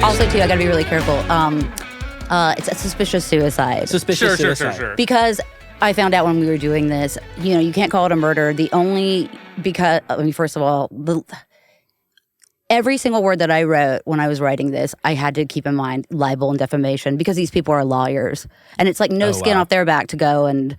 Also, too, I got to be really careful. It's a suspicious suicide. Suspicious suicide. Sure. Because I found out when we were doing this, you can't call it a murder. First of all, every single word that I wrote when I was writing this, I had to keep in mind libel and defamation because these people are lawyers. And it's like no skin off their back to go and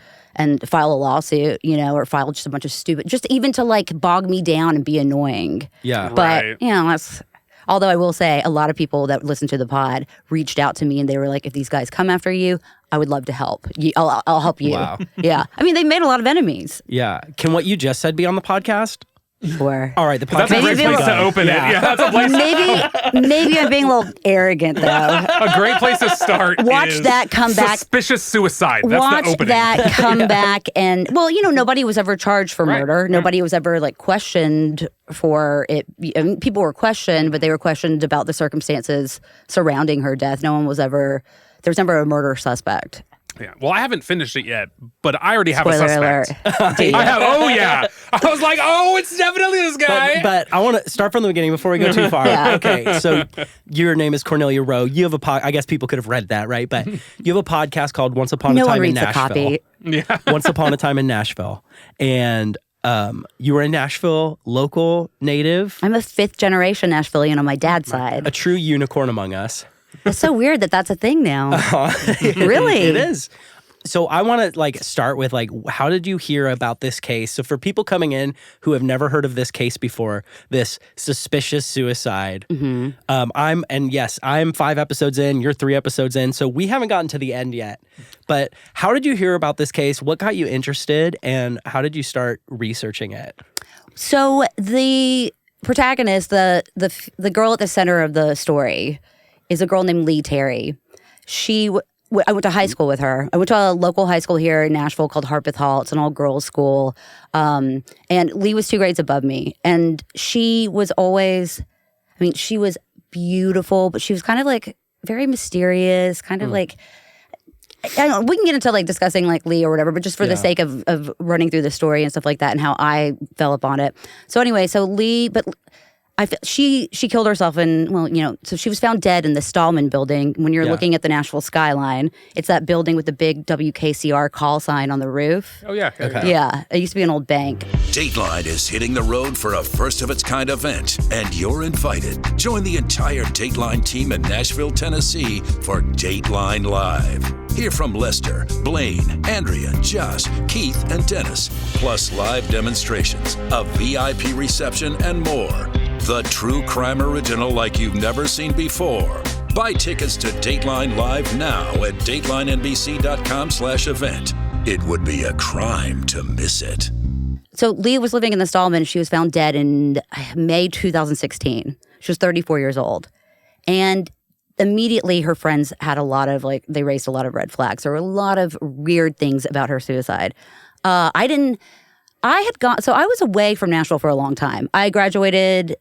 file a lawsuit, or file just a bunch of stupid, just even to like bog me down and be annoying. Yeah. But, that's... Although I will say a lot of people that listen to the pod reached out to me and they were like, if these guys come after you, I would love to help. I'll help you. Wow. Yeah. I mean, they made a lot of enemies. Yeah. Can what you just said be on the podcast? Sure. All right, the podcast. That's a great place to open it. Yeah, that's a place. Maybe I'm being a little arrogant, though. A great place to start. Watch that come back. Suspicious suicide. That's Watch the opening. that come back, and nobody was ever charged for murder. Nobody was ever questioned for it. I mean, people were questioned, but they were questioned about the circumstances surrounding her death. No one was ever. There was never a murder suspect. Yeah. Well, I haven't finished it yet, but I already have Spoiler a suspect. I have. Oh yeah. I was like, it's definitely this guy. But I want to start from the beginning before we go too far. Yeah. Okay. So your name is Cornelia Rowe. You have I guess people could have read that, right? But you have a podcast called Once Upon a Time in Nashville. No one reads the Yeah. copy. Once Upon a Time in Nashville, and you were a Nashville local native. I'm a 5th generation Nashvilleian on my dad's side. A true unicorn among us. It's so weird that that's a thing now. Really? It is. So I want to start with how did you hear about this case? So for people coming in who have never heard of this case before, this suspicious suicide. Mm-hmm. I'm 5 episodes in, you're 3 episodes in, so we haven't gotten to the end yet. But how did you hear about this case? What got you interested, and how did you start researching it? So the protagonist, the girl at the center of the story, is a girl named Leigh Terry. I went to high school with her. I went to a local high school here in Nashville called Harpeth Hall. It's an all-girls school. And Leigh was 2 grades above me. And she was she was beautiful, but she was kind of very mysterious, kind of I don't know, we can get into discussing Leigh or whatever, but just for the sake of running through the story and stuff like that and how I fell upon it. So anyway, Leigh, she killed herself so she was found dead in the Stallman building. When you're looking at the Nashville skyline, it's that building with the big WKCR call sign on the roof. Oh, yeah. Okay. Yeah, it used to be an old bank. Dateline is hitting the road for a first-of-its-kind event, and you're invited. Join the entire Dateline team in Nashville, Tennessee for Dateline Live. Hear from Lester, Blaine, Andrea, Josh, Keith, and Dennis, plus live demonstrations, a VIP reception, and more. The true crime original like you've never seen before. Buy tickets to Dateline Live now at datelinenbc.com/event. It would be a crime to miss it. So Leigh was living in the Stallman. She was found dead in May 2016. She was 34 years old. And immediately her friends had a lot of, they raised a lot of red flags. There were a lot of weird things about her suicide. I was away from Nashville for a long time. I graduated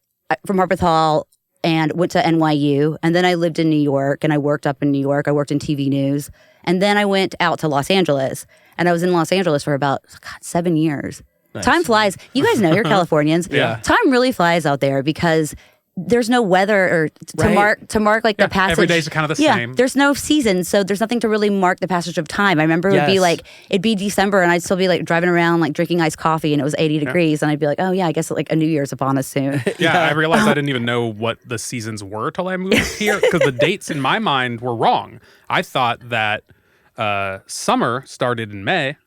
from Harpeth Hall and went to NYU. And then I lived in New York and I worked up in New York. I worked in TV news. And then I went out to Los Angeles. And I was in Los Angeles for about 7 years. Nice. Time flies. You guys know, you're Californians. Yeah. Time really flies out there because there's no weather or to mark the passage. Every day's kind of the same. There's no season, so there's nothing to really mark the passage of time. I remember it'd be December and I'd still be driving around drinking iced coffee and it was 80 degrees and I'd be like, oh yeah, I guess a New Year's upon us soon. Yeah, I realized I didn't even know what the seasons were till I moved here because the dates in my mind were wrong. I thought that summer started in May.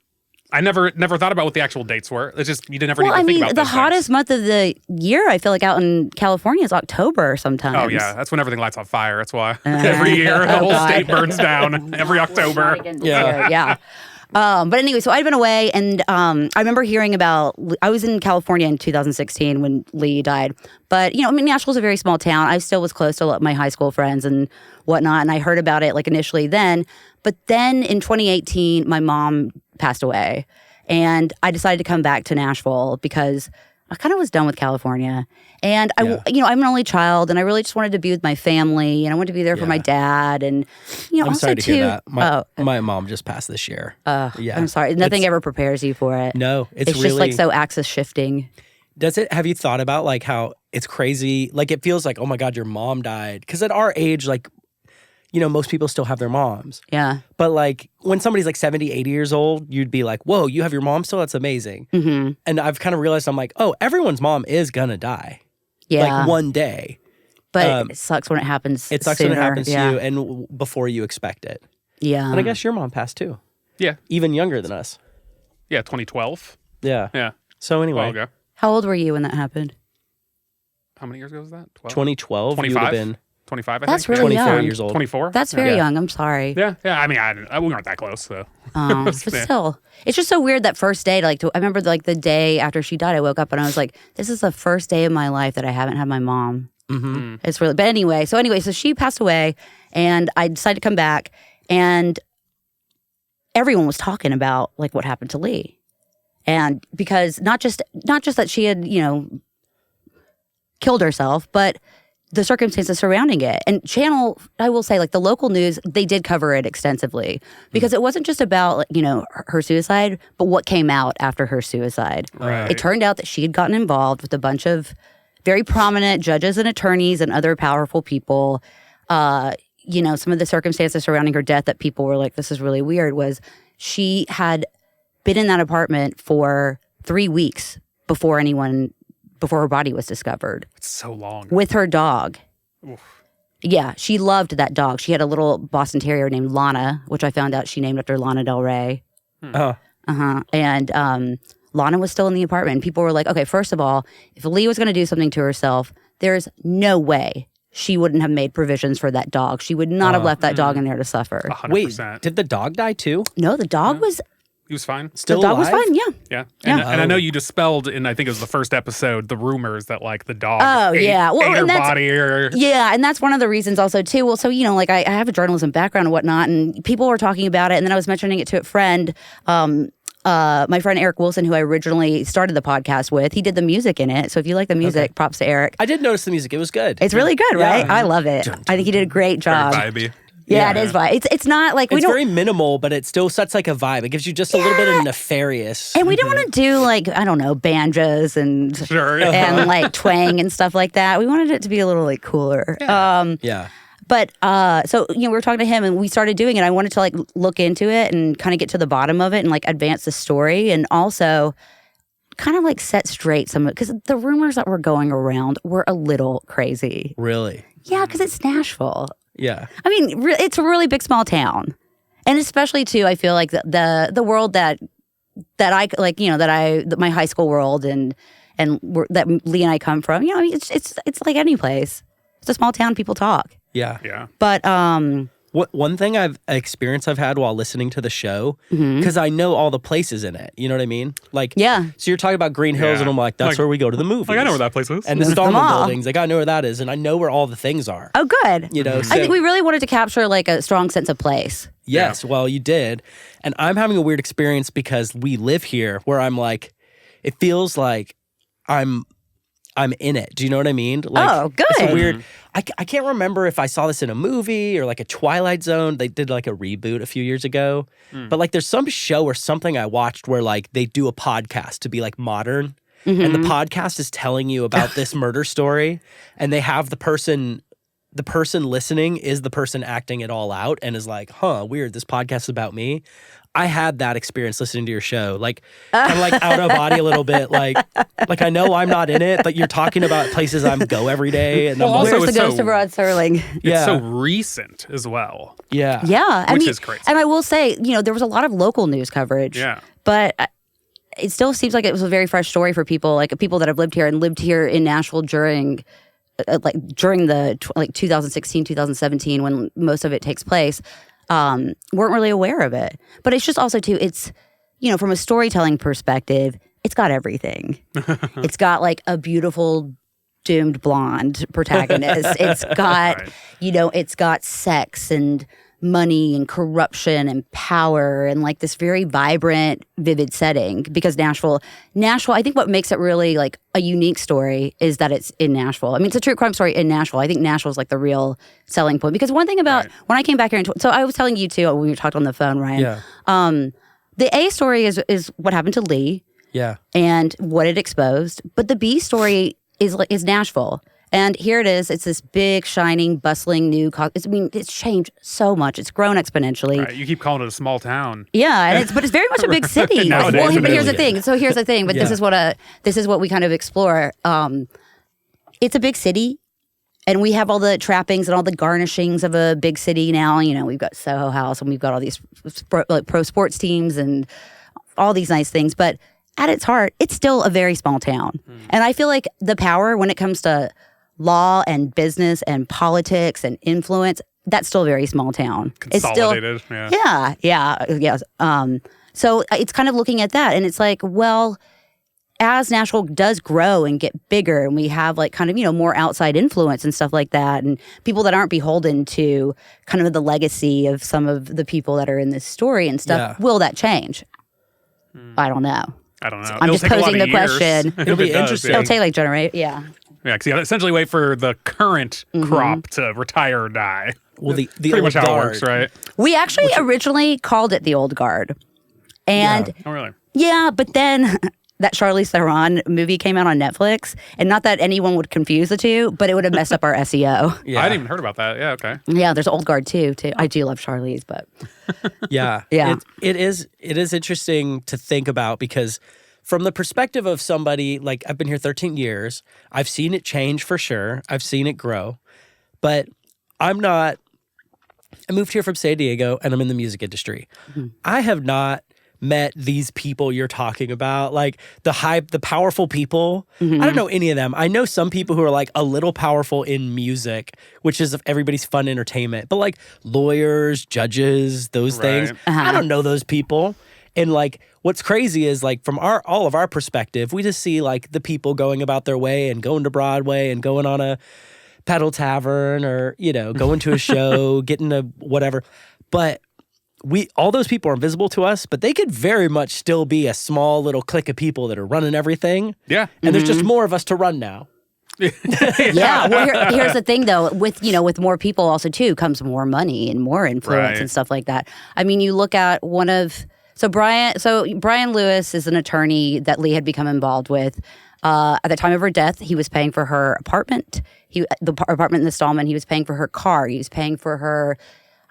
I never thought about what the actual dates were. It's just you never even think about the hottest month of the year, I feel out in California is October sometimes. Oh yeah, that's when everything lights on fire. That's why every year the whole state burns down every October. Yeah. But anyway, so I'd been away, and I remember hearing about. I was in California in 2016 when Leigh died. But Nashville's a very small town. I still was close to my high school friends and whatnot, and I heard about it initially then. But then in 2018, my mom passed away, and I decided to come back to Nashville because I kind of was done with California. And I'm an only child, and I really just wanted to be with my family, and I wanted to be there for my dad. And I'm also sorry to hear that. Oh, My mom just passed this year. I'm sorry. Nothing ever prepares you for it. No, it's really, just so axis shifting. Have you thought about like how it's crazy? Like it feels like, oh my God, your mom died. Because at our age, like, most people still have their moms. Yeah. But like when somebody's like 70, 80 years old, you'd be like, whoa, you have your mom still? That's amazing. Mm-hmm. And I've kind of realized, I'm like, oh, everyone's mom is gonna die. Yeah. Like one day. But it sucks when it happens. It sucks sooner. when it happens to you and before you expect it. Yeah. And I guess your mom passed too. Yeah. Even younger than us. Yeah, 2012. Yeah. Yeah. So A while anyway, ago. How old were you when that happened? How many years ago was that? 2012, you would 25? have been 25, I That's think. really 24 young. years old. 24? That's very Yeah. young. I'm sorry. Yeah. I mean, we weren't that close, so. But still, it's just so weird that first day. I remember like the day after she died, I woke up and I was like, "This is the first day of my life that I haven't had my mom." Mm-hmm. It's really. But anyway, so she passed away, and I decided to come back, and everyone was talking about like what happened to Leigh, and because not just that she had killed herself, but the circumstances surrounding it. And Channel, I will say, like the local news, they did cover it extensively because it wasn't just about, her suicide, but what came out after her suicide. Right. It turned out that she had gotten involved with a bunch of very prominent judges and attorneys and other powerful people. Some of the circumstances surrounding her death that people were like, this is really weird, was she had been in that apartment for 3 weeks before her body was discovered. It's so long. With her dog. Oof. Yeah, she loved that dog. She had a little Boston Terrier named Lana, which I found out she named after Lana Del Rey. Oh. And Lana was still in the apartment. And people were like, okay, first of all, if Leigh was going to do something to herself, there's no way she wouldn't have made provisions for that dog. She would not have left that dog in there to suffer. 100%. Wait, did the dog die too? No, the dog was... He was fine. Still the dog alive? was fine, yeah. Yeah. Yeah. And I know you dispelled in, I think it was the first episode, the rumors that like the dog ate her and that's- body or... Yeah, and that's one of the reasons also too. Well, so I have a journalism background and whatnot, and people were talking about it, and then I was mentioning it to a friend, my friend Eric Wilson, who I originally started the podcast with. He did the music in it, so if you like the music, props to Eric. I did notice the music. It was good. It's really good, right? Yeah. I love it. I think he did a great Very job. vibey. Yeah, it is vibe. It's not like it's very minimal, but it still sets like a vibe. It gives you just a little bit of nefarious. And we didn't want to do like, I don't know, banjos and Sure. and like twang and stuff like that. We wanted it to be a little like cooler. Yeah. But so we were talking to him and we started doing it. I wanted to like look into it and kind of get to the bottom of it and like advance the story and also kind of like set straight some of it because the rumors that were going around were a little crazy. Really? Yeah, because it's Nashville. Yeah. I mean, it's a really big small town, and especially too, I feel like the world that I like, that my high school world and that Leigh and I come from. I mean, it's like any place. It's a small town. People talk. Yeah. Yeah. But one thing I've had while listening to the show, because I know all the places in it. You know what I mean? Like, Yeah. So you're talking about Green Hills, Yeah. and I'm like, that's Like- where we go to the movies. Like, I know where that place is. And the The Starman mall. buildings. Like, I know where that is, and I know where all the things are. oh, good. You know, I think we really wanted to capture like a strong sense of place. Yes, well, you did. And I'm having a weird experience because we live here where I'm like, it feels like I'm in it. Do you know what I mean? Like, Oh, good. It's a weird. I can't remember if I saw this in a movie or like a Twilight Zone. They did like a reboot a few years ago. But like there's some show or something I watched where like they do a podcast to be like modern. And the podcast is telling you about this murder story. And they have the person listening is the person acting it all out and is like, huh, weird, this podcast is about me. I had that experience listening to your show, like kind of like out of body a little bit, like I know I'm not in it, but you're talking about places I go every day, and Well, I'm also like, Where's the it's ghost so- of Rod Serling? yeah, It's so recent as well. yeah, Yeah, Which is crazy. And I will say, there was a lot of local news coverage. Yeah. But it still seems like it was a very fresh story for people, like people that have lived here in Nashville during the 2016, 2017, when most of it takes place, weren't really aware of it. But it's just also too, it's, from a storytelling perspective, it's got everything. It's got like a beautiful doomed blonde protagonist. It's got, Right. it's got sex and money and corruption and power and like this very vibrant, vivid setting. Because Nashville, I think what makes it really like a unique story is that it's in Nashville. I mean, it's a true crime story in Nashville. I think Nashville is like the real selling point. Because one thing about when I came back here, so I was telling you too when we talked on the phone, Ryan. yeah. The A story is what happened to Leigh. Yeah. and what it exposed. But the B story is Nashville. And here it is. It's this big, shining, bustling new. It's changed so much. It's grown exponentially. Right, you keep calling it a small town. Yeah, and but it's very much a big city. Nowadays, But here's the really thing. So here's the thing. But this is what we kind of explore. It's a big city, and we have all the trappings and all the garnishings of a big city now. You know, we've got Soho House, and we've got all these pro sports teams and all these nice things. But at its heart, it's still a very small town. And I feel like the power when it comes to law and business and politics and influence, that's still a very small town. Consolidated, it's still, yeah. So it's kind of looking at that, and it's like, well, as Nashville does grow and get bigger, and we have like kind of, you know, more outside influence and stuff like that, and people that aren't beholden to kind of the legacy of some of the people that are in this story and stuff, will that change? I don't know. I'm It'll just take a lot posing of the years. question. It'll be interesting. It'll take like yeah. Yeah, because you gotta essentially wait for the current crop to retire or die. Well, the Pretty old much how guard, it works, right? We actually originally called it the Old Guard. And Oh, really? yeah, but then that Charlize Theron movie came out on Netflix, and not that anyone would confuse the two, but it would have messed up our SEO. Yeah. I hadn't even heard about that. Yeah, okay. Yeah, there's Old Guard too. I do love Charlize, but Yeah. Yeah. It is interesting to think about because from the perspective of somebody, like I've been here 13 years, I've seen it change for sure. I've seen it grow. But I moved here from San Diego and I'm in the music industry. I have not met these people you're talking about, like the powerful people. I don't know any of them. I know some people who are like a little powerful in music, which is everybody's fun entertainment, but like lawyers, judges, those things. I don't know those people. And like what's crazy is like from all of our perspective, we just see like the people going about their way and going to Broadway and going on a pedal tavern or, you know, going to a show, getting a whatever. But all those people are invisible to us, but they could very much still be a small little clique of people that are running everything. Yeah. And there's just more of us to run now. yeah. Well, here's the thing though, with more people also too comes more money and more influence and stuff like that. I mean, you look at Brian Lewis is an attorney that Leigh had become involved with. At the time of her death, he was paying for her apartment. The apartment in the Stallman, he was paying for her car. He was paying for her,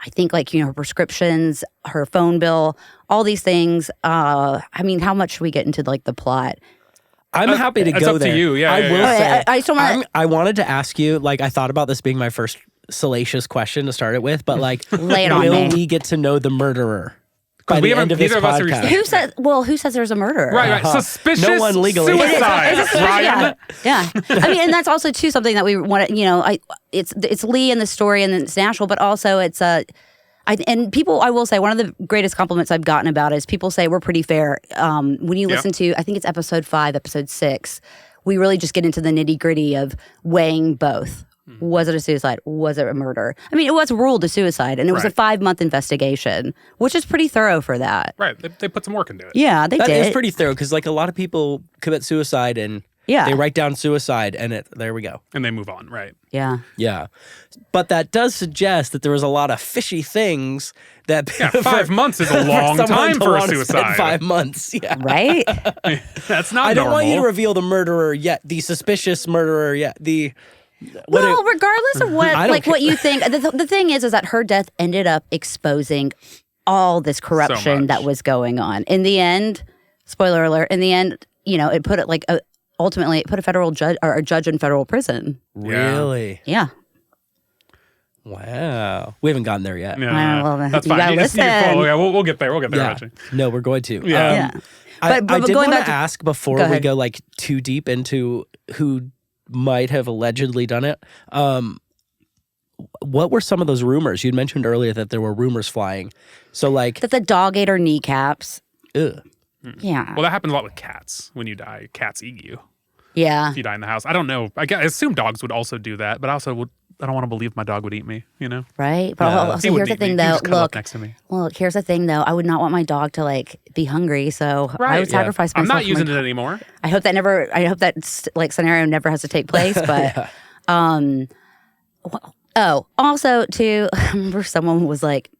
I think, like, you know, her prescriptions, her phone bill, all these things. I mean, how much should we get into like the plot? I'm happy to it's go up there. to you. Yeah, I yeah, will yeah. say, I wanted to ask you, like, I thought about this being my first salacious question to start it with, but like, Lay it on will me. we get to know the murderer by the end of this neither of us are podcast? Who says there's a murderer? Right. Suspicious No one legally. suicide, Ryan. Yeah. I mean, and that's also too something that we want to, you know, it's Leigh in the story and it's Nashville, but also it's and people, I will say, one of the greatest compliments I've gotten about it is people say we're pretty fair. When you listen to, I think it's episode 5, episode 6, we really just get into the nitty gritty of weighing both. Was it a suicide? Was it a murder? I mean, it was ruled a suicide, and it was a 5-month investigation, which is pretty thorough for that. Right. They put some work into it. Yeah, they That did. is pretty thorough because like a lot of people commit suicide and they write down suicide and there we go. And they move on, right? Yeah. Yeah. But that does suggest that there was a lot of fishy things that... Yeah, 5 months is a long someone time to for a wanna spend suicide. 5 months. Yeah. Right? That's not I don't want you to normal. reveal the murderer yet, the suspicious murderer yet, Well, regardless of what, I don't like what you think, the thing is that her death ended up exposing all this corruption much. that was going on. In the end, spoiler alert, in the end, you know, it put it like ultimately it put a federal judge or a judge in federal prison. Really? Yeah. Wow. We haven't gotten there yet. Yeah, Well, that's you fine. gotta You listen. follow. Yeah, we'll get there. We'll get there Yeah. eventually. No, we're going to. Yeah. Yeah. I But did going want back to to- ask before Go we ahead. go like too deep into who might have allegedly done it. What were some of those rumors? You'd mentioned earlier that there were rumors flying. So like, That the dog ate her kneecaps. ugh. Yeah. Well, that happens a lot with cats. When you die, cats eat you. Yeah. If you die in the house, I don't know. I assume dogs would also do that, but I don't want to believe my dog would eat me. You know. Right. But Yeah. also, He here's wouldn't the eat me. thing, He'd though. just cuddle up Look, next to me. here's the thing, though. I would not want my dog to like be hungry, so I Right. would sacrifice I'm myself. not for using my it dog. anymore. I hope that like scenario never has to take place. But also too, I remember someone was like,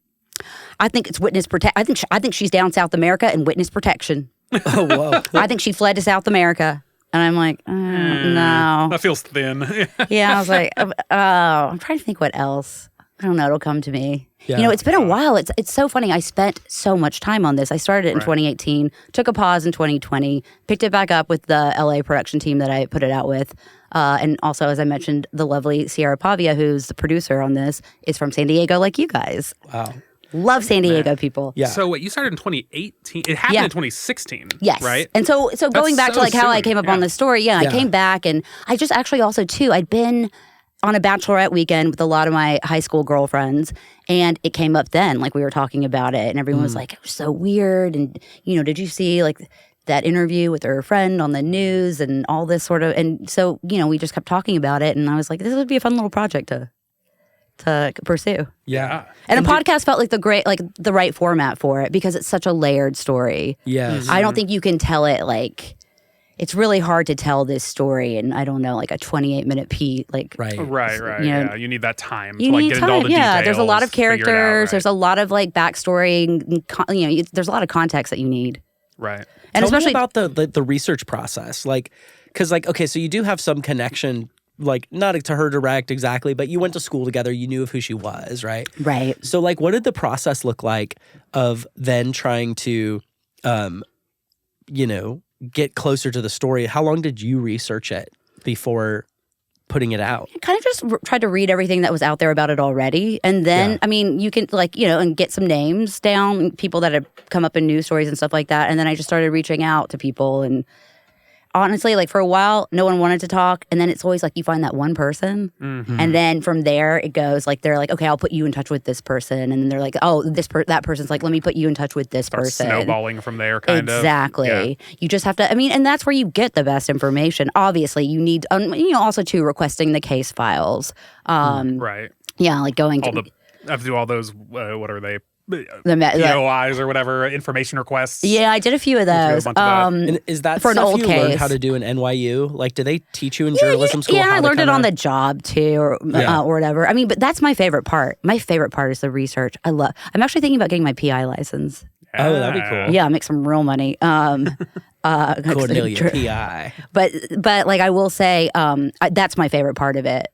I think it's witness protect. I think she's down South America in witness protection. Oh, whoa. I think she fled to South America. And I'm like, no. That feels thin. Yeah, I was like, I'm trying to think what else. I don't know. It'll come to me. Yeah. You know, it's been a while. It's so funny. I spent so much time on this. I started it in 2018, took a pause in 2020, picked it back up with the LA production team that I put it out with. And also, as I mentioned, the lovely Sierra Pavia, who's the producer on this, is from San Diego, like you guys. Wow. Love San Diego people. Yeah. So you started in 2018. It happened in 2016. Yes. Right? And so going back to so like how I soon. came up on this story, I came back and I just actually also too, I'd been on a bachelorette weekend with a lot of my high school girlfriends, and it came up then, like we were talking about it, and everyone was like, it was so weird, and did you see like that interview with her friend on the news and all this sort of, and so we just kept talking about it, and I was like, this would be a fun little project to pursue. Yeah. And a podcast felt like the right format for it because it's such a layered story. Yes. I don't think you can tell it like. It's really hard to tell this story in, I don't know, like a 28-minute Right. Right. Yeah. You need that time You to like need get time. into all the details. There's a lot of figure it out, characters. right. There's a lot of like backstory. And, there's a lot of context that you need. Right. And Tell especially me about the research process. Like, because okay, so you do have some connection, like not to her direct exactly, but you went to school together. You knew of who she was, right? Right. So like, what did the process look like of then trying to, get closer to the story? How long did you research it before putting it out? I kind of just tried to read everything that was out there about it already. And then, I mean, you can and get some names down, people that have come up in news stories and stuff like that. And then I just started reaching out to people. And honestly, like for a while, no one wanted to talk. And then it's always like you find that one person. Mm-hmm. And then from there, it goes like, they're like, okay, I'll put you in touch with this person. And then they're like, oh, that person's like, let me put you in touch with this person. Snowballing from there, kind of. Exactly. Yeah. You just have to, and that's where you get the best information. Obviously, you need, also too, requesting the case files. Right. Yeah, like going I to have to do all those, what are they? the POIs or whatever, information requests. Yeah, I did a few of do a those. bunch of that. And is that for an stuff old you learned case. how to do in NYU? Like, do they teach you in journalism school? Yeah, how I to learned it kinda- on the job too, or whatever. I mean, but that's my favorite part. My favorite part is the research. I'm actually thinking about getting my PI license. Oh, that'd be cool. Yeah, make some real money. Cornelia PI. But like I will say, that's my favorite part of it.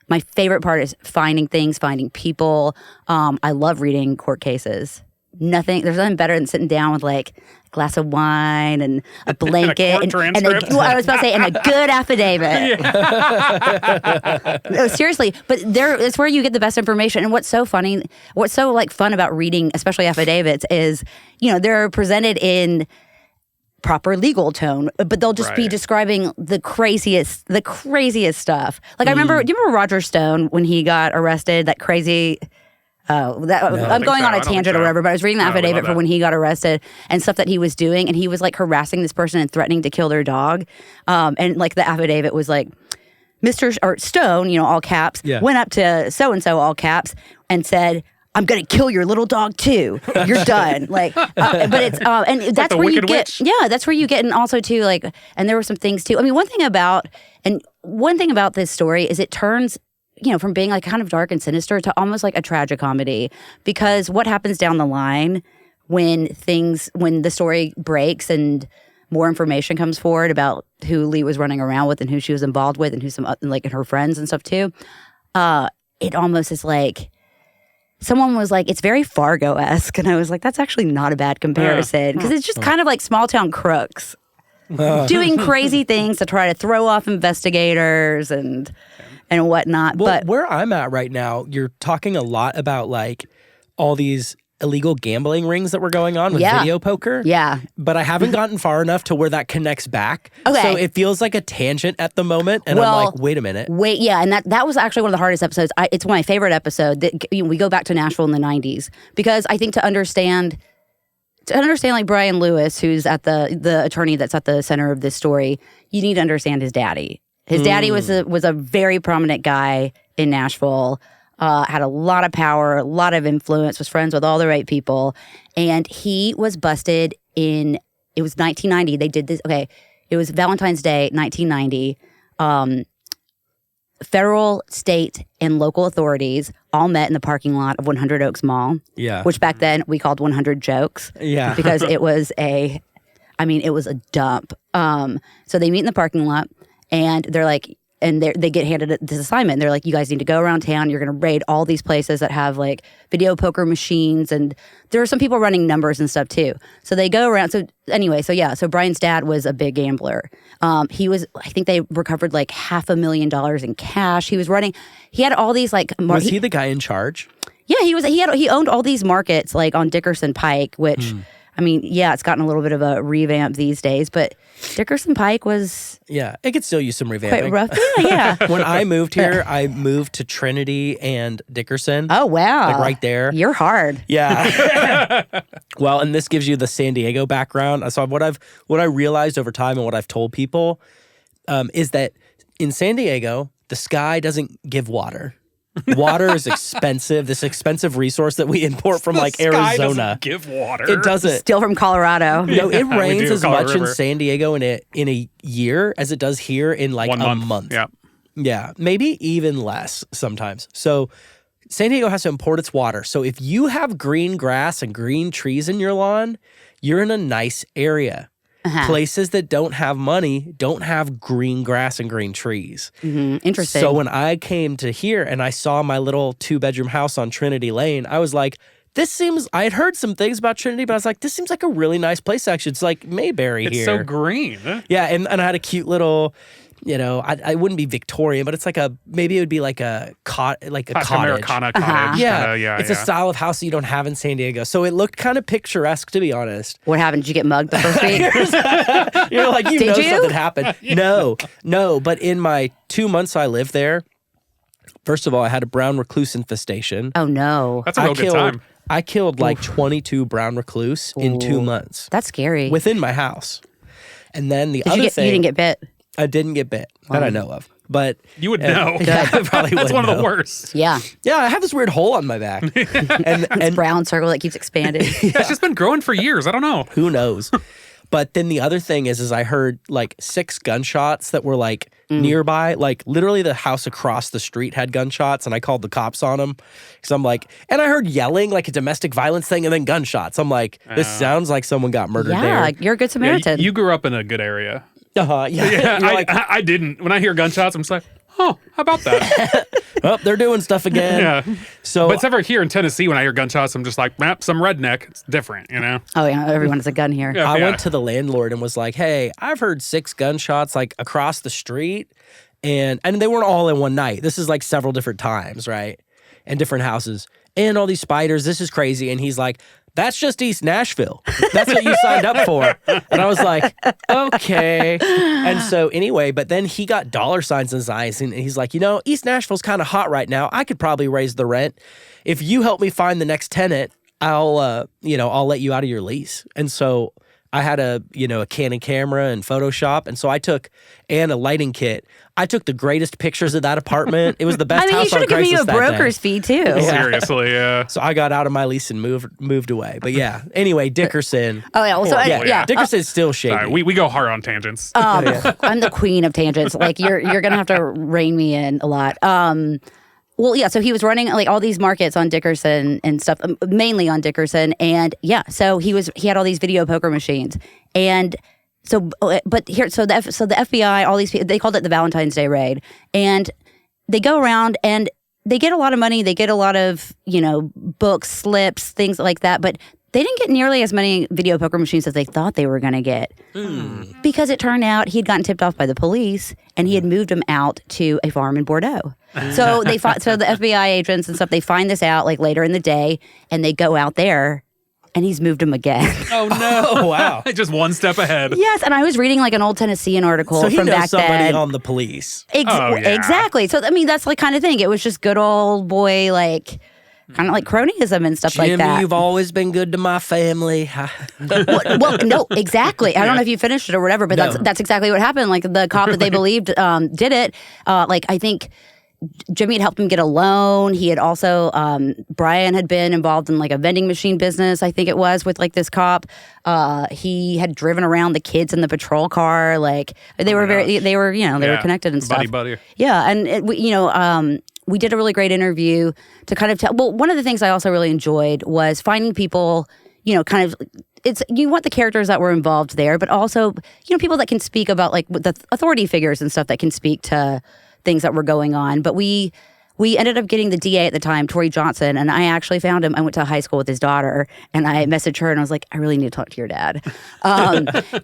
My favorite part is finding things, finding people. I love reading court cases. There's nothing better than sitting down with like a glass of wine and a blanket court transcript. I was about to say, and a good affidavit. No, seriously, but it's where you get the best information. And what's so funny, what's so like fun about reading, especially affidavits, is they're presented in proper legal tone, but they'll just be Right. describing the craziest stuff. Like I remember, do you remember Roger Stone when he got arrested? That crazy. I'm going on a tangent or whatever, but I was reading the No, we love affidavit for that. when he got arrested and stuff that he was doing, and he was like harassing this person and threatening to kill their dog. And like the affidavit was like, Mr. Stone, all caps, went up to so and so, all caps, and said, I'm gonna kill your little dog too. You're done. Like, but it's and that's the where you Wicked get. Witch. Yeah, that's where you get, and also too like, and there were some things too. I mean, one thing about this story is it turns, from being like kind of dark and sinister to almost like a tragicomedy, because what happens down the line when the story breaks and more information comes forward about who Leigh was running around with and who she was involved with and who some like her friends and stuff too. It almost is like. Someone was like, it's very Fargo-esque. And I was like, that's actually not a bad comparison. Because it's just kind of like small town crooks doing crazy things to try to throw off investigators and whatnot. Well, but where I'm at right now, you're talking a lot about like all these illegal gambling rings that were going on with video poker. Yeah. But I haven't gotten far enough to where that connects back. Okay. So it feels like a tangent at the moment. And I'm like, wait a minute. And that was actually one of the hardest episodes. It's my favorite episode. We go back to Nashville in the 90s. Because I think to understand like Brian Lewis, who's at the attorney that's at the center of this story, you need to understand his daddy. His daddy was a very prominent guy in Nashville. Had a lot of power, a lot of influence, was friends with all the right people. And he was busted it was 1990. They did this, it was Valentine's Day, 1990. Federal, state, and local authorities all met in the parking lot of 100 Oaks Mall. Yeah. Which back then we called 100 Jokes. Yeah. Because it was a I mean, it was a dump. So they meet in the parking lot, and they're like, and they get handed this assignment. They're like, you guys need to go around town. You're going to raid all these places that have like video poker machines. And there are some people running numbers and stuff too. So they go around. So anyway, so Brian's dad was a big gambler. I think they recovered like $500,000 in cash. He had all these like. Was he the guy in charge? Yeah, he owned all these markets like on Dickerson Pike, which. I mean, yeah, it's gotten a little bit of a revamp these days, but Dickerson Pike was it could still use some revamping. quite rough. Yeah. When I moved here, I moved to Trinity and Dickerson. Oh, wow. Like right there. You're hard. Yeah. Well, and this gives you the San Diego background. So what I realized over time and what I've told people is that in San Diego, the sky doesn't give water. Water is expensive. This expensive resource that we import from like Arizona. Doesn't give water. It doesn't. Still from Colorado. No, it rains as Colorado much River. in San Diego in a year as it does here in like 1 a month. month. Yeah. Yeah, maybe even less sometimes. So San Diego has to import its water. So if you have green grass and green trees in your lawn, you're in a nice area. Places that don't have money don't have green grass and green trees. Interesting. So when I came to here and I saw my little 2-bedroom house on Trinity Lane, I was like, I had heard some things about Trinity, but I was like, this seems like a really nice place actually. It's like Mayberry It's here. so green. Yeah, and I had a cute little, I wouldn't be Victorian, but it's like maybe it would be like a cottage. Americana cottage. Yeah, it's a yeah. style of house that you don't have in San Diego. So it looked kind of picturesque, to be honest. What happened? Did you get mugged the first week? You're like, Did you? something happened. No, but in my 2 months I lived there, first of all, I had a brown recluse infestation. Oh, no. That's a real good time. I killed like 22 brown recluse in 2 months. That's scary. Within my house. And then the you other thing. You didn't get bit? I didn't get bit that I know of. But You would know. Yeah, I probably That's would one of the know. worst. Yeah. Yeah, I have this weird hole on my back. and Brown circle that keeps expanding. It's just been growing for years. I don't know. who knows? But then the other thing is I heard like 6 gunshots that were like nearby. Like literally the house across the street had gunshots, and I called the cops on them. Because I'm like, and I heard yelling like a domestic violence thing and then gunshots. I'm like, this sounds like someone got murdered Yeah, you're a good Yeah, Samaritan. you grew up in a good area. there. Yeah, You're like, I didn't. When I hear gunshots, I'm just like, oh, how about that? oh, they're doing stuff again. Yeah. So But it's ever here in Tennessee when I hear gunshots, I'm just like, some redneck. It's different, you know? Oh, yeah. Everyone has a gun here. Yeah. I went to the landlord and was like, hey, I've heard 6 gunshots like across the street. And they weren't all in one night. This is like several different times, right? And different houses. And all these spiders. This is crazy. And he's like, that's just East Nashville. That's what you signed up for. And I was like, okay. And so anyway, but then he got dollar signs in his eyes. And he's like, East Nashville's kind of hot right now. I could probably raise the rent. If you help me find the next tenant, I'll let you out of your lease. And so I had a Canon camera and Photoshop. And so and a lighting kit. I took the greatest pictures of that apartment. It was the best I mean, house he should on have given you a Craigslist that day. broker's fee, too. Seriously, yeah. So I got out of my lease and moved away. But yeah, anyway, Dickerson. Oh, yeah. Well, so, Horrible, yeah. Dickerson's still shady. Sorry, we go hard on tangents. I'm the queen of tangents. Like you're gonna have to rein me in a lot. Well, yeah. So he was running like all these markets on Dickerson and stuff, mainly on Dickerson, and yeah. So he had all these video poker machines, and so the FBI, all these people, they called it the Valentine's Day raid, and they go around and they get a lot of money. They get a lot of books, slips, things like that, but they didn't get nearly as many video poker machines as they thought they were going to get. Because it turned out he had gotten tipped off by the police and he had moved him out to a farm in Bordeaux. So the FBI agents and stuff, they find this out like later in the day and they go out there and he's moved him again. Oh, no. Oh, wow. Just one step ahead. Yes, and I was reading like an old Tennessean article So he from knows back somebody then. on the police. Oh, yeah. Exactly. So, I mean, that's like kind of thing. It was just good old boy, like, kind of like cronyism and stuff like Jimmy, that. you've always been good to my family. Well, no, exactly. I don't know if you finished it or whatever, but that's exactly what happened. Like the cop that they believed did it. Like I think Jimmy had helped him get a loan. He had also Brian had been involved in like a vending machine business. I think it was with like this cop. He had driven around the kids in the patrol car. Like they were connected and stuff. Buddy. Yeah, and we did a really great interview to kind of tell. Well, one of the things I also really enjoyed was finding people, kind of you want the characters that were involved there, but also, people that can speak about like the authority figures and stuff that can speak to things that were going on. But we ended up getting the DA at the time, Tori Johnson, and I actually found him. I went to high school with his daughter, and I messaged her, and I was like, I really need to talk to your dad.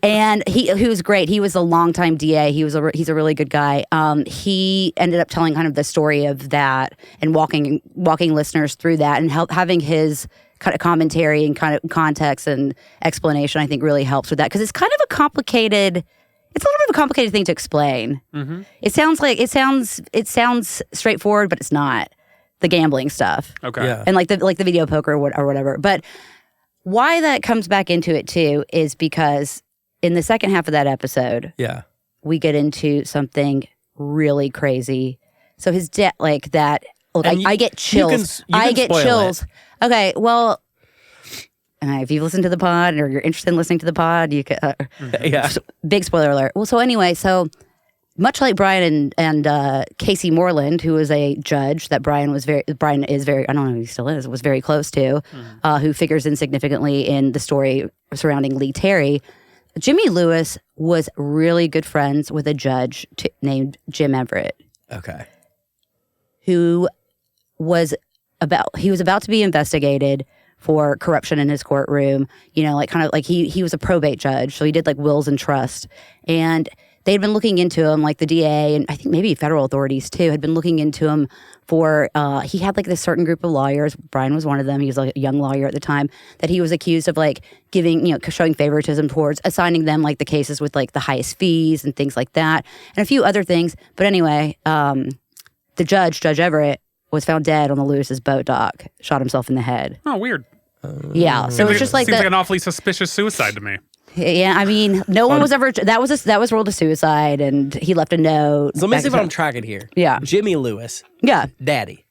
And he was great. He was a longtime DA. He's a really good guy. He ended up telling kind of the story of that and walking listeners through that, and having his kind of commentary and kind of context and explanation, I think really helps with that, because it's kind of a complicated. It's a little bit of a complicated thing to explain. Mm-hmm. It sounds straightforward, but it's not. The gambling stuff, okay, yeah. And like the video poker or whatever. But why that comes back into it too is because in the second half of that episode, we get into something really crazy. So his death, like that. Look, I get chills. I get chills. It. Okay, well. If you've listened to the pod or you're interested in listening to the pod, you can. Big spoiler alert. Well, so anyway, so much like Brian and Casey Moreland, who was a judge that Brian is very, I don't know if he still is, was very close to, who figures in significantly in the story surrounding Leigh Terry. Jimmy Lewis was really good friends with a judge named Jim Everett. Okay. Who was about to be investigated for corruption in his courtroom, he was a probate judge, so he did like wills and trust, and they'd been looking into him, like the DA and I think maybe federal authorities too had been looking into him for he had like this certain group of lawyers. Brian was one of them. He was like a young lawyer at the time that he was accused of like giving, showing favoritism towards, assigning them like the cases with like the highest fees and things like that, and a few other things. But anyway, the Judge Everett, was found dead on the Lewis's boat dock, shot himself in the head. Oh, weird. Yeah, so it's just like seems like an awfully suspicious suicide to me. Yeah, I mean, no one was ever. That was ruled a suicide, and he left a note. So let me see if I'm tracking here. Yeah, Jimmy Lewis. Yeah, Daddy.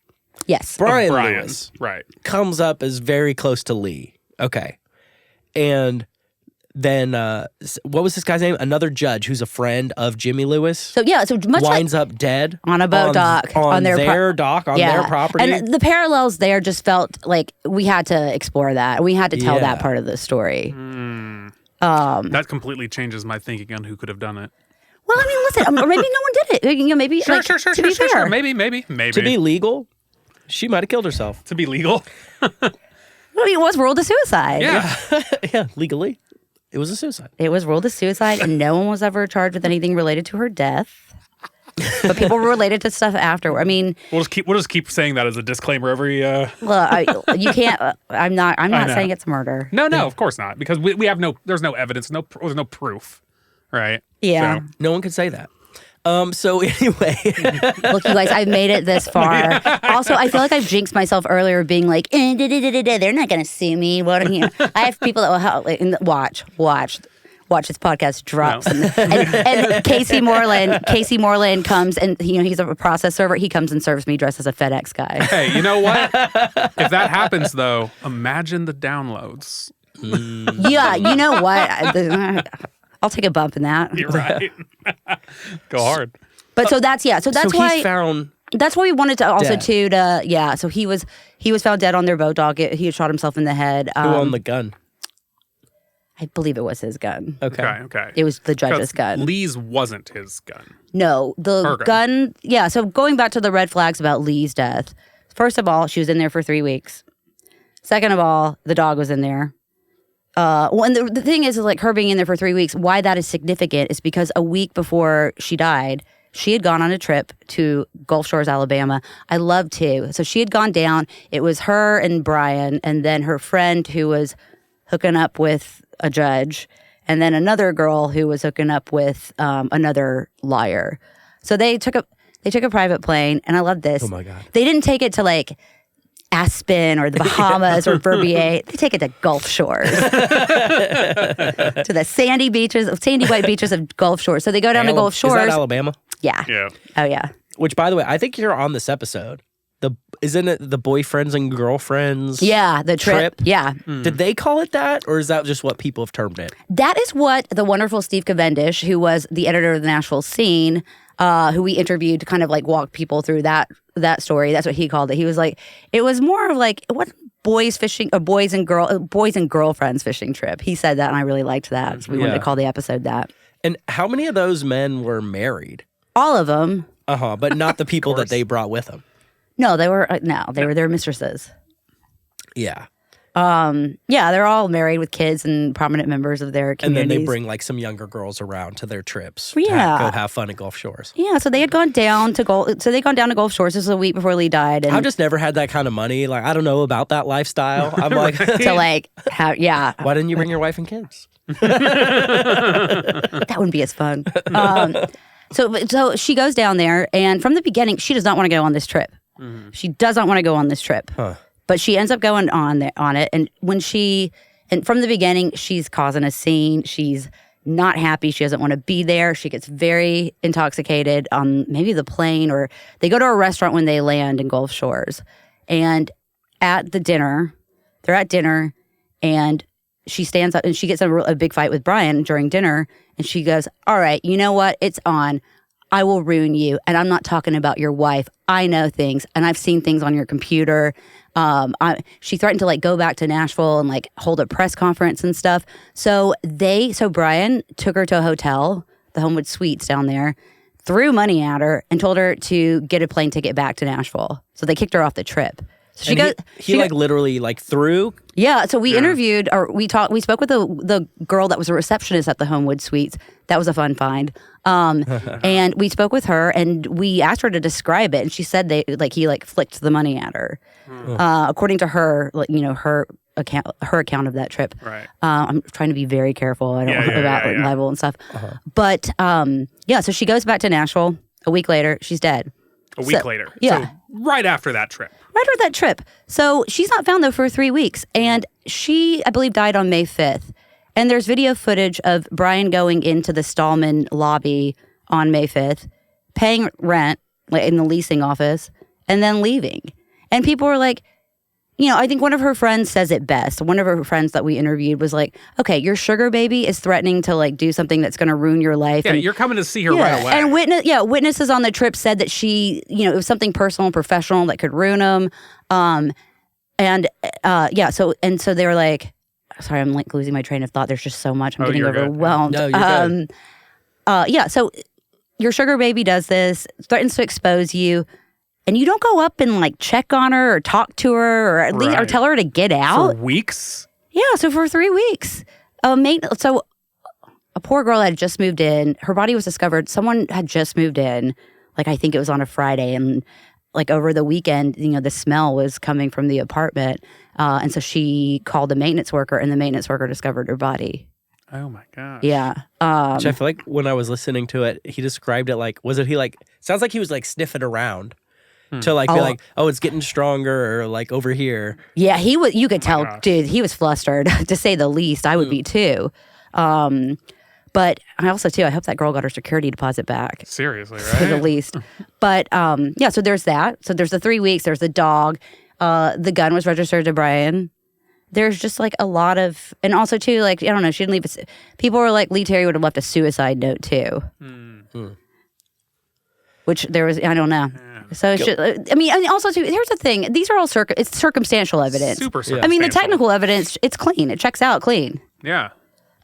Yes, Brian Lewis. Right. Comes up as very close to Leigh. Okay, and then what was this guy's name? Another judge who's a friend of Jimmy Lewis. So much winds up dead on a boat dock on their dock on their property. And the parallels there just felt like we had to explore that. We had to tell that part of the story. That completely changes my thinking on who could have done it. Well, I mean, listen, maybe no one did it. Maybe sure. Maybe. To be legal, she might have killed herself. To be legal, it was ruled a suicide. Yeah, legally. It was a suicide. It was ruled a suicide, and no one was ever charged with anything related to her death. But people were related to stuff afterward. I mean, we'll just keep saying that as a disclaimer every. Well, you can't. I'm not saying it's murder. No, of course not, because we have There's no evidence. There's no proof, right? Yeah. So. No one could say that. So anyway. Look, you guys, I've made it this far. Also, I feel like I've jinxed myself earlier being like, they're not going to sue me. I have people that will help, watch this podcast drops. No. And Casey Moreland comes and, he's a process server. He comes and serves me dressed as a FedEx guy. Hey, you know what? If that happens, though, imagine the downloads. Yeah, you know what? I'll take a bump in that. You're right. Go hard. But so that's why he's found. That's why we wanted to also dead. So he was found dead on their boat dock. He had shot himself in the head. Who owned the gun? I believe it was his gun. Okay. It was the judge's gun. Leigh's wasn't his gun. No, the gun. Yeah. So going back to the red flags about Leigh's death. First of all, she was in there for 3 weeks. Second of all, the dog was in there. And the thing is like her being in there for 3 weeks, why that is significant is because a week before she died, she had gone on a trip to Gulf Shores, Alabama. I love to. So she had gone down. It was her and Brian, and then her friend who was hooking up with a judge, and then another girl who was hooking up with another lawyer. So they took a private plane, and I love this. Oh my God. They didn't take it to like Aspen or the Bahamas or Verbier. They take it to Gulf Shores. To the sandy white beaches of Gulf Shores. So they go down to Gulf Shores. Is that Alabama? Yeah. Oh, yeah. Which, by the way, I think you're on this episode. Isn't it the boyfriends and girlfriends? Yeah, the trip. Yeah. Did they call it that, or is that just what people have termed it? That is what the wonderful Steve Cavendish, who was the editor of the Nashville Scene, who we interviewed to kind of like walk people through that story. That's what he called it. He was like, it was more of like, it wasn't boys and girlfriends fishing trip. He said that, and I really liked that. So we wanted to call the episode that. And how many of those men were married? All of them. But not the people that they brought with them. No, they were their mistresses. Yeah. They're all married with kids and prominent members of their communities. And then they bring like some younger girls around to their trips to go have fun at Gulf Shores. Yeah, so they had gone down to Gulf Shores. This was a week before Leigh died. And I've just never had that kind of money. Like, I don't know about that lifestyle. I'm like, why didn't you bring your wife and kids? That wouldn't be as fun. So she goes down there, and from the beginning, she does not want to go on this trip. Mm-hmm. She does not want to go on this trip. Huh. But she ends up going on it. And from the beginning, she's causing a scene. She's not happy. She doesn't want to be there. She gets very intoxicated on maybe the plane, or they go to a restaurant when they land in Gulf Shores. And at the dinner, they're at dinner, and she stands up and she gets a big fight with Brian during dinner. And she goes, all right, you know what? It's on. I will ruin you. And I'm not talking about your wife. I know things, and I've seen things on your computer. She threatened to go back to Nashville and hold a press conference and stuff. So Brian took her to a hotel, the Homewood Suites down there, threw money at her and told her to get a plane ticket back to Nashville. So they kicked her off the trip. So he literally threw. Yeah. So we interviewed, or we spoke with the girl that was a receptionist at the Homewood Suites. That was a fun find. And we spoke with her, and we asked her to describe it, and she said he flicked the money at her, according to her, her account of that trip. Right. I'm trying to be very careful. I don't know about libel and stuff. Uh-huh. But so she goes back to Nashville. A week later, she's dead. A week later. Yeah. So right after that trip. Right after that trip. So she's not found, though, for 3 weeks. And she, I believe, died on May 5th. And there's video footage of Brian going into the Stallman lobby on May 5th, paying rent in the leasing office, and then leaving. And people were like, I think one of her friends says it best. One of her friends that we interviewed was like, okay, your sugar baby is threatening to do something that's going to ruin your life. Yeah, and you're coming to see her right away. And witnesses on the trip said that she, it was something personal and professional that could ruin them. So they were like, sorry, I'm losing my train of thought. There's just so much. I'm getting overwhelmed. No, you're good. So your sugar baby does this, threatens to expose you. And you don't go up and check on her or talk to her or at least or tell her to get out for weeks. Yeah, so for 3 weeks. So a poor girl had just moved in. Her body was discovered. Someone had just moved in. I think it was on a Friday, and over the weekend, the smell was coming from the apartment, and so she called the maintenance worker, and the maintenance worker discovered her body. Oh my gosh. Yeah. Which I feel like when I was listening to it, he described it sounds like he was like sniffing around to be like, oh, it's getting stronger, or like over here. Yeah, he was. You could tell, dude. He was flustered, to say the least. I would be too. But I also too. I hope that girl got her security deposit back. Seriously, right? To the least. But yeah. So there's that. So there's the 3 weeks. There's the dog. The gun was registered to Brian. There's just like a lot of, and also too, like, I don't know, she didn't leave a, people were like, Leigh Terry would have left a suicide note too. Which there was, I don't know. Yeah. So it's just, I mean, also too, here's the thing. These are all it's circumstantial evidence. Super circumstantial. I mean, the technical evidence, it's clean. It checks out clean. Yeah.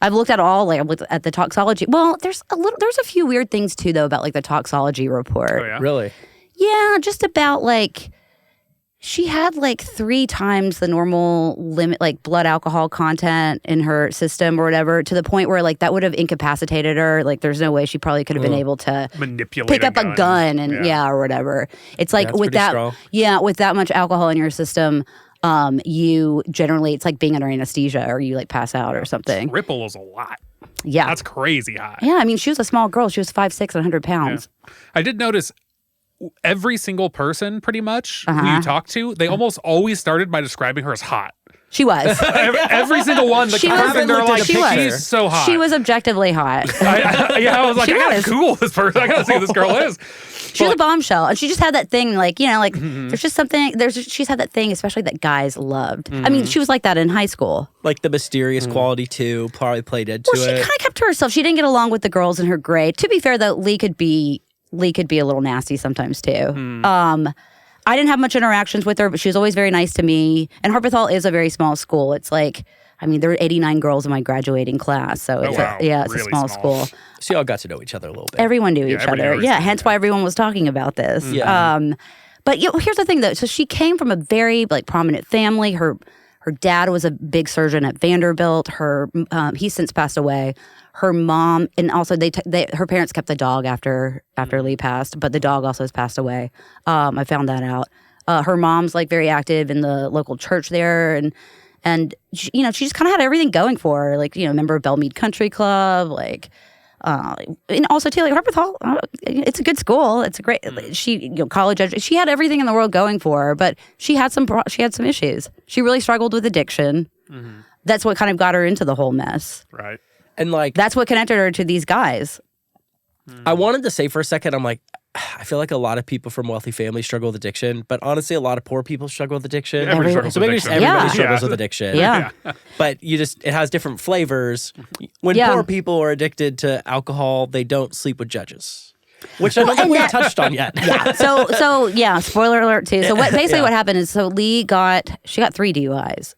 I've looked at all, like, I've looked at the toxology. Well, there's a few weird things too, though, about like the toxology report. Oh, yeah? Really? Yeah, just about like, she had like 3 times the normal limit, like blood alcohol content in her system or whatever, to the point where like that would have incapacitated her. Like there's no way she probably could have been able to manipulate pick up a gun and or whatever. It's like with that, with that much alcohol in your system, you generally, it's like being under anesthesia or you like pass out or something. Triple is a lot. Yeah. That's crazy high. Yeah. I mean, she was a small girl. She was 5'6" and 100 pounds. Yeah. I did notice every single person pretty much who you talk to, they almost always started by describing her as hot. She was. every single one, they're like, she's so hot. She was objectively hot. I was like, I gotta Google this person. I gotta see who this girl is. She was a bombshell, and she just had that thing, like, you know, like, there's just something, she's had that thing, especially that guys loved. I mean, she was like that in high school. Like the mysterious quality, too, probably played into it. Well, she kind of kept to herself. She didn't get along with the girls in her grade. To be fair, though, Leigh could be a little nasty sometimes, too. I didn't have much interactions with her, but she was always very nice to me. And Harpeth Hall is a very small school. It's like, I mean, there were 89 girls in my graduating class. So it's it's really a small school. So y'all got to know each other a little bit. Everyone knew each other. everybody Yeah, knew hence why everyone was talking about this. Yeah. But here's the thing, though. So she came from a very prominent family. Her dad was a big surgeon at Vanderbilt. He's since passed away. Her mom, and also her parents kept the dog after Leigh passed, but the dog also has passed away. I found that out. Her mom's very active in the local church there, and she just kind of had everything going for her. Member of Belmead Country Club, and also too, Harpeth Hall, it's a good school. It's a great college education. She had everything in the world going for her, but she had some issues. She really struggled with addiction. Mm-hmm. That's what kind of got her into the whole mess. Right. And that's what connected her to these guys. I wanted to say for a second, I'm like, I feel like a lot of people from wealthy families struggle with addiction, but honestly, a lot of poor people struggle with addiction. Everybody struggles So with maybe just addiction. everybody Yeah. struggles with addiction. Yeah. But it has different flavors. When poor people are addicted to alcohol, they don't sleep with judges. Which I don't think we've touched on yet. Yeah. So yeah, spoiler alert too. So what happened is Leigh got 3 DUIs.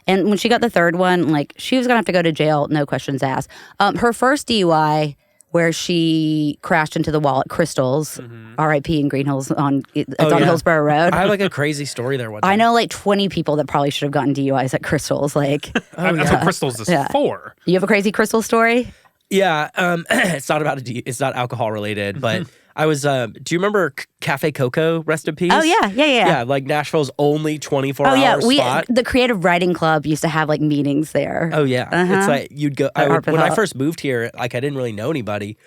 And when she got the third one, she was gonna have to go to jail, no questions asked. Her first DUI, where she crashed into the wall at Crystal's, R.I.P. in Green Hills on Hillsborough Road. I have a crazy story there one time. I know 20 people that probably should have gotten DUIs at Crystal's. That's what Crystal's is for. You have a crazy Crystal story? Yeah, it's not it's not alcohol related, but I was. Do you remember Cafe Coco? Rest in peace. Oh yeah. Yeah, Nashville's only 24-hour spot. The Creative Writing Club used to have meetings there. Oh yeah, it's you'd go. When I first moved here, I didn't really know anybody,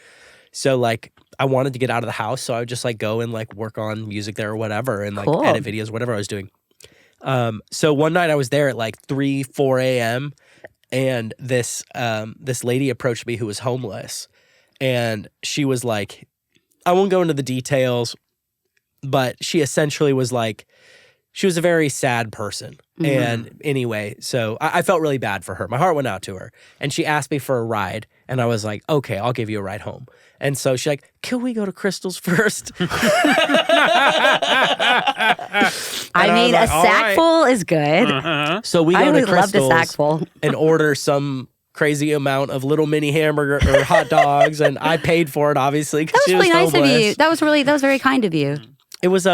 so I wanted to get out of the house, so I would just go and work on music there or whatever, and Cool. edit videos, whatever I was doing. So one night I was there at 3-4 a.m. and this lady approached me who was homeless, and she was like, I won't go into the details, but she essentially was she was a very sad person. Mm-hmm. And anyway, so I felt really bad for her. My heart went out to her. And she asked me for a ride. And I was like, okay, I'll give you a ride home. And so she's like, can we go to Crystal's first? A sackful is good. Uh-huh. So we I go would to love the Crystal's sackful. and order some crazy amount of little mini hamburger or hot dogs. And I paid for it, obviously, because That was she was really nice homeless. of you. That was very kind of you. It was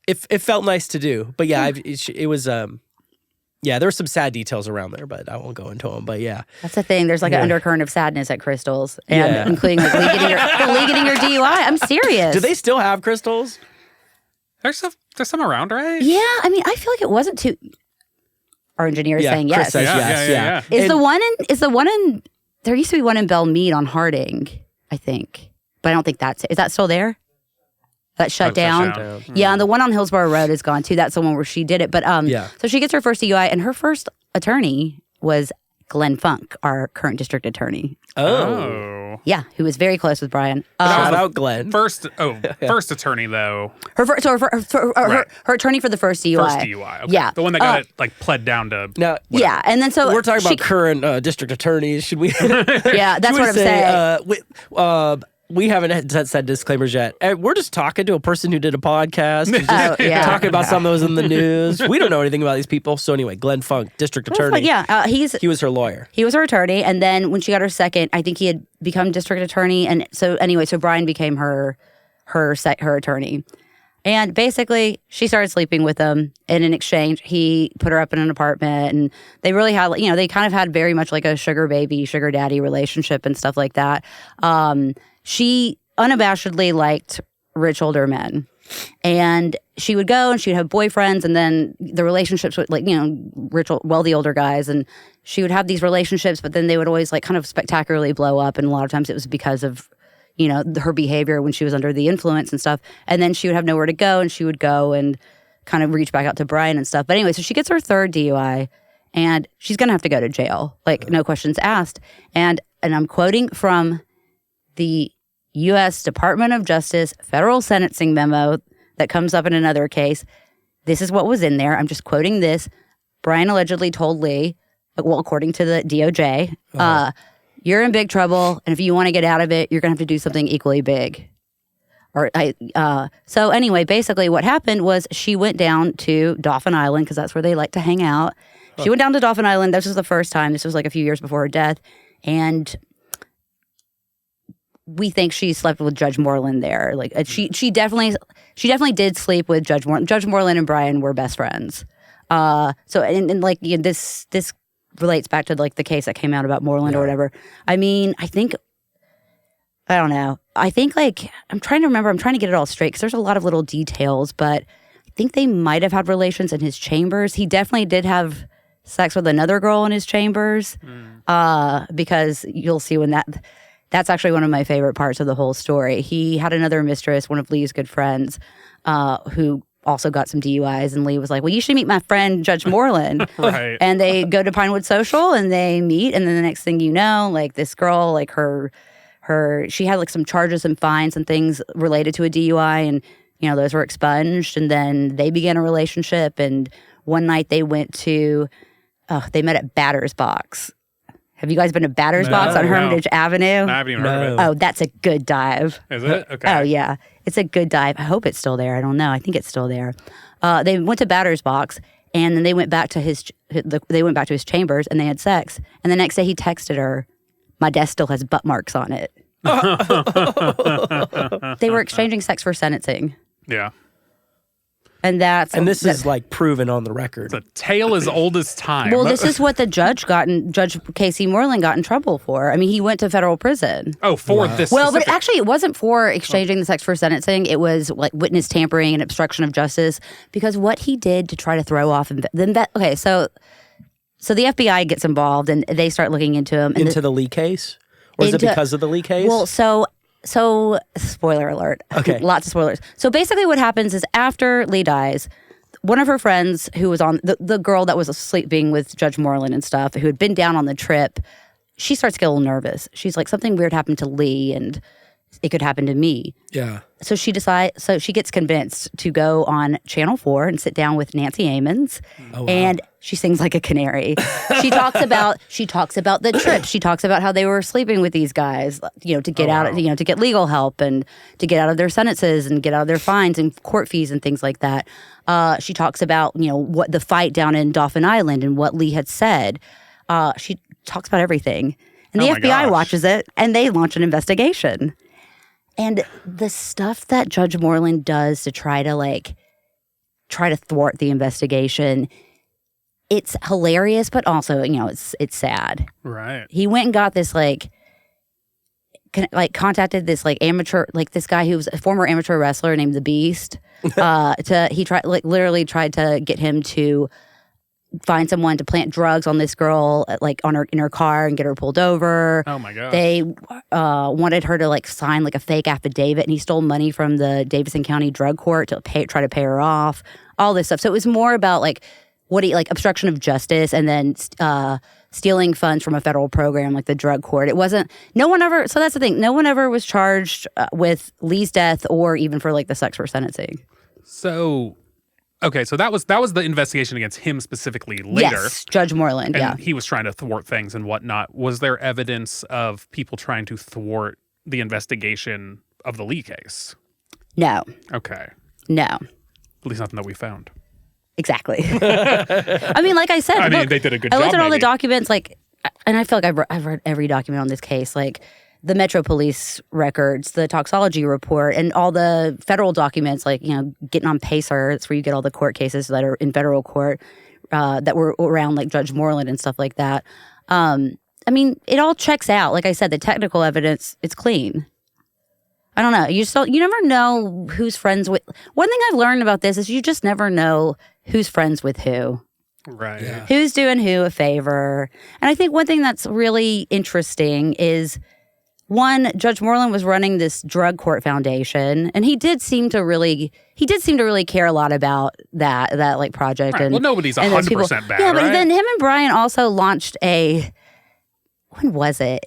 it felt nice to do, but yeah, it was there were some sad details around there, but I won't go into them. But yeah, That's the thing. There's an undercurrent of sadness at Crystal's, and Yeah. including Leigh getting your DUI. I'm serious. do they still have Crystals? There's some around, right? Yeah, I mean, I feel like it wasn't too. Our engineer is saying Chris yes. says Yeah, yes. yeah. Is And- the one in? There used to be one in Belmead on Harding, I think, but I don't think is that still there? That shut down. Yeah, and the one on Hillsborough Road is gone too. That's the one where she did it. But so she gets her first DUI, and her first attorney was Glenn Funk, our current district attorney. Oh. Yeah, who was very close with Brian. Shout out Glenn. First attorney though. Her attorney for the first DUI. First DUI. Okay. Yeah. The one that got it pled down to. Now, Yeah, and then so we're talking about current district attorneys. Should we? Yeah, that's what I'm saying. We haven't said disclaimers yet. We're just talking to a person who did a podcast. Who's just yeah. talking about something that was in the news. We don't know anything about these people. So anyway, Glenn Funk, district attorney. He was her lawyer. He was her attorney, and then when she got her second, I think he had become district attorney, and so Brian became her attorney. And basically, she started sleeping with him, and in exchange, he put her up in an apartment, and they really had, they kind of had very much a sugar baby, sugar daddy relationship and stuff like that. She unabashedly liked rich older men, and she would go and she'd have boyfriends, and then the relationships with rich, wealthy older guys, and she would have these relationships, but then they would always kind of spectacularly blow up, and a lot of times it was because of her behavior when she was under the influence and stuff. And then she would have nowhere to go, and she would go and kind of reach back out to Brian and stuff. But anyway, so she gets her third DUI, and she's gonna have to go to jail, no questions asked. And I'm quoting from the U.S. Department of Justice federal sentencing memo that comes up in another case. This is what was in there. I'm just quoting this. Brian allegedly told Leigh, according to the DOJ, you're in big trouble, and if you want to get out of it, you're going to have to do something equally big. So anyway, basically what happened was she went down to Dauphin Island because that's where they like to hang out. She went down to Dauphin Island. This was the first time. This was like a few years before her death. And we think she slept with Judge Moreland there. Like she definitely did sleep with Judge Moreland. Judge Moreland and Brian were best friends. So like this relates back to like the case that came out about Moreland or whatever. I mean, I don't know. I think like I'm trying to remember. I'm trying to get it all straight because there's a lot of little details, but I think they might have had relations in his chambers. He definitely did have sex with another girl in his chambers because you'll see when that's actually one of my favorite parts of the whole story. He had another mistress, one of Leigh's good friends, who also got some DUIs, and Leigh was like, well, you should meet my friend, Judge Moreland. Right. And they go to Pinewood Social, and they meet, and then the next thing you know, like this girl, like she had like some charges and fines and things related to a DUI, and those were expunged, and then they began a relationship, and one night they went to, they met at Batter's Box. Have you guys been to Batter's Box on Hermitage Avenue? I haven't even heard of it. Oh, that's a good dive. Is it? Okay. Oh, yeah. It's a good dive. I hope it's still there. I don't know. I think it's still there. They went to Batter's Box, and then they went back to his chambers, and they had sex. And the next day he texted her, my desk still has butt marks on it. They were exchanging sex for sentencing. Yeah. And this is like proven on the record. The tale as old as time. Well, this is what the Judge Casey Moreland got in trouble for. I mean, he went to federal prison. Oh, for this Well, specific... but actually it wasn't for exchanging the sex for sentencing. It was like witness tampering and obstruction of justice because what he did to try to throw off... Okay, so the FBI gets involved and they start looking into him. And into the Leigh case? Or is it because of the Leigh case? Well, so spoiler alert. Okay. Lots of spoilers. So basically what happens is after Leigh dies, one of her friends who was on the girl that was sleeping with Judge Moreland and stuff, who had been down on the trip, she starts to get a little nervous. She's like, something weird happened to Leigh and it could happen to me. Yeah. So she gets convinced to go on Channel 4 and sit down with Nancy Amons. Oh, wow. And she sings like a canary. She talks about the trip. She talks about how they were sleeping with these guys, to get out, to get legal help and to get out of their sentences and get out of their fines and court fees and things like that. She talks about, what the fight down in Dauphin Island and what Leigh had said. She talks about everything. And the FBI watches it and they launch an investigation. And the stuff that Judge Moreland does to try to thwart the investigation, it's hilarious, but also, it's sad. Right. He went and got this contacted this amateur, this guy who was a former amateur wrestler named The Beast. He literally tried to get him to find someone to plant drugs on this girl, in her car and get her pulled over. Oh my gosh. They wanted her to sign a fake affidavit, and he stole money from the Davidson County Drug Court to try to pay her off. All this stuff. So it was more about obstruction of justice, and then stealing funds from a federal program like the drug court. It wasn't. No one ever. So that's the thing. No one ever was charged with Leigh's death or even for the sex for sentencing. So. Okay, so that was the investigation against him specifically later. Yes, Judge Moreland, and he was trying to thwart things and whatnot. Was there evidence of people trying to thwart the investigation of the Leigh case? No. Okay. No. At least nothing that we found. Exactly. I mean, like I said, they did a good job. I looked at all the documents, and I feel like I've read every document on this case, the Metro Police records, the toxology report, and all the federal documents, getting on PACER. That's where you get all the court cases that are in federal court that were around Judge Moreland and stuff like that. I mean, it all checks out. Like I said, the technical evidence, it's clean. I don't know. You never know who's friends with. One thing I've learned about this is you just never know who's friends with who. Right. Yeah. Who's doing who a favor. And I think one thing that's really interesting is, one, Judge Moreland was running this drug court foundation, and he did seem to really care a lot about that project. Right. And, well, nobody's 100% bad. Yeah, but right? then him and Brian also launched when was it?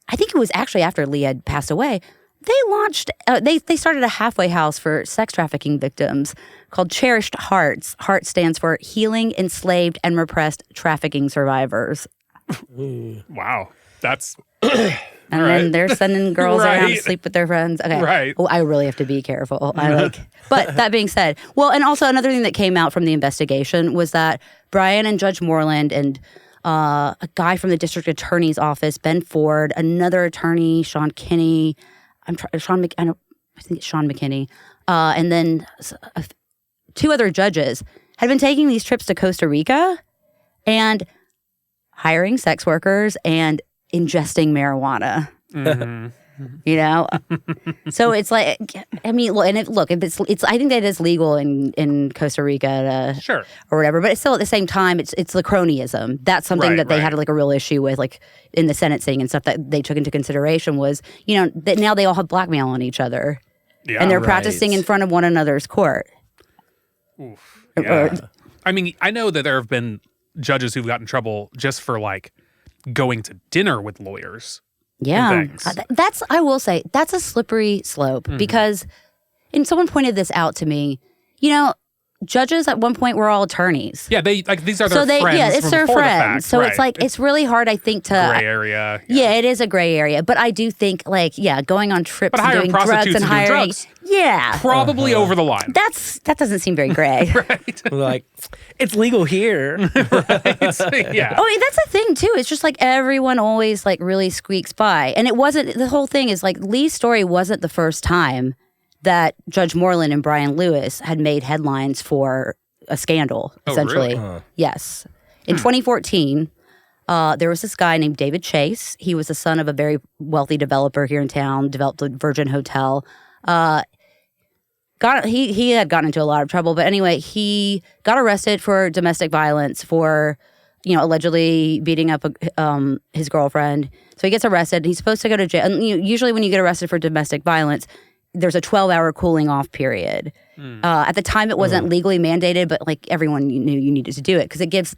I think it was actually after Leigh had passed away. They launched. They started a halfway house for sex trafficking victims called Cherished Hearts. HEART stands for Healing Enslaved and Repressed Trafficking Survivors. Wow, that's And then they're sending girls around to sleep with their friends. Okay. Right. Well, I really have to be careful. But that being said, well, and also another thing that came out from the investigation was that Brian and Judge Moreland and a guy from the district attorney's office, Ben Ford, another attorney, Sean Kinney, I think it's Sean McKinney, and then two other judges had been taking these trips to Costa Rica and hiring sex workers and ingesting marijuana. Mm-hmm. You know, so it's like, I mean, if it's I think that is legal in Costa Rica, Sure, or whatever. But it's still at the same time, it's the cronyism. That's something that they had like a real issue with, like in the sentencing and stuff that they took into consideration was, you know, that now they all have blackmail on each other, and they're practicing in front of one another's court. Oof. Yeah. I mean, I know that there have been judges who've gotten in trouble just for like going to dinner with lawyers. Yeah, that's, I will say, that's a slippery slope because, and someone pointed this out to me, you know, judges at one point were all attorneys. Yeah, they like these are their friends. Yeah, it's their friends. So it's like, it's really hard, I think, to. Gray area. Yeah, it is a gray area. But I do think, like, going on trips and doing drugs and hiring. Drugs. Yeah. Probably over the line. That doesn't seem very gray. Right. Like, it's legal here. Right. Yeah. Oh, that's the thing, too. It's just like everyone always, like, really squeaks by. And it wasn't, the whole thing is, like, Leigh's story wasn't the first time that Judge Moreland and Brian Lewis had made headlines for a scandal, essentially. Really? Yes. In 2014, there was this guy named David Chase. He was the son of a very wealthy developer here in town, developed the Virgin Hotel. He had gotten into a lot of trouble, but anyway, he got arrested for domestic violence for, you know, allegedly beating up his girlfriend. So he gets arrested. He's supposed to go to jail. And usually when you get arrested for domestic violence, there's a 12-hour cooling off period. At the time, it wasn't legally mandated, but like everyone knew you needed to do it because it gives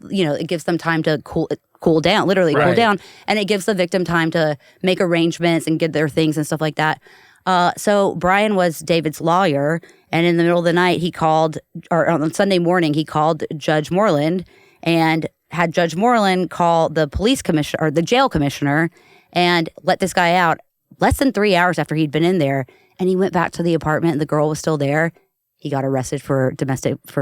them time to cool down, literally cool down, and it gives the victim time to make arrangements and get their things and stuff like that. So Brian was David's lawyer, and in the middle of the night, on Sunday morning, he called Judge Moreland and had Judge Moreland call the police commissioner or the jail commissioner and let this guy out less than 3 hours after he'd been in there. And he went back to the apartment and the girl was still there. He got arrested for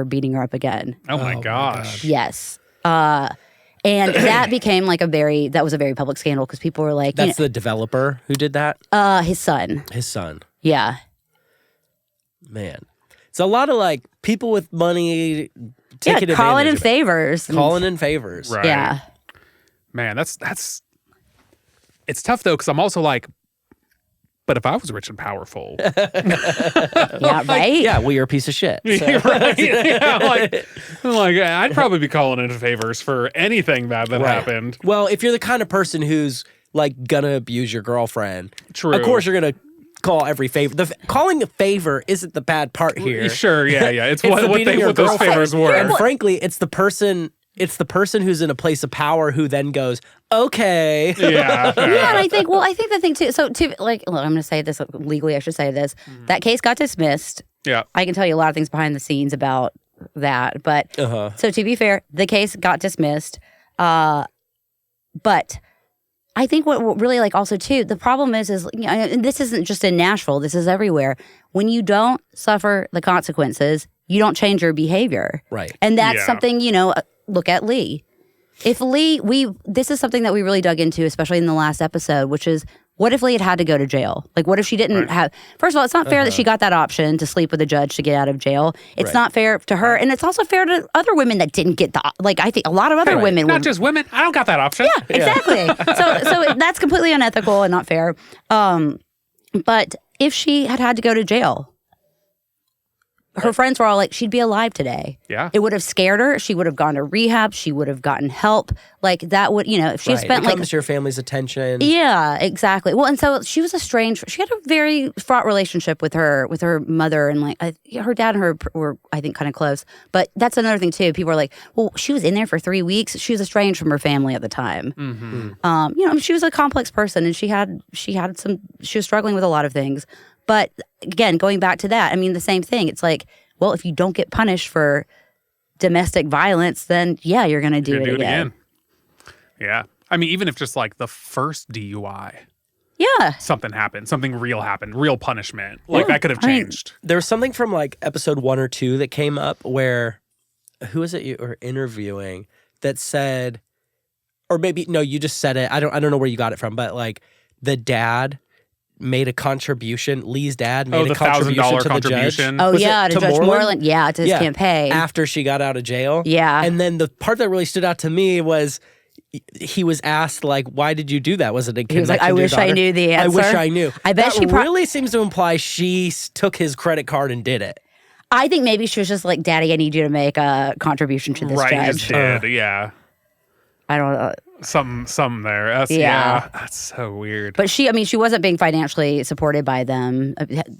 beating her up again. Oh my gosh. Yes. And that became like that was a very public scandal because people were like. That's the developer who did that? His son. His son. Yeah. Man. It's a lot of like people with money taking advantage calling in of it. favors. Calling in favors. Right. Yeah. Man, that's it's tough though, because I'm also like, but if I was rich and powerful. Yeah, right? Yeah, well, you're a piece of shit. So. Right? Yeah, like I'd probably be calling in favors for anything bad that happened. Well, if you're the kind of person who's like gonna abuse your girlfriend, True. of course you're gonna call every favor. Calling a favor isn't the bad part here. Sure, yeah. It's what beating your those girlfriend. favors were. And frankly, it's the person who's in a place of power who then goes, okay. Yeah. Yeah, and I think the thing too. So, look, I'm going to say this legally. I should say this. That case got dismissed. Yeah. I can tell you a lot of things behind the scenes about that. But so to be fair, the case got dismissed. But I think what really like also too, the problem is and this isn't just in Nashville. This is everywhere. When you don't suffer the consequences, you don't change your behavior. Right. And that's something, look at Leigh. If Leigh, this is something that we really dug into, especially in the last episode, which is what if Leigh had to go to jail? Like, what if she didn't have? First of all, it's not fair that she got that option to sleep with a judge to get out of jail. It's not fair to her, and it's also fair to other women that didn't get I think a lot of other women. Not just women. I don't got that option. Yeah, exactly. So that's completely unethical and not fair. But if she had to go to jail. Her friends were all like, she'd be alive today. Yeah. It would have scared her. She would have gone to rehab. She would have gotten help. Like that would, if she spent it comes to your family's attention. Yeah, exactly. Well, and so she was estranged. She had a very fraught relationship with her mother, and her dad and her were, I think, kind of close. But that's another thing too. People are like, well, she was in there for 3 weeks. She was estranged from her family at the time. Mm-hmm. She was a complex person, and she was struggling with a lot of things. But again, going back to that, I mean, the same thing. It's like, well, if you don't get punished for domestic violence, then yeah, you're going to do it again. Yeah. I mean, even if just like the first DUI, Yeah. something happened, something real happened, real punishment, like that could have I mean, changed. There was something from like episode 1 or 2 that came up where, who was it you were interviewing that said, or maybe, no, you just said it. I don't know where you got it from, but like the dad made a contribution. Lee's dad made the a contribution $1,000 to contribution. the judge. Oh, Was yeah, it to Judge Moreland. Yeah, to his Yeah, campaign. after she got out of jail. Yeah. And then the part that really stood out to me was he was asked, like, why did you do that? Was it a connection He was like, to I your wish I daughter? knew the I wish answer. I knew. I bet that she really seems to imply she took his credit card and did it. I think maybe she was just like, Daddy, I need you to make a contribution to this Right, he judge. just did, yeah. I don't know. Something there. That's, Yeah. that's so weird. But she wasn't being financially supported by them.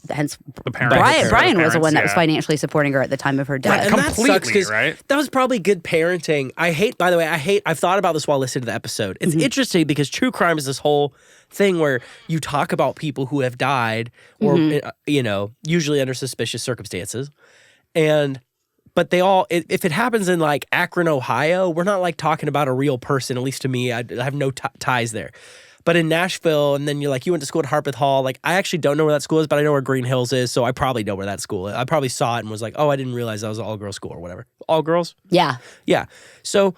Hence, The parents. Brian was the one that was yeah. financially supporting her at the time of her death. And that sucks Completely, 'cause right? that was probably good parenting. I've thought about this while listening to the episode. It's interesting because true crime is this whole thing where you talk about people who have died or, usually under suspicious circumstances. But they all, if it happens in like Akron, Ohio, we're not like talking about a real person, at least to me. I have no ties there. But in Nashville, and then you're like, you went to school at Harpeth Hall. Like, I actually don't know where that school is, but I know where Green Hills is. So I probably know where that school is. I probably saw it and was like, oh, I didn't realize that was an all-girls school or whatever. All girls? Yeah. Yeah. So,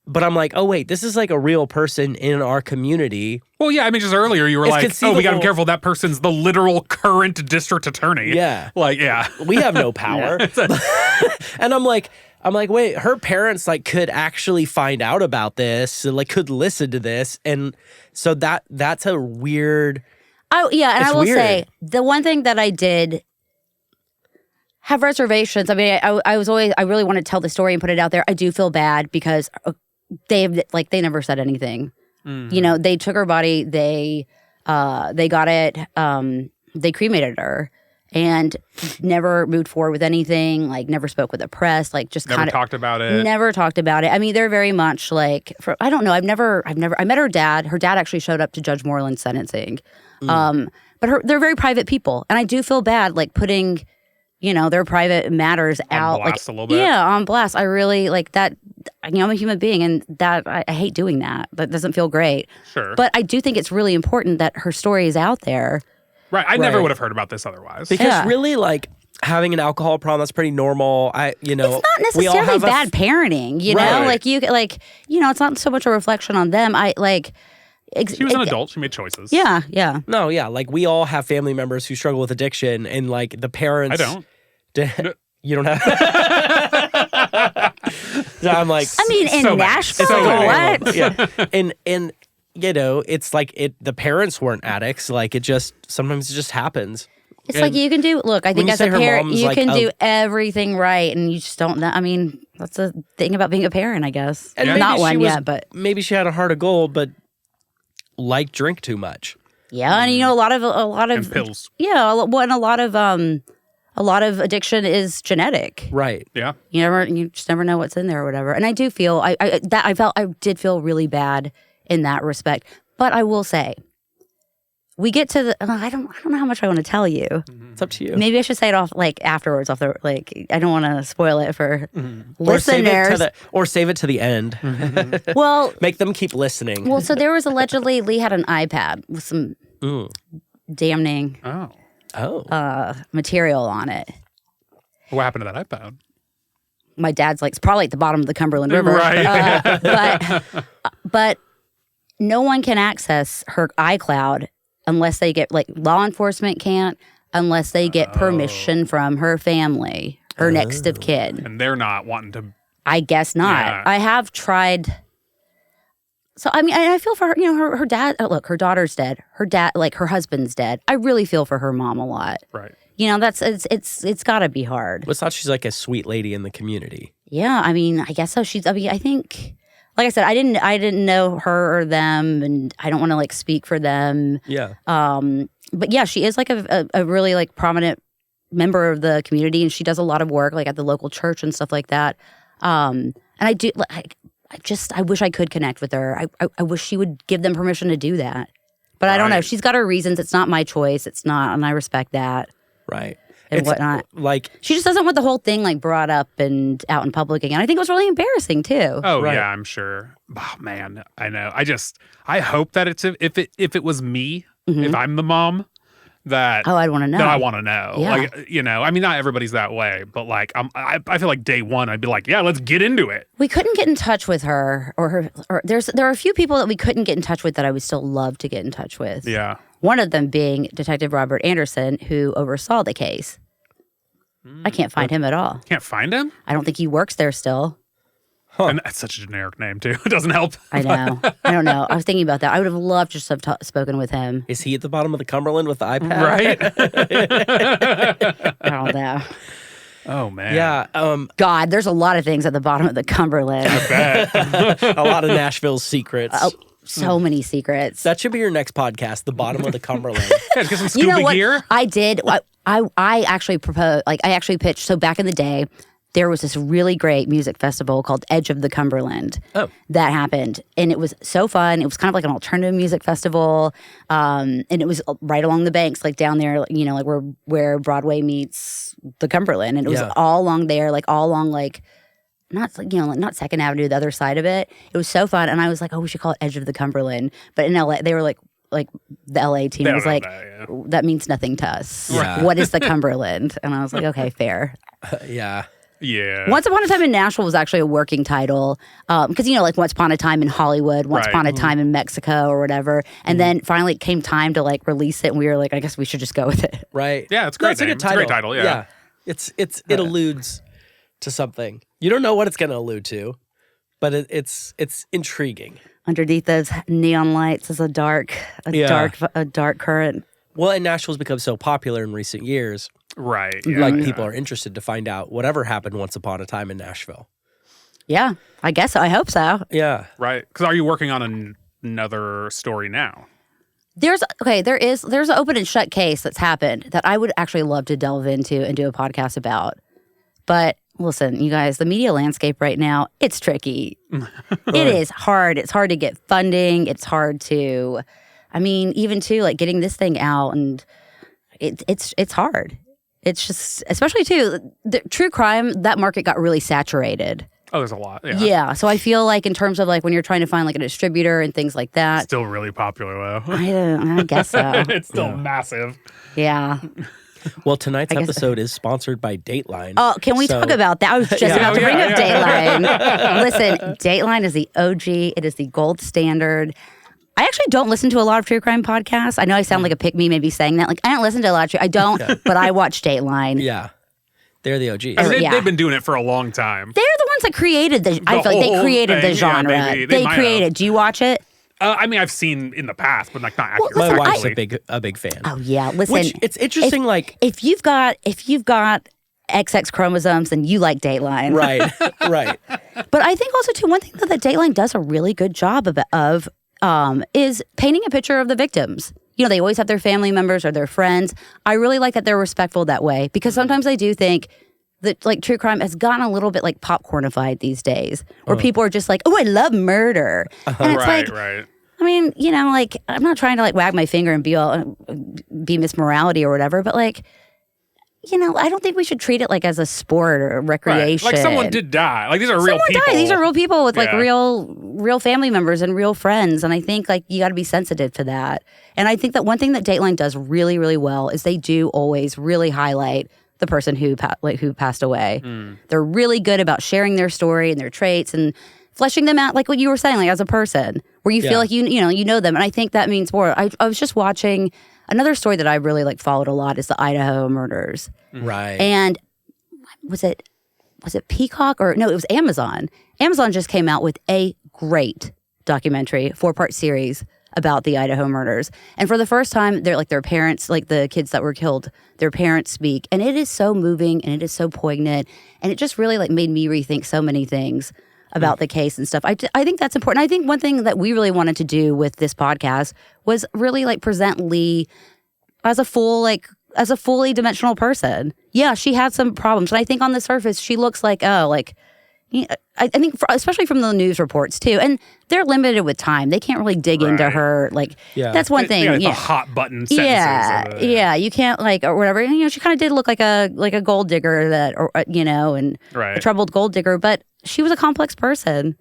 but I'm like, oh, wait, this is like a real person in our community. Well, yeah, I mean, just earlier you were It's like, oh, we got to be conceivable. careful. That person's the literal current district attorney. Yeah. Like, yeah. We have no power. And I'm like, wait, her parents like could actually find out about this, like could listen to this. And so that's a weird. Oh, yeah. And It's I will weird. say, the one thing that I did have reservations. I mean, I really want to tell the story and put it out there. I do feel bad because they never said anything. You know, they took her body, they got it, they cremated her and never moved forward with anything, like never spoke with the press, like just Never kind of talked about it. Never talked about it. I mean, they're very much like, I don't know. I met her dad. Her dad actually showed up to Judge Moreland's sentencing. But they're very private people. And I do feel bad, like putting, their private matters out. blast like, a little bit. Yeah, on blast. I really like that. I'm a human being and that I hate doing that. That doesn't feel great. Sure. But I do think it's really important that her story is out there. Right. I never Right. would have heard about this otherwise. Because Yeah. really, like having an alcohol problem, that's pretty normal. It's not we all necessarily have bad parenting, you know? Right. Like it's not so much a reflection on them. She was an adult. She made choices. Yeah, yeah. No, yeah, like we all have family members who struggle with addiction, and like the parents. I don't. You don't have. So I'm like, I mean, in So many. Nashville, So many. what? yeah, and it's like the parents weren't addicts. Like sometimes it just happens. It's like you can do. Look, I think you as say a her parent, mom's you like can a- do everything right, and you just don't know. I mean, that's the thing about being a parent, I guess. And Yeah. Not maybe she one was- yet, but maybe she had a heart of gold, but drink too much. yeah, and a lot of And pills. yeah, a lot of addiction is genetic. Right. Yeah. You just never know what's in there or whatever. And I do feel I did feel really bad in that respect. But I will say, we get to the I don't know how much I want to tell you. It's up to you. Maybe I should say it off afterwards. I don't want to spoil it for Or save listeners. it to the end. Well, Make them keep listening. so there was allegedly Leigh had an iPad with some damning Oh. material on it. What happened to that iPad? My dad's it's probably at the bottom of the Cumberland River. Right. But no one can access her iCloud unless they get law enforcement can't unless they get permission from her family, her next of kin. And they're not wanting to. I guess not. Yeah. I have tried. So I mean, I feel for her. Her dad. Look, her daughter's dead. Her dad, her husband's dead. I really feel for her mom a lot. Right. That's it's got to be hard. Let's thought she's like a sweet lady in the community. Yeah, I mean, I guess so. I think, like I said, I didn't know her or them, and I don't want to speak for them. Yeah. But yeah, she is a really prominent member of the community, and she does a lot of work at the local church and stuff like that. And I do I wish I could connect with her. I wish she would give them permission to do that. But I don't know. Right. She's got her reasons. It's not my choice. It's not, and I respect that. Right. and It's whatnot. like, She just doesn't want the whole thing like brought up and out in public again. I think it was really embarrassing too. Oh Right. yeah, I'm sure. Oh man, I know. I hope that it's if it was me, if I'm the mom, that I'd want to know. that I want to know. Yeah. Like, you know, I mean, not everybody's that way, but like, I feel like day one, I'd be like, yeah, let's get into it. We couldn't get in touch with her, or there are a few people that we couldn't get in touch with that I would still love to get in touch with. Yeah. One of them being Detective Robert Anderson, who oversaw the case. I can't find him at all. Can't find him? I don't think he works there still. And that's such a generic name, too. It doesn't help. I know. I don't know. I was thinking about that. I would have loved to just have spoken with him. is he at the bottom of the Cumberland with the iPad? Right? I don't know. Oh, man. Yeah. God, there's a lot of things at the bottom of the Cumberland. A lot of Nashville's secrets. So many secrets. That should be your next podcast, The Bottom of the Cumberland. Yeah, get some You scuba know what? gear. I did. I actually proposed. Like I actually pitched. So back in the day, there was this really great music festival called Edge of the Cumberland. Oh. That happened, and it was so fun. It was kind of like an alternative music festival, and it was right along the banks, like down there, you know, like where Broadway meets the Cumberland, and it was Yeah. all along there, like all along like. Not you know, like not Second Avenue, the other side of it. It was so fun, and I was like, "Oh, we should call it Edge of the Cumberland." But in LA, they were like the LA team They was don't like, know that, "That means nothing to us. Yeah. What is the Cumberland?" And I was like, "Okay, fair." Yeah. Yeah. Once Upon a Time in Nashville was actually a working title because you know, like Once Upon a Time in Hollywood, Once Right. Upon a Time in Mexico, or whatever. And then finally it came time to like release it, and we were like, "I guess we should just go with it." Right. Yeah, it's a great That's a name. good It's a great title, yeah. It alludes to something. You don't know what it's going to allude to, but it's intriguing. Underneath those neon lights is a dark current. Well, and Nashville's become so popular in recent years, Right. Yeah, like yeah. people are interested to find out whatever happened once upon a time in Nashville. Yeah, I guess so. I hope so. Yeah. Right. Because are you working on another story now? There's an open and shut case that's happened that I would actually love to delve into and do a podcast about. But listen, you guys, the media landscape right now, it's tricky. It is hard. It's hard to get funding. It's hard to, I mean, even to like getting this thing out, and it's hard. It's just, especially too, the true crime, that market got really saturated. Oh, there's a lot. Yeah. Yeah. So I feel like in terms of like when you're trying to find like a distributor and things like that, Still really popular, though. I guess so. It's still massive. Yeah. Well, tonight's guess- episode is sponsored by Dateline. Oh, can we So- talk about that? I was just Yeah. about to bring up Yeah. Dateline. Listen, Dateline is the OG. It is the gold standard. I actually don't listen to a lot of true crime podcasts. I know I sound like a pick-me maybe saying that. Like, I don't listen to a lot of true. I don't, but I watch Dateline. Yeah. They're the OGs. I mean, Yeah. they've been doing it for a long time. They're the ones that created the. I feel like they whole created the thing, yeah, genre. maybe. They They might created. have. Do you watch it? I mean, I've seen in the past, but like not Well, accurately. listen, My wife's Actually. a big fan. Oh yeah. Listen, Which it's interesting, like if you've got XX chromosomes, then you like Dateline. right, right. But I think also too, one thing that Dateline does a really good job of is painting a picture of the victims. You know, they always have their family members or their friends. I really like that they're respectful that way, because sometimes I do think that like true crime has gotten a little bit like popcornified these days, where people are just like, "Oh, I love murder," and it's Right, like, right. I mean, you know, like I'm not trying to like wag my finger and be Miss Morality or whatever, but like, you know, I don't think we should treat it like as a sport or Right. recreation. Like someone did die. Like these are real Someone people. died. These are real people with like Yeah. real family members and real friends, and I think like you got to be sensitive to that. And I think that one thing that Dateline does really, really well is they do always really highlight the person who passed away. They're really good about sharing their story and their traits and fleshing them out, like what you were saying, like as a person, where you Yeah. feel like you know them. And I think that means more. I was just watching another story that I really like followed a lot is the Idaho murders. Right. And was it Peacock or no, it was Amazon. Amazon just came out with a great documentary, 4-part series about the Idaho murders. And for the first time, they're like their parents, like the kids that were killed, their parents speak. And it is so moving and it is so poignant. And it just really like made me rethink so many things about the case and stuff. I think that's important. I think one thing that we really wanted to do with this podcast was really like present Leigh as a fully dimensional person. Yeah, she had some problems. And I think on the surface, she looks like, oh, like, I think, especially from the news reports too, and they're limited with time. They can't really dig into her. Like, that's one thing. The hot button sentences. Yeah, you can't or whatever. She kind of did look like a gold digger and a troubled gold digger, but she was a complex person.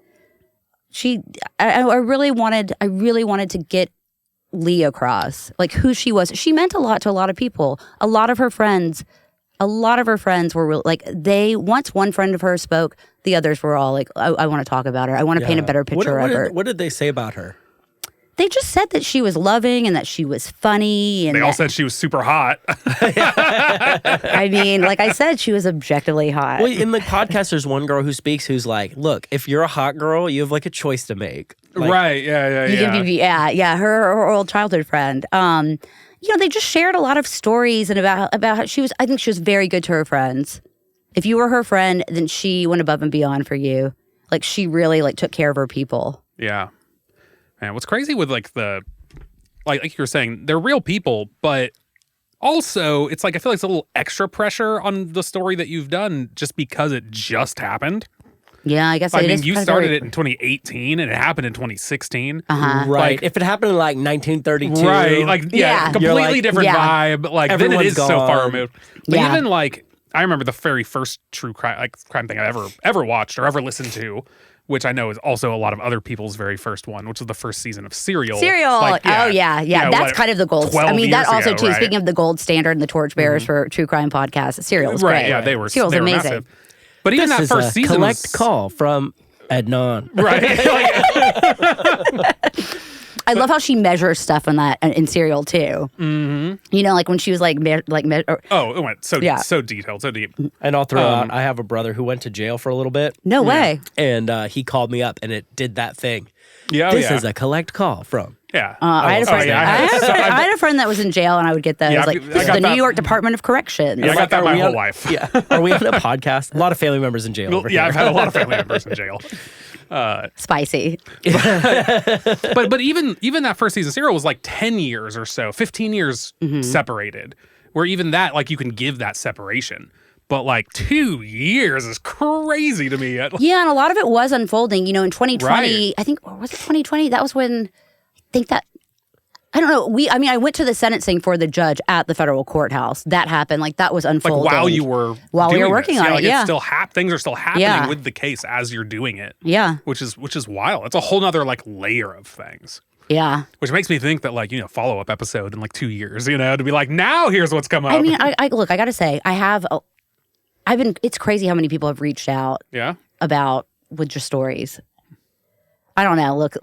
I really wanted to get Leigh across, like who she was. She meant a lot to a lot of people. A lot of her friends were once one friend of hers spoke, the others were all like, I want to talk about her. I want to paint a better picture of her. What did they say about her? They just said that she was loving and that she was funny. And they all said she was super hot. I mean, like I said, she was objectively hot. Well, in the podcast, there's one girl who speaks who's like, look, if you're a hot girl, you have like a choice to make. Right, yeah. Her old childhood friend. They just shared a lot of stories and about how I think she was very good to her friends. If you were her friend, then she went above and beyond for you. Like, she really took care of her people. Yeah. Man, what's crazy with like you were saying, they're real people, but also it's like I feel like it's a little extra pressure on the story that you've done just because it just happened. Yeah, I guess you started it in 2018 and it happened in 2016. Uh-huh. Right. If it happened in 1932. Right. Completely different vibe. Like, then it is gone. so far removed. But Yeah. even I remember the very first true crime thing I ever watched or ever listened to, which I know is also a lot of other people's very first one, which was the first season of Serial. That's kind of the gold. I mean, that also too. Right? Speaking of the gold standard and the torchbearers for true crime podcasts, Serial was great. Yeah, they were Serial's they were amazing. massive. But even This that is first a season collect call from Adnan. Right. I love how she measures stuff in Serial too. Mm-hmm. Like when she was it went so detailed, so deep. And I'll throw out, I have a brother who went to jail for a little bit. No way. And he called me up and it did that thing. Yeah, This is a collect call from. Yeah. I had a friend. I had a friend that was in jail, and I would get those. Yeah, this is the New York Department of Corrections. Yeah, I got that my whole life. Yeah. Are we on a podcast? A lot of family members in jail over here. I've had a lot of family members in jail. Spicy. But even that first season Serial was like 10 years or so, 15 years separated, where even that, you can give that separation. But 2 years is crazy to me. Yeah, and a lot of it was unfolding. In 2020, Right. I think, or was it 2020? That was when, I don't know. I went to the sentencing for the judge at the federal courthouse. That happened. That was unfolding. While you were working on it, it's still things are still happening with the case as you're doing it. Yeah. Which is wild. It's a whole nother layer of things. Yeah. Which makes me think that follow-up episode in 2 years, to be now here's what's come up. I mean, I look, I got to say, it's crazy how many people have reached out about with just stories. I don't know. Look,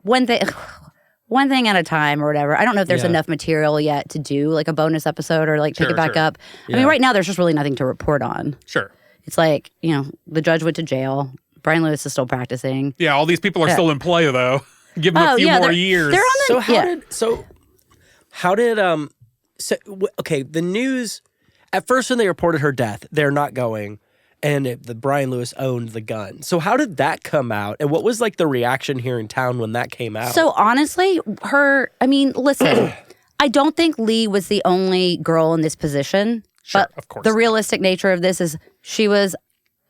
one thing at a time or whatever. I don't know if there's enough material yet to do a bonus episode or pick it back up. Yeah. I mean, right now there's just really nothing to report on. Sure. It's the judge went to jail. Brian Lewis is still practicing. Yeah, all these people are still in play though. Give them a few more years. They're on the news. At first, when they reported her death, they're not going, and the Brian Lewis owned the gun. So how did that come out, and what was the reaction here in town when that came out? So honestly, listen, I don't think Leigh was the only girl in this position. Sure, but of course. The realistic nature of this is she was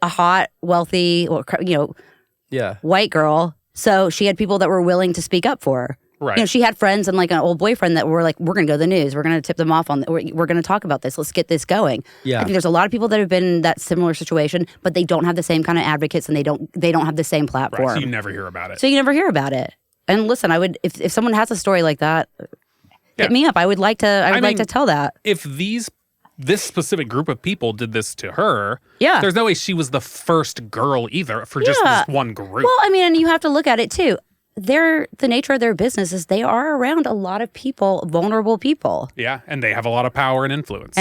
a hot, wealthy, white girl. So she had people that were willing to speak up for her. Right. She had friends and an old boyfriend that were we're going to go to the news. We're going to tip them off on. We're going to talk about this. Let's get this going. Yeah. I think there's a lot of people that have been in that similar situation, but they don't have the same kind of advocates and they don't have the same platform. Right. So you never hear about it. And listen, I would if someone has a story like that, hit me up. I would like to tell that. If this specific group of people did this to her, there's no way she was the first girl either for just this one group. Well, and you have to look at it too. The nature of their business is they are around a lot of people, vulnerable people. Yeah, and they have a lot of power and influence.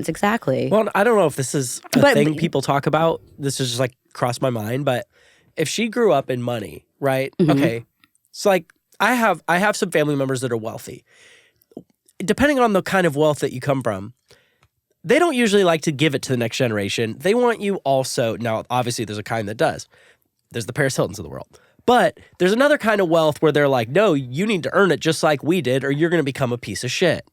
Exactly. Well, I don't know if this is a thing people talk about. This is just crossed my mind, but if she grew up in money, right? Mm-hmm. Okay. It's I have some family members that are wealthy. Depending on the kind of wealth that you come from, they don't usually like to give it to the next generation. They want you also, now obviously there's a kind that does. There's the Paris Hiltons of the world. But there's another kind of wealth where they're no, you need to earn it just like we did or you're going to become a piece of shit.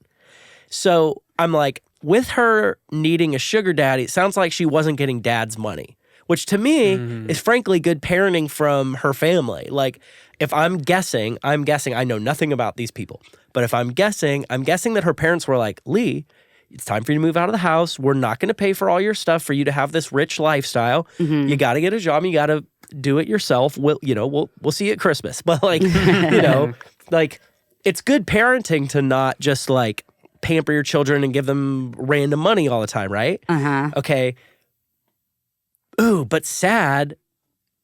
So I'm with her needing a sugar daddy, it sounds like she wasn't getting dad's money, which to me is frankly good parenting from her family. Like, if I'm guessing, I know nothing about these people, but if I'm guessing that her parents were like, Leigh, it's time for you to move out of the house. We're not going to pay for all your stuff for you to have this rich lifestyle. You got to get a job. You got to do it yourself. We'll see you at Christmas. But like, like it's good parenting to not just like pamper your children and give them random money all the time, right? Okay. Ooh, but sad.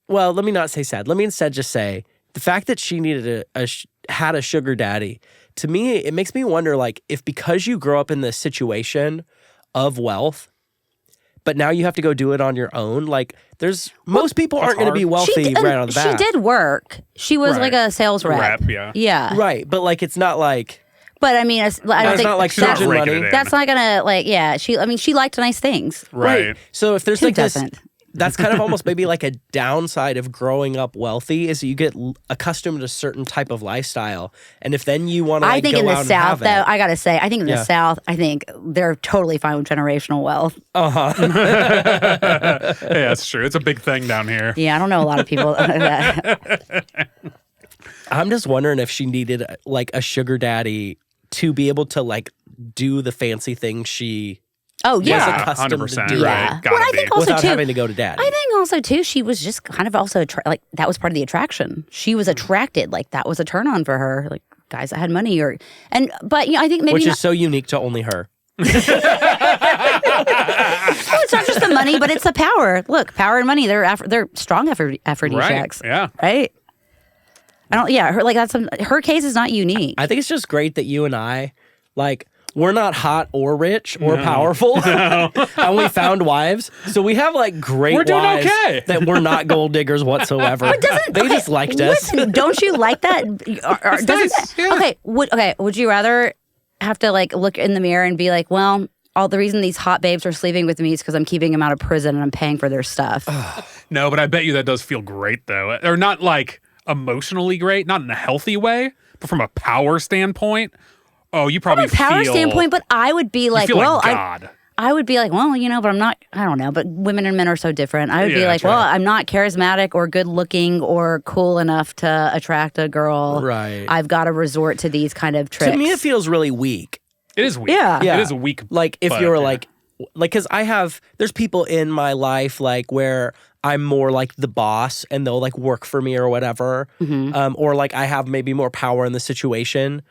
Well, let me not say sad. Let me instead just say the fact that she needed had a sugar daddy. To me, it makes me wonder, like, if because you grow up in this situation of wealth, but now you have to go do it on your own, like, most people aren't going to be wealthy right on the bat. She did work. She was like a sales rep. Yeah. Right, but like, it's not like. But I mean, I don't think not like that's money. That's not gonna like. Yeah, she liked nice things. Right. So if there's Who like doesn't? this. That's kind of almost maybe like a downside of growing up wealthy is you get accustomed to a certain type of lifestyle. And if then you want to I think go in the out South, and have though, I got to say, I think in the South, I think they're totally fine with generational wealth. Yeah, that's true. It's a big thing down here. Yeah, I don't know a lot of people that. I'm just wondering if she needed like a sugar daddy to be able to like do the fancy things she Oh was yeah, accustomed 100%, to do right. Well, I think also without too, having to go to daddy. I think also too, she was just kind of also like that was part of the attraction. She was attracted, like that was a turn on for her, like guys that had money but I think maybe which is so unique to only her. Well, it's not just the money, but it's the power. Look, power and money, they're strong aphrodisiacs. Right. Yeah. Right. Her case is not unique. I think it's just great that you and I, like, we're not hot or rich or powerful, and we found wives. So we have like great wives that we're not gold diggers whatsoever. They just liked us. Listen, don't you like that? Would you rather have to like look in the mirror and be like, well, all the reason these hot babes are sleeping with me is because I'm keeping them out of prison and I'm paying for their stuff. No, but I bet you that does feel great though, or not like emotionally great, not in a healthy way, but from a power standpoint. Oh, you probably from a power standpoint, but I would be like, well, God. I would be like, well, but I'm not, I don't know, but women and men are so different. I would be like, right. well, I'm not charismatic or good looking or cool enough to attract a girl. Right. I've got to resort to these kind of tricks. To me, it feels really weak. It is weak. Yeah. It is a weak. Like if you're like, because there's people in my life like where I'm more like the boss and they'll like work for me or whatever. Or like I have maybe more power in the situation.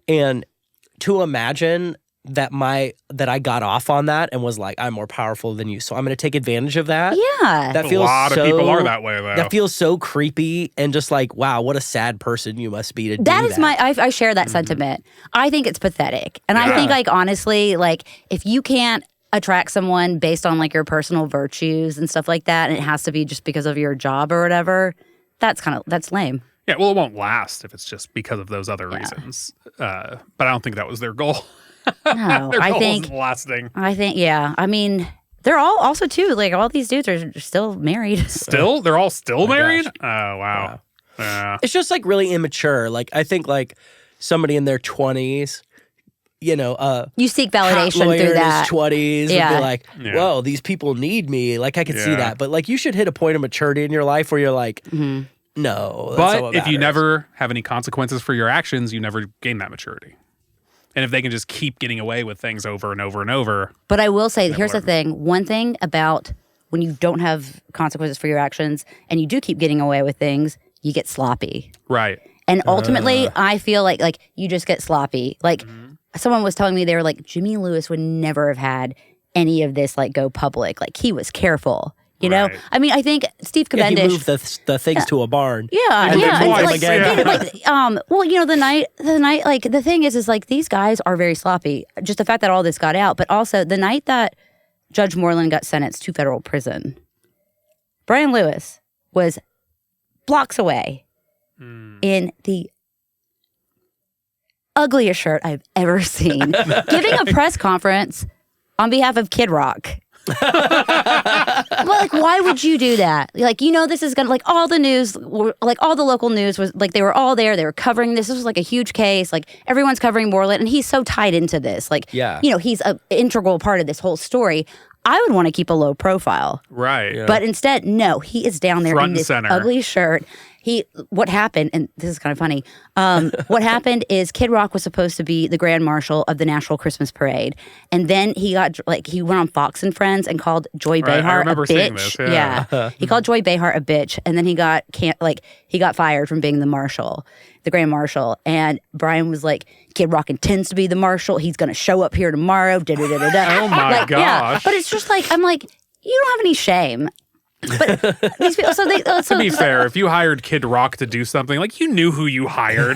And to imagine that I got off on that and was like, I'm more powerful than you, so I'm going to take advantage of that. Yeah. That feels a lot of people are that way, though. That feels so creepy and just like, wow, what a sad person you must be to do that. That is I share that sentiment. I think it's pathetic. And I think like honestly, like if you can't attract someone based on like your personal virtues and stuff like that, and it has to be just because of your job or whatever, that's lame. Yeah, well, it won't last if it's just because of those other reasons. But I don't think that was their goal. No, Their I goal think wasn't lasting. I think I mean, they're all also too like all these dudes are still married. Still, they're all still married. gosh. Oh wow. It's just like really immature. Like I think like somebody in their 20s, You seek validation lawyer through that. in his 20s would be like, Yeah. whoa, these people need me. Like I could see Yeah. that. But like you should hit a point of maturity in your life where you're like, no. That's not But what if you matters. never have any consequences for your actions, you never gain that maturity. And if they can just keep getting away with things over and over and over. But I will say, here's the thing. One thing about when you don't have consequences for your actions and you do keep getting away with things, you get sloppy. Right. And ultimately, I feel like you just get sloppy. Like someone was telling me they were like, Jimmy Lewis would never have had any of this like go public. Like he was careful. You know, Right. I mean, I think Steve he Cavendish. moved the things to a barn. Yeah, And yeah. then It's twice like, again. well, the night, like the thing is like these guys are very sloppy. Just the fact that all this got out, but also the night that Judge Moreland got sentenced to federal prison, Brian Lewis was blocks away in the ugliest shirt I've ever seen, giving a press conference on behalf of Kid Rock. Well, like, why would you do that? Like, this is gonna, like, all the news, like, all the local news was, like, they were all there. They were covering this. This was, like, a huge case. Like, everyone's covering Moreland, and he's so tied into this. Like, he's an integral part of this whole story. I would want to keep a low profile. Right. Yeah. But instead, no, he is down there Front in and this center. ugly shirt. What happened, and this is kind of funny, what happened is Kid Rock was supposed to be the Grand Marshal of the Nashville Christmas Parade. And then he went on Fox and Friends and called Joy Behar a bitch. This, He called Joy Behar a bitch. And then he got fired from being the Marshal, the Grand Marshal. And Brian was like, Kid Rock intends to be the Marshal. He's going to show up here tomorrow. Oh my gosh. Yeah. But it's just like, I'm like, you don't have any shame. But these people, to be fair, if you hired Kid Rock to do something, like, you knew who you hired.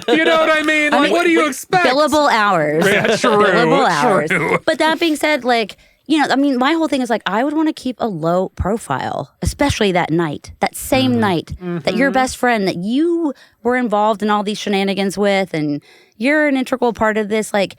You know what I mean? Like, what do you expect? Billable hours. Yeah, true. Billable hours. True. But that being said, like, my whole thing is, like, I would want to keep a low profile, especially that night, that same night that your best friend that you were involved in all these shenanigans with, and you're an integral part of this. Like,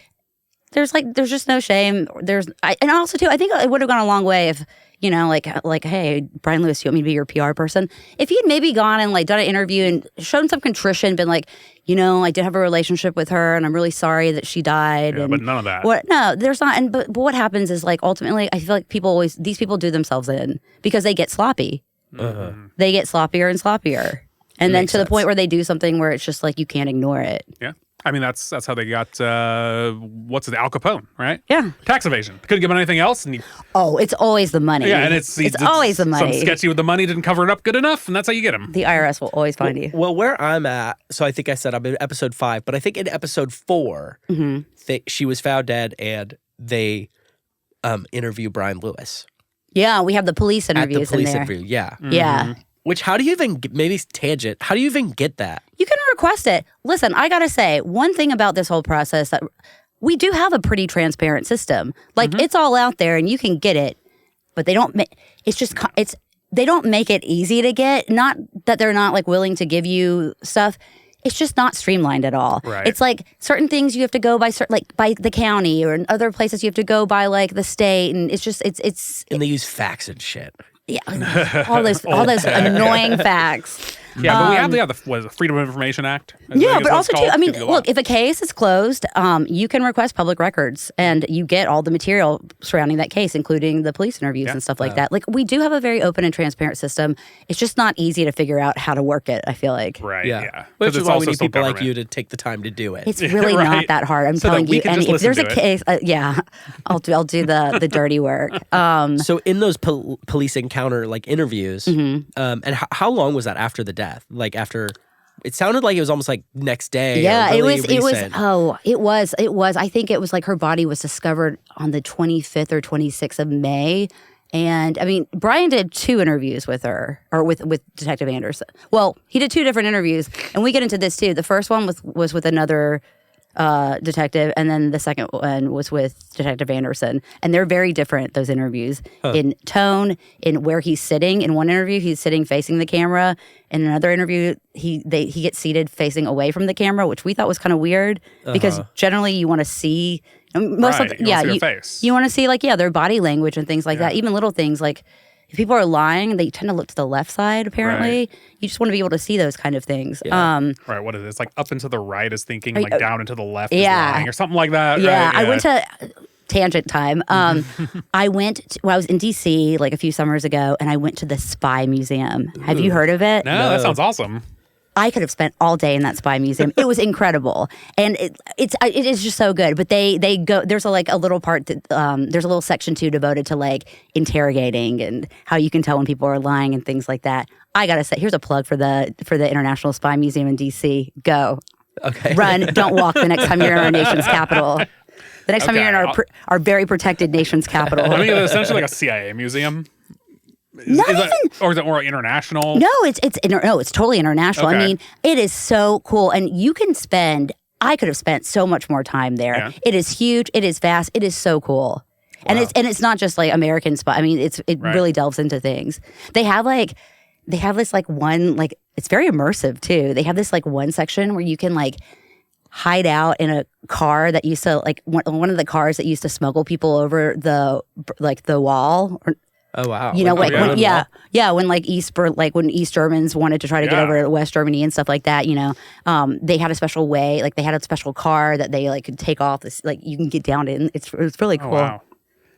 there's just no shame. And also too, I think it would have gone a long way if, like, hey, Brian Lewis, you want me to be your PR person? If he'd maybe gone and, like, done an interview and shown some contrition, been like, I did have a relationship with her, and I'm really sorry that she died. Yeah, and but none of that. No, there's not. And but what happens is, like, ultimately, I feel like these people do themselves in because they get sloppy. They get sloppier and sloppier, and then to the point where they do something where it's just like you can't ignore it. Yeah. I mean, that's how they got, Al Capone, right? Yeah. Tax evasion. Couldn't give him anything else. And it's always the money. Yeah, and it's always the money. Some sketchy with the money didn't cover it up good enough, and that's how you get him. The IRS will always find you. Well, where I'm at, so I think I said I'm in episode 5, but I think in episode 4, she was found dead, and they interview Brian Lewis. Yeah, we have the police interviews at the police in there. interview, yeah. Mm-hmm. Yeah. Which, how do you even, maybe tangent, how do you even get that? You can request it. Listen, I gotta say, one thing about this whole process that we do have a pretty transparent system. Like, it's all out there and you can get it, but they don't they don't make it easy to get. Not that they're not, like, willing to give you stuff. It's just not streamlined at all. Right. It's like certain things you have to go by, by the county, or in other places you have to go by, like, the state, and it's just it's. And they use fax and shit. Yeah, all those annoying facts. Yeah, but we have the Freedom of Information Act. Yeah, but also too, I mean, look, if a case is closed, you can request public records, and you get all the material surrounding that case, including the police interviews and stuff like that. Like, we do have a very open and transparent system. It's just not easy to figure out how to work it, I feel like. Right, yeah. Which is why we need people like you to take the time to do it. It's really not that hard. I'm telling you. And if there's a case, I'll do the dirty work. So in those police encounter, like, interviews, and how long was that after the death? Like, after, it sounded like it was almost like next day. Yeah, really it was. I think it was like her body was discovered on the 25th or 26th of May. And I mean, Brian did 2 interviews with her, or with Detective Anderson. Well, he did 2 different interviews, and we get into this too. The first one was with another detective, and then the second one was with Detective Anderson, and they're very different, those interviews, in tone, in where he's sitting. In one interview, he's sitting facing the camera. In another interview, he gets seated facing away from the camera, which we thought was kind of weird, because generally you want to see most of the, face. You want to see, like, their body language and things like that, even little things like, if people are lying, they tend to look to the left side, apparently. Right. You just want to be able to see those kind of things. Yeah. Right, what is it? It's like up and to the right is thinking, like down and to the left is lying, or something like that. Yeah, right? I went to tangent time. I was in D.C. like a few summers ago, and I went to the Spy Museum. Have you heard of it? No, that sounds awesome. I could have spent all day in that Spy Museum. It was incredible, and it is just so good. But they go, there's a little part that there's a little section too devoted to, like, interrogating and how you can tell when people are lying and things like that. I gotta say, here's a plug for the International Spy Museum in D.C. Go, run, don't walk. The next time you're in our nation's capital. The next time you're in our very protected nation's capital. I mean, it's essentially like a CIA museum. Is it more international? No, it's totally international. Okay. I mean, it is so cool, and I could have spent so much more time there. Yeah. It is huge. It is vast. It is so cool, and it's not just like American spy. I mean, it really delves into things. They have this like one, like, it's very immersive too. They have this like one section where you can, like, hideout in a car that used to like one of the cars that used to smuggle people over the wall. Oh wow! You know, Like, like when, yeah. when like when East Germans wanted to try to get over to West Germany and stuff like that. You know, they had a special way, like they had a special car that they like could take off. This like you can get down in. It's really cool. Oh,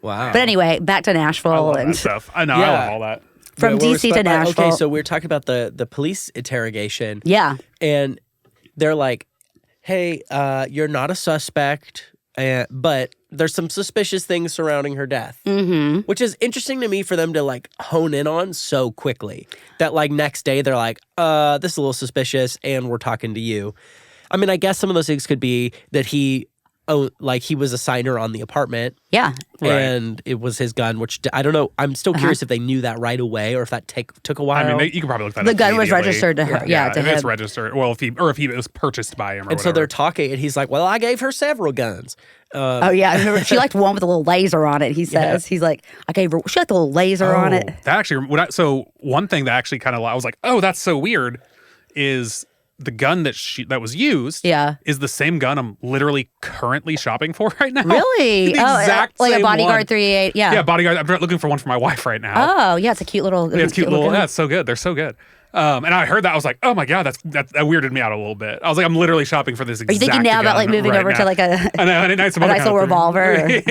Wow. But anyway, back to Nashville I love and that stuff. I know. I love all that. from Where we're DC to Nashville. Okay, so we're talking about the police interrogation. Yeah. And they're like, hey, you're not a suspect, but there's some suspicious things surrounding her death. Mm-hmm. Which is interesting to me for them to like hone in on so quickly. That like next day they're like, this is a little suspicious and we're talking to you. I mean, I guess some of those things could be that he was a signer on the apartment. Yeah. And it was his gun, which I don't know. I'm still curious if they knew that right away or if that took a while. I mean, you could probably look that up. The gun was immediately. registered to her. Yeah, to if him. it's registered. Well, if it was purchased by him or And so whatever. they're talking, and he's like, well, I gave her several guns. Oh yeah, I remember she liked one with a little laser on it. He says he's like, I gave her. She liked the little laser on it. That actually, so one thing that actually kind of, I was like, oh, that's so weird, is the gun that was used. Yeah. is the same gun I'm literally currently shopping for right now. Really? The exact like a same Bodyguard one. 38. Yeah. Yeah, Bodyguard. I'm looking for one for my wife right now. Oh yeah, it's a cute little. Yeah, it's cute little. gun. Yeah, it's so good. They're so good. And I heard that, I was like, oh my god, that weirded me out a little bit. I was like, I'm literally shopping for this. Are you thinking now about like moving over to like a I know, a nice little revolver?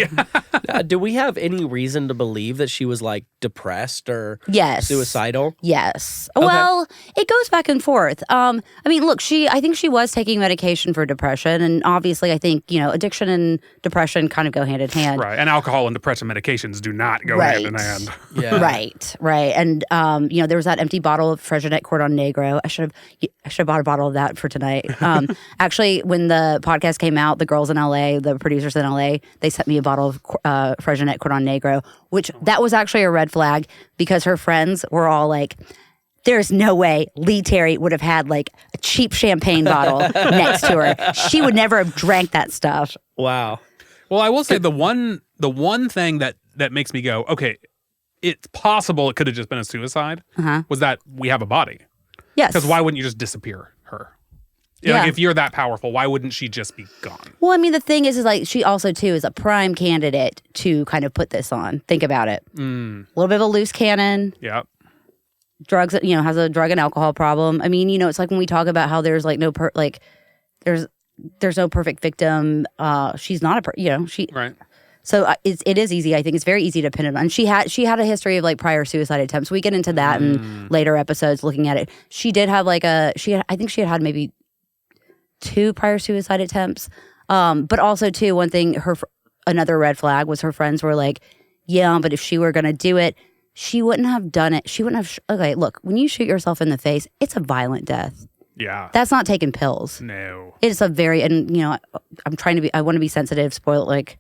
Do we have any reason to believe that she was like depressed or Yes. suicidal? Yes. Well, it goes back and forth. I mean, look, I think she was taking medication for depression, and obviously, I think addiction and depression kind of go hand in hand. Right, and alcohol and depression medications do not go hand in hand. Yeah. Right. And there was that empty bottle of Fregenet Cordon Negro. I should have bought a bottle of that for tonight. Actually, when the podcast came out, the girls in LA, the producers in LA, they sent me a bottle of Fregenet Cordon Negro, which that was actually a red flag because her friends were all like, there's no way Leigh Terry would have had like a cheap champagne bottle next to her. She would never have drank that stuff. Wow. Well, I will say the one thing that makes me go, okay, it's possible it could have just been a suicide, was that we have a body. Yes. Because why wouldn't you just disappear her? Yeah. Like, if you're that powerful, why wouldn't she just be gone? Well, I mean, the thing is like she also too is a prime candidate to kind of put this on. Think about it. A little bit of a loose cannon. Yeah. Drugs, has a drug and alcohol problem. I mean, it's like when we talk about how there's like there's no perfect victim. She's not she. Right. So it is easy. I think it's very easy to pin it on. She had a history of like prior suicide attempts. We get into that in later episodes looking at it. She did have I think she had maybe 2 prior suicide attempts. But also too, one thing, another red flag was her friends were like, yeah, but if she were going to do it, she wouldn't have done it. She wouldn't have. Okay, look, when you shoot yourself in the face, it's a violent death. Yeah. That's not taking pills. No. It's a very, and I want to be sensitive, spoil, like,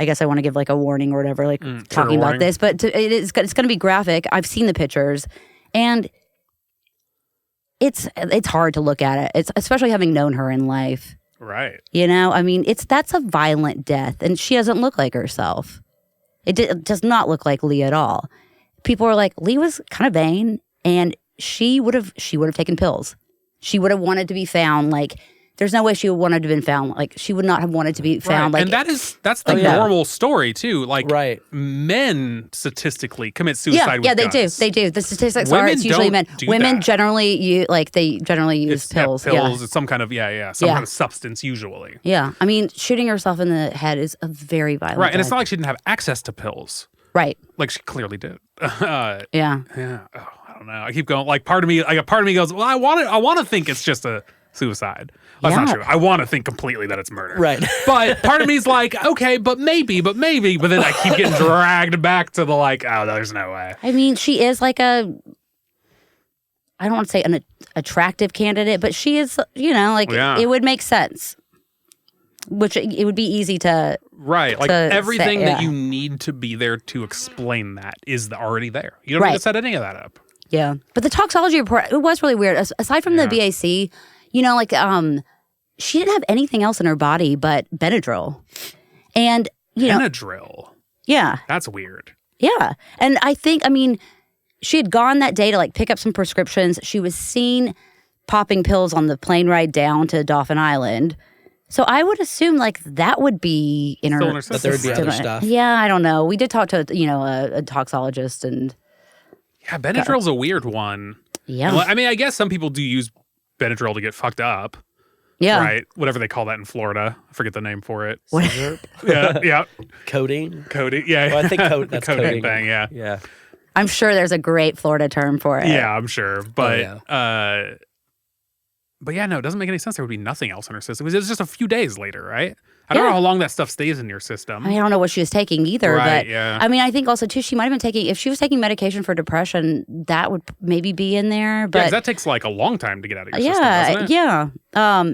I guess I want to give like a warning or whatever, like talking about this, but it's going to be graphic. I've seen the pictures and it's hard to look at it. It's especially having known her in life. Right. I mean, that's a violent death and she doesn't look like herself. It does not look like Leigh at all. People are like, Leigh was kind of vain and she would have taken pills. She would have wanted to be found like, there's no way she would wanted to have been found. Like she would not have wanted to be found. Right. Like, and that's the normal story too. Like men statistically commit suicide. Yeah, with they guns. do. They do. The statistics Women are it's usually men. don't do Women that. generally use pills. Pills. It's some kind of some kind of substance usually. Yeah. I mean, shooting herself in the head is a very violent. Right, and it's death. not like she didn't have access to pills. Right. Like she clearly did. Yeah. Yeah. Oh, I don't know. I keep going. Like part of me goes, well, I want to think it's just a suicide. That's not true. I want to think completely that it's murder. Right. But part of me is like, okay, but maybe. But then I keep getting dragged back to the like, oh, there's no way. I mean, she is like I don't want to say an attractive candidate, but she is, it would make sense. Which it would be easy to. Right. Like to everything say, that you need to be there to explain that is already there. You don't need to set any of that up. Yeah. But the toxicology report, it was really weird. Aside from the BAC, she didn't have anything else in her body but Benadryl. And, Benadryl? Yeah. That's weird. Yeah. And I think, she had gone that day to like pick up some prescriptions. She was seen popping pills on the plane ride down to Dauphin Island. So I would assume like that would be in Still in her her But there would be system. other stuff. Yeah, I don't know. We did talk to a toxologist and Yeah, Benadryl's a weird one. yeah, Well, I mean, I guess some people do use Benadryl to get fucked up, yeah. right? Whatever they call that in Florida. I forget the name for it. Syrup, Yeah. codeine. Codeine. Yeah. Well, I think the that's codeine codeine. thing, yeah. Yeah. I'm sure there's a great Florida term for it. Yeah, I'm sure. But yeah. but yeah, no, it doesn't make any sense. There would be nothing else in her system. Because it was just a few days later, right? I don't Yeah. know how long that stuff stays in your system. I don't know what she was taking either, Right, but yeah. I mean, I think also too she might have been taking if she was taking medication for depression, that would maybe be in there. Yeah, But 'cause that takes like a long time to get out of your system, doesn't it? yeah.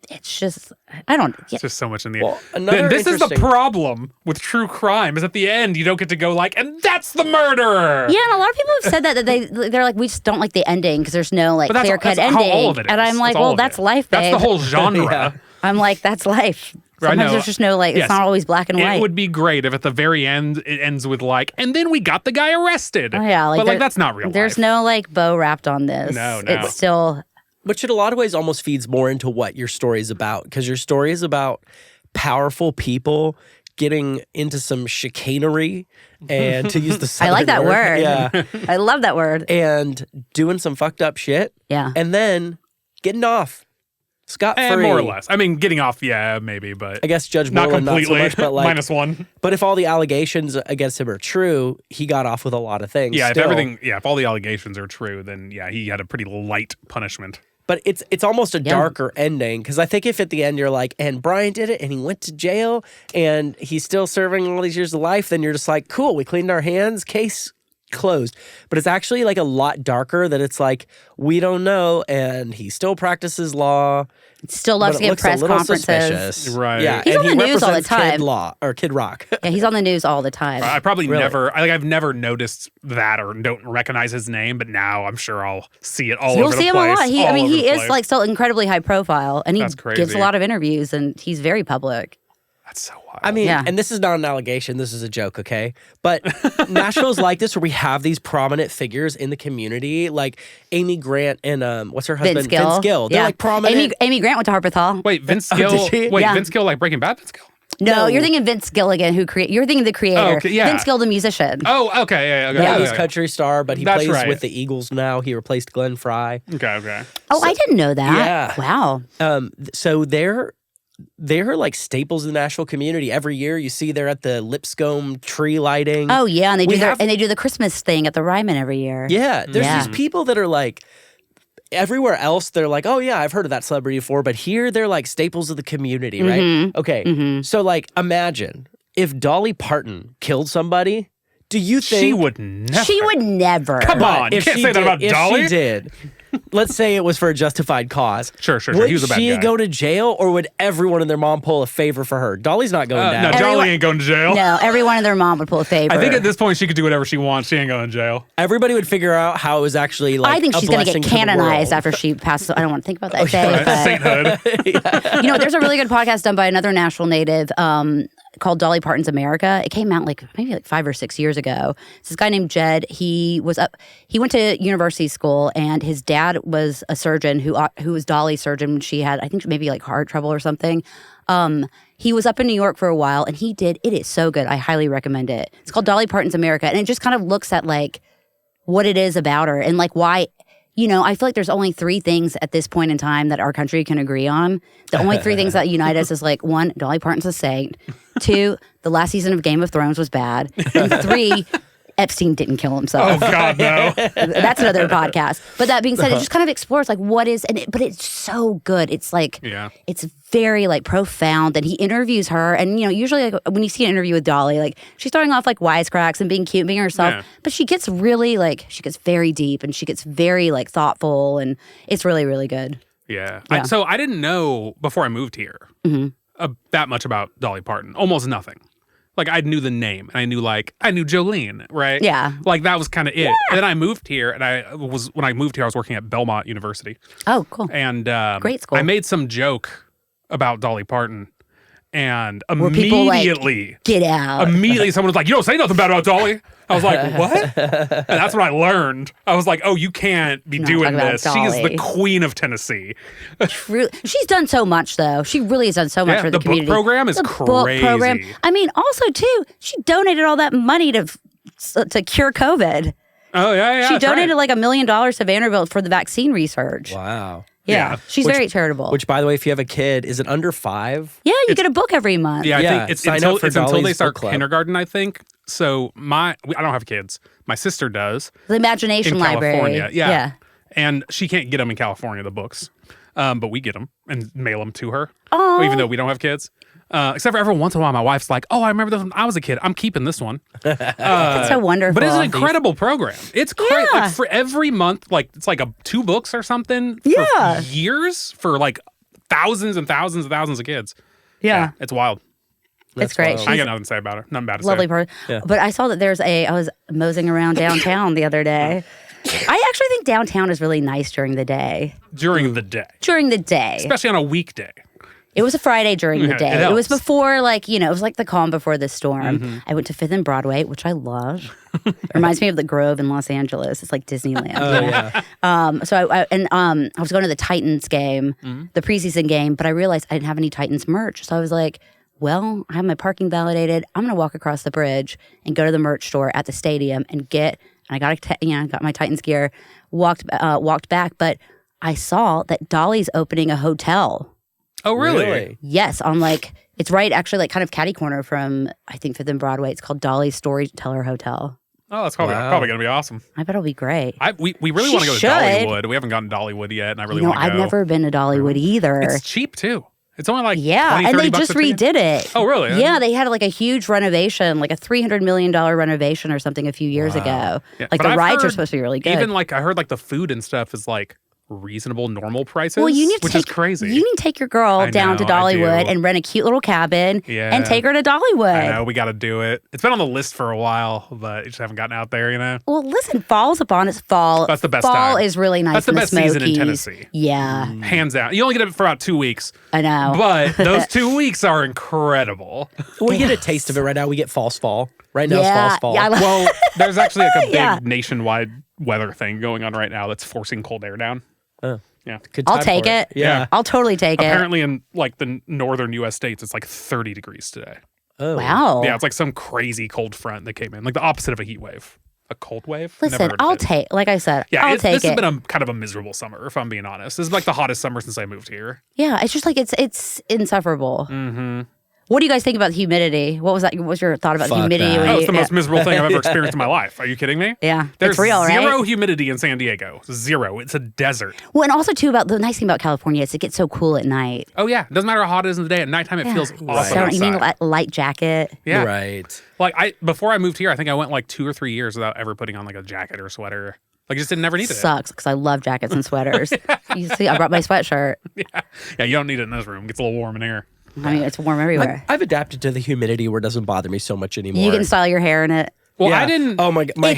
It's just I don't. Yeah. It's just so much in the Well, end. another Then this is the interesting- problem with true crime is at the end you don't get to go like, and that's the murderer. Yeah, and a lot of people have said that they're like we just don't like the ending because there's no like But that's, clear cut that's ending. how all of it is. And I'm like, That's all well, of that's it. life, babe. That's the whole genre. Yeah. I'm like, that's life. I Sometimes know. there's just no like. Yes. It's not always black and white. It would be great if at the very end it ends with like, and then we got the guy arrested. Oh, yeah, like but like there- that's not real There's life. no like bow wrapped on this. No. It's still Which in a lot of ways almost feeds more into what your story is about, because your story is about powerful people getting into some chicanery, and to use the I Southern like that word. yeah, I love that word. and doing some fucked up shit, Yeah. and then getting off scot-free. More or less. I mean, getting off, yeah, maybe, but I guess Judge not Moreland not so completely. much, but like, -1. but if all the allegations against him are true, he got off with a lot of things. Yeah, still. if all the allegations are true, then yeah, he had a pretty light punishment. But it's almost a darker ending, because I think if at the end you're like, and Brian did it and he went to jail and he's still serving all these years of life, then you're just like, cool, we cleaned our hands, case closed. But it's actually like a lot darker, that it's like, we don't know, and he still practices law. Still loves but to it give looks a press little conferences. suspicious. Right. Yeah, He's and on he the news all the represents time. Kid Law or Kid Rock. Yeah, he's on the news all the time. I probably Really? I've never noticed that or don't recognize his name, but now I'm sure I'll see it all You'll over see the him place. a lot. He all over he the is place. like still incredibly high profile, and he That's gives crazy. a lot of interviews, and he's very public. That's so wild. I mean, Yeah. and this is not an allegation, this is a joke, okay? But Nashville's like this, where we have these prominent figures in the community, like Amy Grant and what's her husband? Vince Gill. They're Yeah. like prominent. Amy Grant went to Harpeth Hall. Wait, Vince Oh, Gill. did she? Wait, Yeah. Vince Gill, like Breaking Bad. Vince Gill. No, No. you're thinking Vince Gilligan, you're thinking the creator. Oh, okay, yeah. Vince Gill, the musician. Oh, okay, yeah, Yeah, okay, he's country star, but he That's plays right. with the Eagles now. He replaced Glenn Fry. okay. Oh, I didn't know that. Yeah. Wow. So they're like staples in the Nashville community. Every year, you see they're at the Lipscomb tree lighting. Oh yeah, and they We do have- they do the Christmas thing at the Ryman every year. Yeah, there's Yeah. these people that are like, everywhere else they're like, oh yeah, I've heard of that celebrity before, but here they're like staples of the community, right? Mm-hmm. Okay, so like imagine if Dolly Parton killed somebody. Do you think She would never. She would never. Come on, you if can't she say that did- about if Dolly. she did, let's say it was for a justified cause. Sure. Would He was a bad she guy. go to jail, or would everyone and their mom pull a favor for her? Dolly's not going down. No, Everyone- Dolly ain't going to jail. No, everyone and their mom would pull a favor. I think at this point she could do whatever she wants. She ain't going to jail. Everybody would figure out how it was actually like. I think a she's going to blessing get the canonized world. after she passes. I don't want to think about that day, Right, but Sainthood. you know, there's a really good podcast done by another Nashville native called Dolly Parton's America. It came out maybe 5 or 6 years ago. It's this guy named Jed. He went to university school, and his dad was a surgeon who was Dolly's surgeon when she had, I think, maybe like heart trouble or something. He was up in New York for a while, and it is so good. I highly recommend it. It's called Dolly Parton's America, and it just kind of looks at like what it is about her and like why. You know, I feel like there's only 3 things at this point in time that our country can agree on. The only 3 things that unite us is like 1, Dolly Parton's a saint. 2, the last season of Game of Thrones was bad. And 3, Epstein didn't kill himself. Oh God, no. That's another podcast. But that being said, it just kind of explores like what is, but it's so good. It's like, Yeah. it's very like profound. And he interviews her, and you know, usually like when you see an interview with Dolly, like she's starting off like wisecracks and being cute and being herself, Yeah. but she gets really like she gets very deep and she gets very like thoughtful, and it's really really good. Yeah. Yeah. So I didn't know before I moved here that much about Dolly Parton. Almost nothing. Like I knew the name, and I knew Jolene, right? Yeah. Like that was kind of it. And then I moved here, and when I moved here, I was working at Belmont University, Oh, cool. and Great school. I made some joke about Dolly Parton, And Were people like, immediately, get out. immediately someone was like, you don't say nothing bad about Dolly. I was like, what? And that's what I learned. I was like, oh, you can't be Not doing talking about this. She is the Dolly. queen of Tennessee. True. She's done so much, though. She really has done so much Yeah, for the the book community. program is the book program. crazy. I mean, also too, she donated all that money to cure COVID. Oh, yeah. She that's right. donated like $1 million to Vanderbilt for the vaccine research. Wow. Yeah, Yeah. she's very charitable. Which, by the way, if you have a kid, is it under 5? yeah, you get a book every month. Yeah, I Yeah, think it's sign until, up for it's until they Dolly's start book club. kindergarten, I think. So I don't have kids. My sister does The Imagination in Library. California. Yeah. And she can't get them in California, the books. But we get them and mail them to her, Oh. even though we don't have kids. Except for every once in a while, my wife's like, "Oh, I remember this when I was a kid. I'm keeping this one." It's so wonderful. But it's an incredible program. It's crazy. Yeah. Like for every month, like it's like 2 books or something. Yeah. For years for like thousands and thousands and thousands of kids. Yeah. It's wild. It's great. wild. I She's got nothing to say about her. Nothing bad to lovely say. person. Yeah. But I saw that I was moseying around downtown the other day. I actually think downtown is really nice during the day. During the day, During the day. especially on a weekday. It was a Friday during the Yeah, day. it It was helps. before, it was like the calm before the storm. Mm-hmm. I went to 5th and Broadway, which I love. It reminds me of the Grove in Los Angeles. It's like Disneyland. Oh, yeah. So I was going to the Titans game, Mm-hmm. the preseason game, but I realized I didn't have any Titans merch. So I was like, well, I have my parking validated. I'm going to walk across the bridge and go to the merch store at the stadium and I got my Titans gear, walked back, but I saw that Dolly's opening a hotel. Oh, really? Yes, it's right actually like kind of catty corner from I think 5th and Broadway. It's called Dolly's Storyteller Hotel. Oh, that's probably Wow. going to be awesome. I bet it'll be great. We really She want to go to should. Dollywood. We haven't gotten to Dollywood yet, and I really want to go. I've never been to Dollywood either. It's cheap too. It's only like Yeah, 20, and 30 they bucks just a ticket. redid it. Oh, really? Yeah, they had like a huge renovation, like a $300 million renovation or something a few years ago. Yeah, Like but the I've rides are heard supposed to be really good. Even like I heard like the food and stuff is like reasonable, normal prices. well, you need to which take, is crazy. You need to take your girl I down to know, I Dollywood do. and rent a cute little cabin Yeah. and take her to Dollywood. I know we got to do it. It's been on the list for a while, but just haven't gotten out there. You know, Well, listen, fall's upon us. Fall. That's the best Fall time. is really nice. That's the in best season in Smokies. Tennessee. Yeah, hands down. You only get it for about 2 weeks, I know. but those 2 weeks are incredible. We get a taste of it right now. We get false fall. Right now Yeah, it's false fall. yeah, I love- Well, there's actually like a big Yeah. nationwide weather thing going on right now that's forcing cold air down. Oh. Yeah. Good I'll time take for it. Yeah. I'll totally take it. Apparently, in like the northern U.S. states, it's like 30 degrees today. Oh. Wow. Yeah, it's like some crazy cold front that came in, like the opposite of a heat wave. A cold wave? Never Listen, heard of I'll it. take. Like I said, Yeah, I'll this take has it. been a kind of a miserable summer, if I'm being honest. This is like the hottest summer since I moved here. Yeah, it's just like it's insufferable. Mm-hmm. What do you guys think about the humidity? What was that? What was your thought about the Fuck humidity? that. when Oh, you- it's the most miserable thing I've ever experienced in my life. Are you kidding me? Yeah, There's it's real, right? zero humidity in San Diego. Zero. It's a desert. Well, and also too about the nice thing about California is it gets so cool at night. Oh yeah, it doesn't matter how hot it is in the day. At nighttime, it feels awesome So you need outside. a light jacket. Yeah, Right. like before I moved here, I think I went like 2 or 3 years without ever putting on like a jacket or sweater. Like just never needed it. Sucks because I love jackets and sweaters. You see, I brought my sweatshirt. Yeah, you don't need it in this room. It gets a little warm in here. I mean, it's warm everywhere. I've adapted to the humidity where it doesn't bother me so much anymore. You can style your hair in it. Well, Yeah. I didn't. Oh my god, my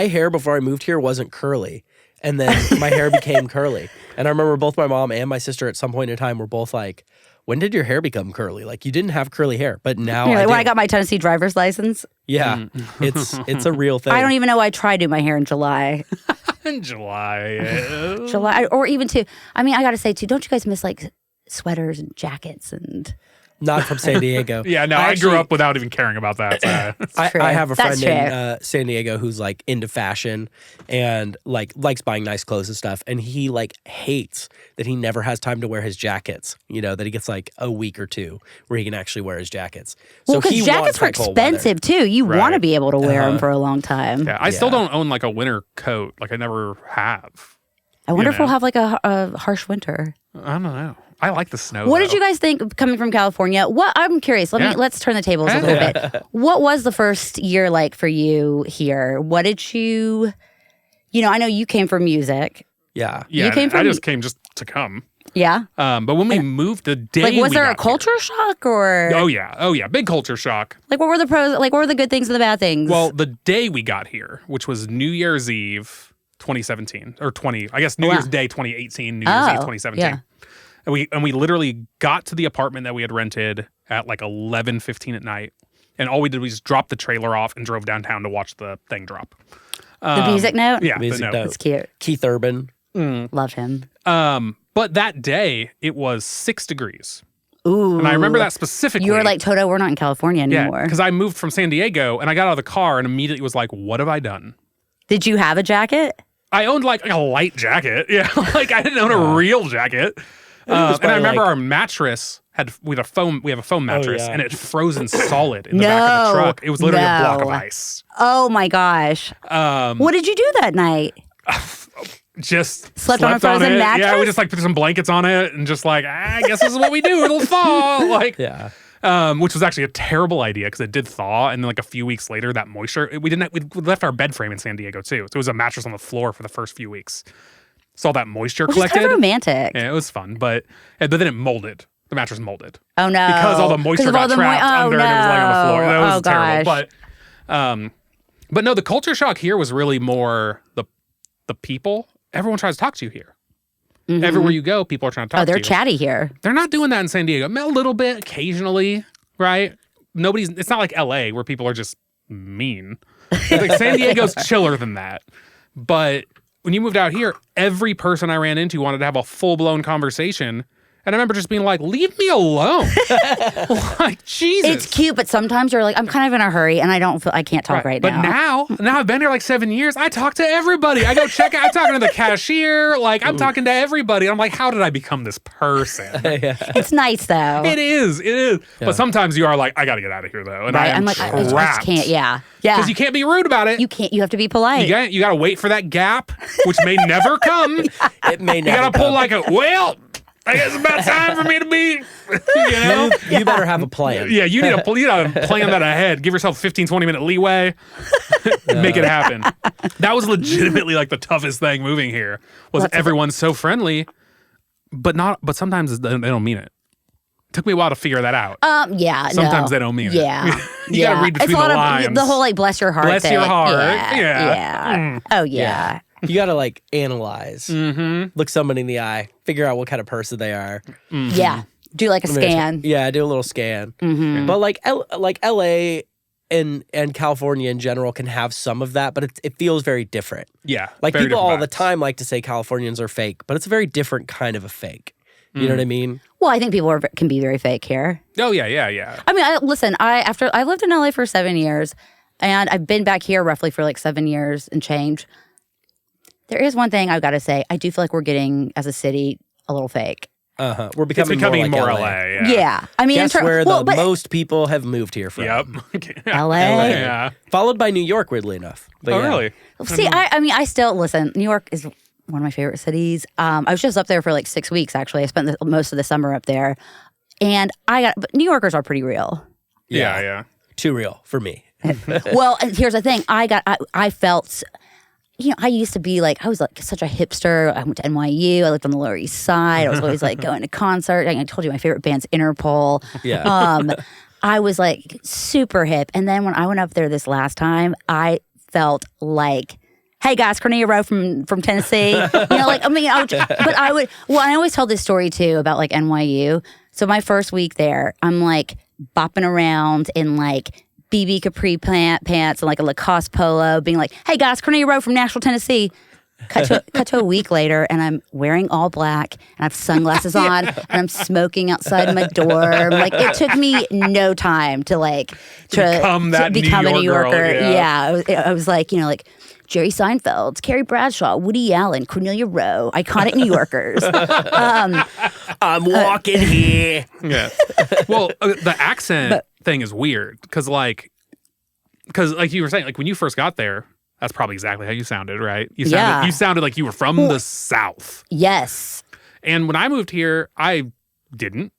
hair before I moved here wasn't curly, and then my hair became curly. And I remember both my mom and my sister at some point in time were both like, "When did your hair become curly? Like you didn't have curly hair, but now You know, I when do." I got my Tennessee driver's license, Yeah, it's a real thing. I don't even know why I tried to do my hair in July. in July. July, or even too. I mean, I got to say too. Don't you guys miss like sweaters and jackets and? Not from San Diego. Yeah, no, I grew up without even caring about that. So. True. I have a That's friend true. in San Diego who's like into fashion and like likes buying nice clothes and stuff. And he like hates that he never has time to wear his jackets. You know, that he gets like a week or two where he can actually wear his jackets. Well, So because he jackets wants are that cold weather. expensive too. You want to Right. be able to wear them for a long time. Yeah, I still Yeah. don't own like a winter coat. Like I never have. I wonder You if we'll know. have like a harsh winter. I don't know. I like the snow. What did though. you guys think coming from California? What I'm curious. Yeah. Let's turn the tables a little bit. What was the first year like for you here? What did you? You know, I know you came from music. Yeah. Yeah, You came I from- just came just to come. Yeah. But when we moved, the day Like, was we there a got here- culture shock or? Oh yeah, big culture shock. Like, what were the pros? Like, what were the good things and the bad things? Well, the day we got here, which was New Year's Eve 2017 or 20, I guess New Wow. Year's Day 2018, New Year's Eve Oh, 2017. yeah. And we literally got to the apartment that we had rented at like 11:15 at night. And all we did was just drop the trailer off and drove downtown to watch the thing drop. The music note? Yeah, Music the note. note. It's cute. Keith Urban. Love him. But that day, it was 6 degrees. Ooh. And I remember that specifically. You were like, Toto, we're not in California anymore. Yeah, because I moved from San Diego, and I got out of the car and immediately was like, what have I done? Did you have a jacket? I owned like a light jacket. Yeah, like I didn't own a real jacket. And I remember our mattress we have a foam mattress, and it had frozen solid in the back of the truck. It was literally a block of ice. Oh my gosh. What did you do that night? Just slept on a frozen it. mattress? Yeah, we just like put some blankets on it and just like, I guess this is what we do. It'll thaw. Like, Yeah. Which was actually a terrible idea because it did thaw, and then like a few weeks later, that moisture. We left our bed frame in San Diego too, so it was a mattress on the floor for the first few weeks. So all that moisture collected. Kind of romantic. Yeah, it was fun, but then it molded. The mattress molded. Oh no! Because all the moisture got trapped under and it was laying on the floor. That was terrible. But no, the culture shock here was really more the people. Everyone tries to talk to you here. Mm-hmm. Everywhere you go, people are trying to talk to you. Oh, they're chatty here. They're not doing that in San Diego. A little bit, occasionally, right? It's not like LA where people are just mean. Like San Diego's chiller than that. But when you moved out here, every person I ran into wanted to have a full-blown conversation. And I remember just being like, leave me alone. Like, Jesus. It's cute, but sometimes you're like, I'm kind of in a hurry and I can't talk right now. But now I've been here like 7 years. I talk to everybody. I go check out. I'm talking to the cashier. Like, I'm talking to everybody. I'm like, how did I become this person? It's nice though. It is. Yeah. But sometimes you are like, I got to get out of here though. And I am I'm like, I just can't. Yeah. Because you can't be rude about it. You can't. You have to be polite. You got to wait for that gap, which may never come. It may never. You got to pull like I guess it's about time for me to be, You better have a plan. Yeah, you need to plan that ahead. Give yourself 15, 20-minute leeway. Make it happen. That was legitimately like the toughest thing moving here was everyone's so friendly, but sometimes they don't mean it. It took me a while to figure that out. Yeah. Sometimes they don't mean it. Yeah. You got to read between the lines. The whole like bless your heart Bless thing. your heart. Yeah. Oh yeah. You got to like analyze, look somebody in the eye, figure out what kind of person they are. Mm-hmm. Yeah. Do like a scan. Yeah, do a little scan. Mm-hmm. But like LA and California in general can have some of that, but it feels very different. Yeah. Like very people all different the vibes. time like to say Californians are fake, but it's a very different kind of a fake. You know what I mean? Well, I think people can be very fake here. Oh, yeah. I mean, listen. I lived in LA for 7 years, and I've been back here roughly for like 7 years and change. There is one thing I've got to say. I do feel like we're getting, as a city, a little fake. We're becoming more like LA. Yeah. I mean, guess where most people have moved here from. Yep. LA. Yeah. Followed by New York, weirdly enough. But Oh, yeah. really? See, I mean, I still listen. New York is one of my favorite cities. I was just up there for like 6 weeks. Actually, I spent most of the summer up there, and but New Yorkers are pretty real. Yeah. Too real for me. Well, and here's the thing. I felt. I used to be like, I was like such a hipster. I went to NYU. I lived on the Lower East Side. I was always like going to concerts. I told you my favorite band's Interpol. Yeah. I was like super hip. And then when I went up there this last time, I felt like, hey guys, Cornelia Rowe from Tennessee. I always tell this story too about like NYU. So my first week there, I'm like bopping around in like BB capri pants and like a Lacoste polo, being like, hey guys, Cornelia Rowe from Nashville, Tennessee. Cut to a week later, and I'm wearing all black, and I have sunglasses on, and I'm smoking outside my dorm. Like, it took me no time to become a New Yorker. Girl, yeah. I was like, like Jerry Seinfeld, Carrie Bradshaw, Woody Allen, Cornelia Rowe, iconic New Yorkers. I'm walking here. Yeah. Well, the accent thing is weird because like you were saying, like when you first got there, that's probably exactly how you sounded, right? You sounded like you were from the South. Yes. And when I moved here, I didn't.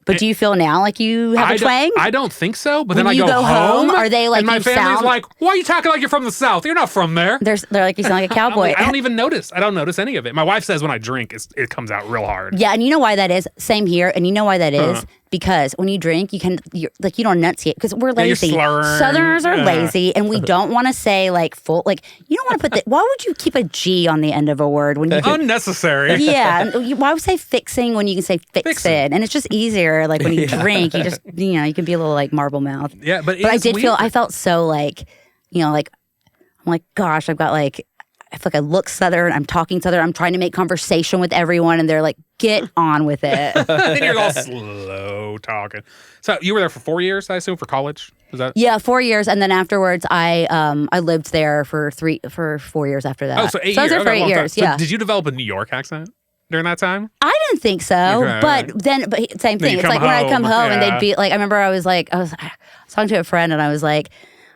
But do you feel now like you have a twang? I don't think so. But when then I go home, are they like, and my family's like, why are you talking like you're from the South? You're not from there. They're like, you sound like a cowboy. I don't even notice. I don't notice any of it. My wife says when I drink, it comes out real hard. Yeah, and you know why that is? Same here. And you know why that is? because when you drink, you don't enunciate because we're lazy. slurring. Southerners are lazy, and we don't want to say like full. Like you don't want to put why would you keep a G on the end of a word when you can, Unnecessary. yeah? Why would say fixing when you can say fixin'? And it's just easier. Like when you drink, you just you can be a little like marble mouth. Yeah, but I felt so like like I'm like gosh, I've got like. I feel like I look Southern. I'm talking Southern. I'm trying to make conversation with everyone, and they're like, "Get on with it." And you're all slow talking. So you were there for 4 years, I assume, for college. Was that? Yeah, 4 years, and then afterwards, I lived there for 4 years after that. Oh, so 8 years. I was there for 8 years. So yeah. did you develop a New York accent during that time? I didn't think so, Okay. but same thing. It's like when I'd come home and they'd be like, I remember I was talking to a friend, and I was like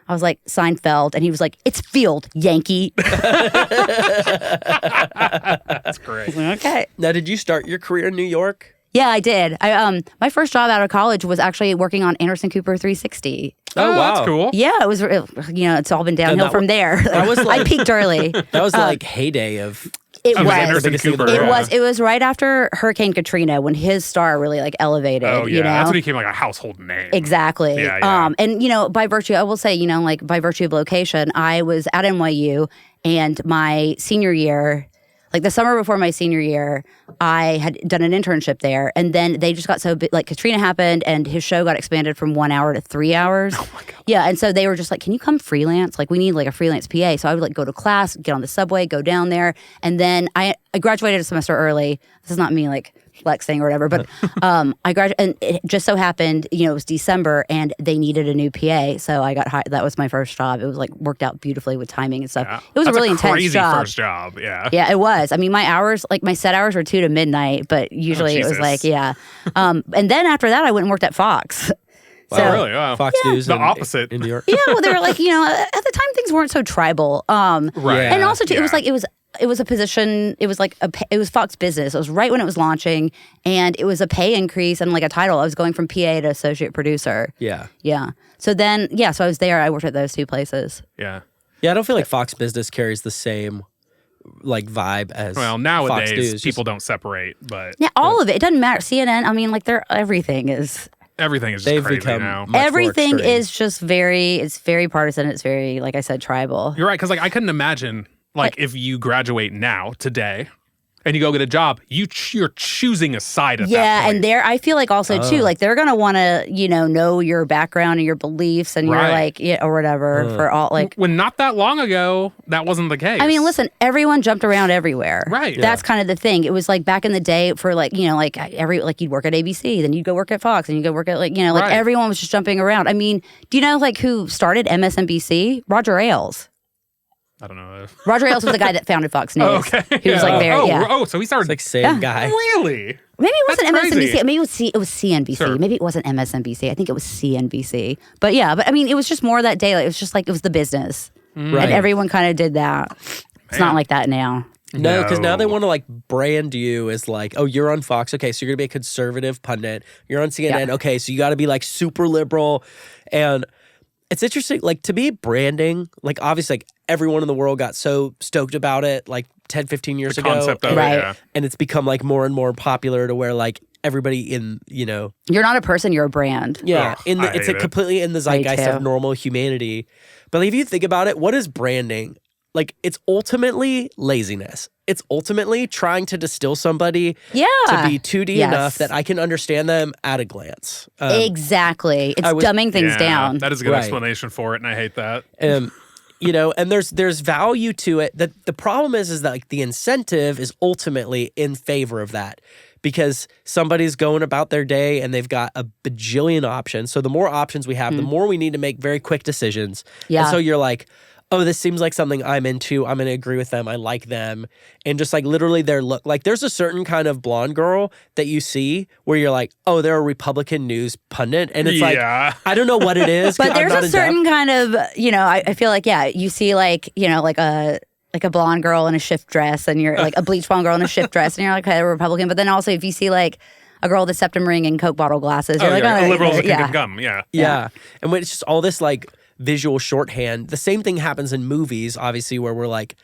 Seinfeld, and he was like, "It's Field, Yankee." That's great. Okay. Now, did you start your career in New York? Yeah, I did. My first job out of college was actually working on Anderson Cooper 360. Oh, wow. That's cool. Yeah, it was. It's all been downhill from there. That was I peaked early. That was like heyday of. It That was. Anderson Cooper. It was right after Hurricane Katrina when his star really like elevated. Oh, yeah. You know? That's when he became like a household name. Exactly. Yeah. And by virtue, I will say, like by virtue of location, I was at NYU, and my senior year, like the summer before my senior year, I had done an internship there, and then they just got so big, like Katrina happened, and his show got expanded from 1 hour to 3 hours. Oh my God. Yeah, and so they were just like, "Can you come freelance? Like, we need like a freelance PA." So I would like go to class, get on the subway, go down there, and then I graduated a semester early. This is not me like flexing or whatever, but I graduated, and it just so happened, it was December, and they needed a new PA, so I got hired. That was my first job. It was like worked out beautifully with timing and stuff. Yeah. It was That's a really intense crazy job. first job. Yeah. Yeah, it was. I mean, my hours, like my set hours were 2 to midnight, but usually it was Jesus. like, yeah. And then after that, I went and worked at Fox. Oh, So, really? Wow. Fox News. The opposite. in New York. yeah, well, they were like, at the time things weren't so tribal. Right. Yeah. And also, too, Yeah. it was a position. It was like it was Fox Business. It was right when it was launching, and it was a pay increase and like a title. I was going from PA to associate producer. Yeah. Yeah. So then, so I was there. I worked at those two places. Yeah. Yeah, I don't feel like Fox Business carries the same like vibe as Well, Fox nowadays News. people don't separate, but Yeah, all of it. It doesn't matter. CNN. I mean, like everything is. everything is just They've crazy become now. much more Everything extreme. is just it's very partisan. It's very, like I said, tribal. You're right, because like I couldn't imagine if you graduate now today and you go get a job, you're choosing a side at that Yeah, point. and I feel like also too, like they're gonna want to, know your background and your beliefs, and Right. you're like, or whatever for all like. when not that long ago, that wasn't the case. I mean, listen, everyone jumped around everywhere. Right. That's kind of the thing. It was like back in the day for like, you'd work at ABC, then you'd go work at Fox, and you'd go work at Right. everyone was just jumping around. I mean, do you know like who started MSNBC? Roger Ailes. I don't know. Roger Ailes was the guy that founded Fox News. Oh, okay. He was like very, So he started It's like same guy. really? Maybe it wasn't That's crazy. MSNBC. Maybe it was CNBC. Sure. Maybe it wasn't MSNBC. I think it was CNBC. But yeah, I mean, it was just more that day. Like, it was just like it was the business, Right. and everyone kind of did that. It's not like that now. No, because now they No. want to like brand you as like, oh, you're on Fox. Okay, so you're gonna be a conservative pundit. You're on CNN. Yeah. Okay, so you got to be like super liberal. And it's interesting, like to me, branding, like obviously, like everyone in the world got so stoked about it like 10, 15 years The ago. concept of Right. it, yeah. And it's become like more and more popular to where like everybody in, You're not a person. You're a brand. yeah, Ugh, in I the, it's hate a it. completely in the zeitgeist too. of normal humanity. But if you think about it, what is branding? Like it's ultimately laziness. It's ultimately trying to distill somebody Yeah. to be 2D Yes. enough that I can understand them at a glance. Exactly. It's I was- dumbing things Yeah, down. That is a good Right. explanation for it, and I hate that. And there's value to it. That the problem is that like the incentive is ultimately in favor of that. Because somebody's going about their day and they've got a bajillion options. So the more options we have, the more we need to make very quick decisions. Yeah. And so you're like, oh, this seems like something I'm into. I'm going to agree with them. I like them. And just like literally their look. Like there's a certain kind of blonde girl that you see where you're like, oh, they're a Republican news pundit. And it's Yeah. like, I don't know what it is. But I'm there's not a in certain depth. kind of, I feel like, you see like, like a blonde girl in a shift dress, and you're like a bleach blonde girl in a shift dress, and you're like, okay, a Republican. But then also if you see like a girl with a septum ring and Coke bottle glasses, you're like, a oh, liberal's a king yeah. of gum. Yeah. Yeah. And when it's just all this like visual shorthand, the same thing happens in movies, obviously, where we're like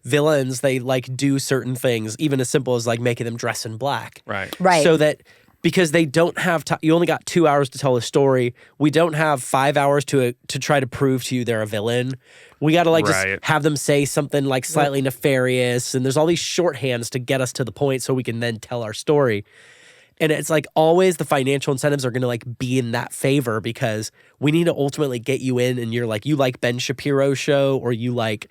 villains, they like do certain things, even as simple as like making them dress in black. Right. Right. So that because they don't have time. You only got 2 hours to tell a story. We don't have 5 hours to try to prove to you they're a villain. We got to like just have them say something like slightly nefarious, and there's all these shorthands to get us to the point so we can then tell our story. And it's like always the financial incentives are going to like be in that favor because we need to ultimately get you in, and you're like, you like Ben Shapiro's show, or you like,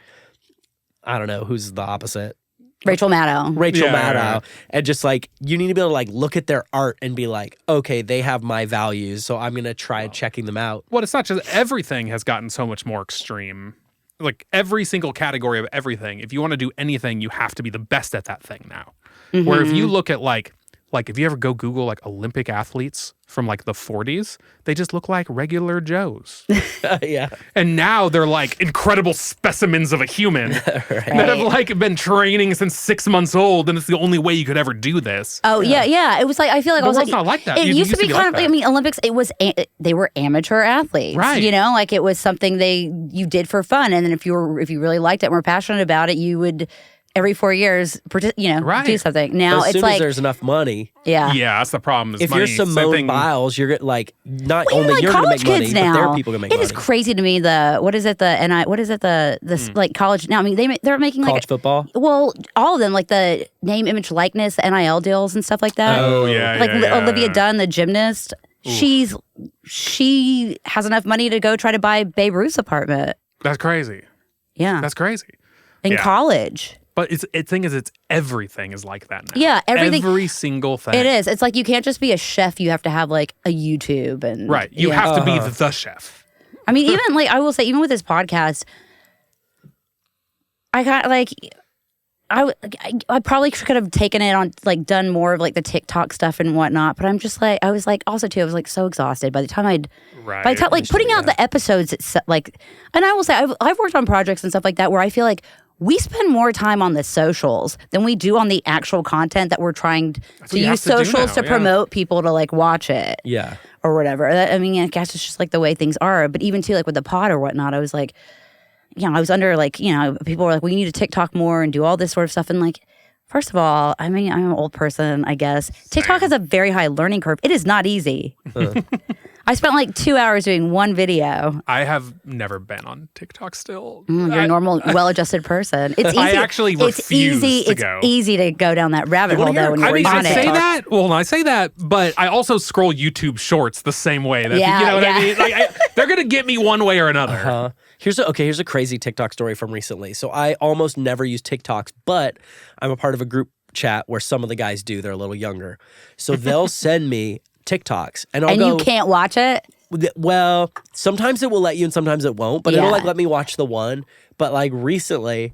I don't know, who's the opposite? Rachel Maddow. Maddow. And just like, you need to be able to like look at their art and be like, okay, they have my values, so I'm going to try checking them out. Well, it's not just, everything has gotten so much more extreme. Like every single category of everything, if you want to do anything, you have to be the best at that thing now. Mm-hmm. Where if you look at like if you ever go Google like Olympic athletes from like the 40s, they just look like regular Joes. Yeah. And now they're like incredible specimens of a human that have like been training since 6 months old, and it's the only way you could ever do this. Oh yeah. It was like, I feel like the I was world's like, not like that. It used to be kind of. I mean, Olympics. It was they were amateur athletes, right? You know, like it was something you did for fun, and then if you really liked it and were passionate about it, you would. Every 4 years, do something. Now as it's soon like as there's enough money. Yeah, that's the problem. Is if money. you're Simone Biles, you're like not well, only like you're going to make money, now, but there are people going to make money. It is crazy to me. Like college now. I mean, they're making like college football. Well, all of them, like the name, image, likeness, the NIL deals and stuff like that. Oh yeah, like Olivia Dunn, the gymnast. Oof. She has enough money to go try to buy Babe Ruth's apartment. That's crazy. Yeah, that's crazy. In college. But it's everything is like that now. Yeah, everything. Every single thing. It is. It's like you can't just be a chef. You have to have like a YouTube and right. You have to be the chef. I mean, even like I will say, even with this podcast, I got like I probably could have taken it on, like done more of like the TikTok stuff and whatnot. But I'm just like, I was like like so exhausted by the time like putting out the episodes. It's like, and I will say I've worked on projects and stuff like that where I feel like we spend more time on the socials than we do on the actual content that we're trying to use socials to promote people to like watch it. Yeah. Or whatever. I mean, I guess it's just like the way things are. But even too, like with the pod or whatnot, I was like, I was under like, people were like, we need to TikTok more and do all this sort of stuff. And like, first of all, I mean, I'm an old person, I guess. TikTok has a very high learning curve. It is not easy. I spent like 2 hours doing one video. I have never been on TikTok still. You're a normal, well-adjusted person. It's easy. I actually refuse to go. It's easy to go down that rabbit hole, though, when you're on it. I say that, but I also scroll YouTube Shorts the same way. You know what I mean? Like, they're going to get me one way or another. Uh-huh. Here's a crazy TikTok story from recently. So I almost never use TikToks, but I'm a part of a group chat where some of the guys do. They're a little younger. So they'll send me TikToks, and you can't watch it? Well, sometimes it will let you and sometimes it won't, but it'll like let me watch the one. But like recently,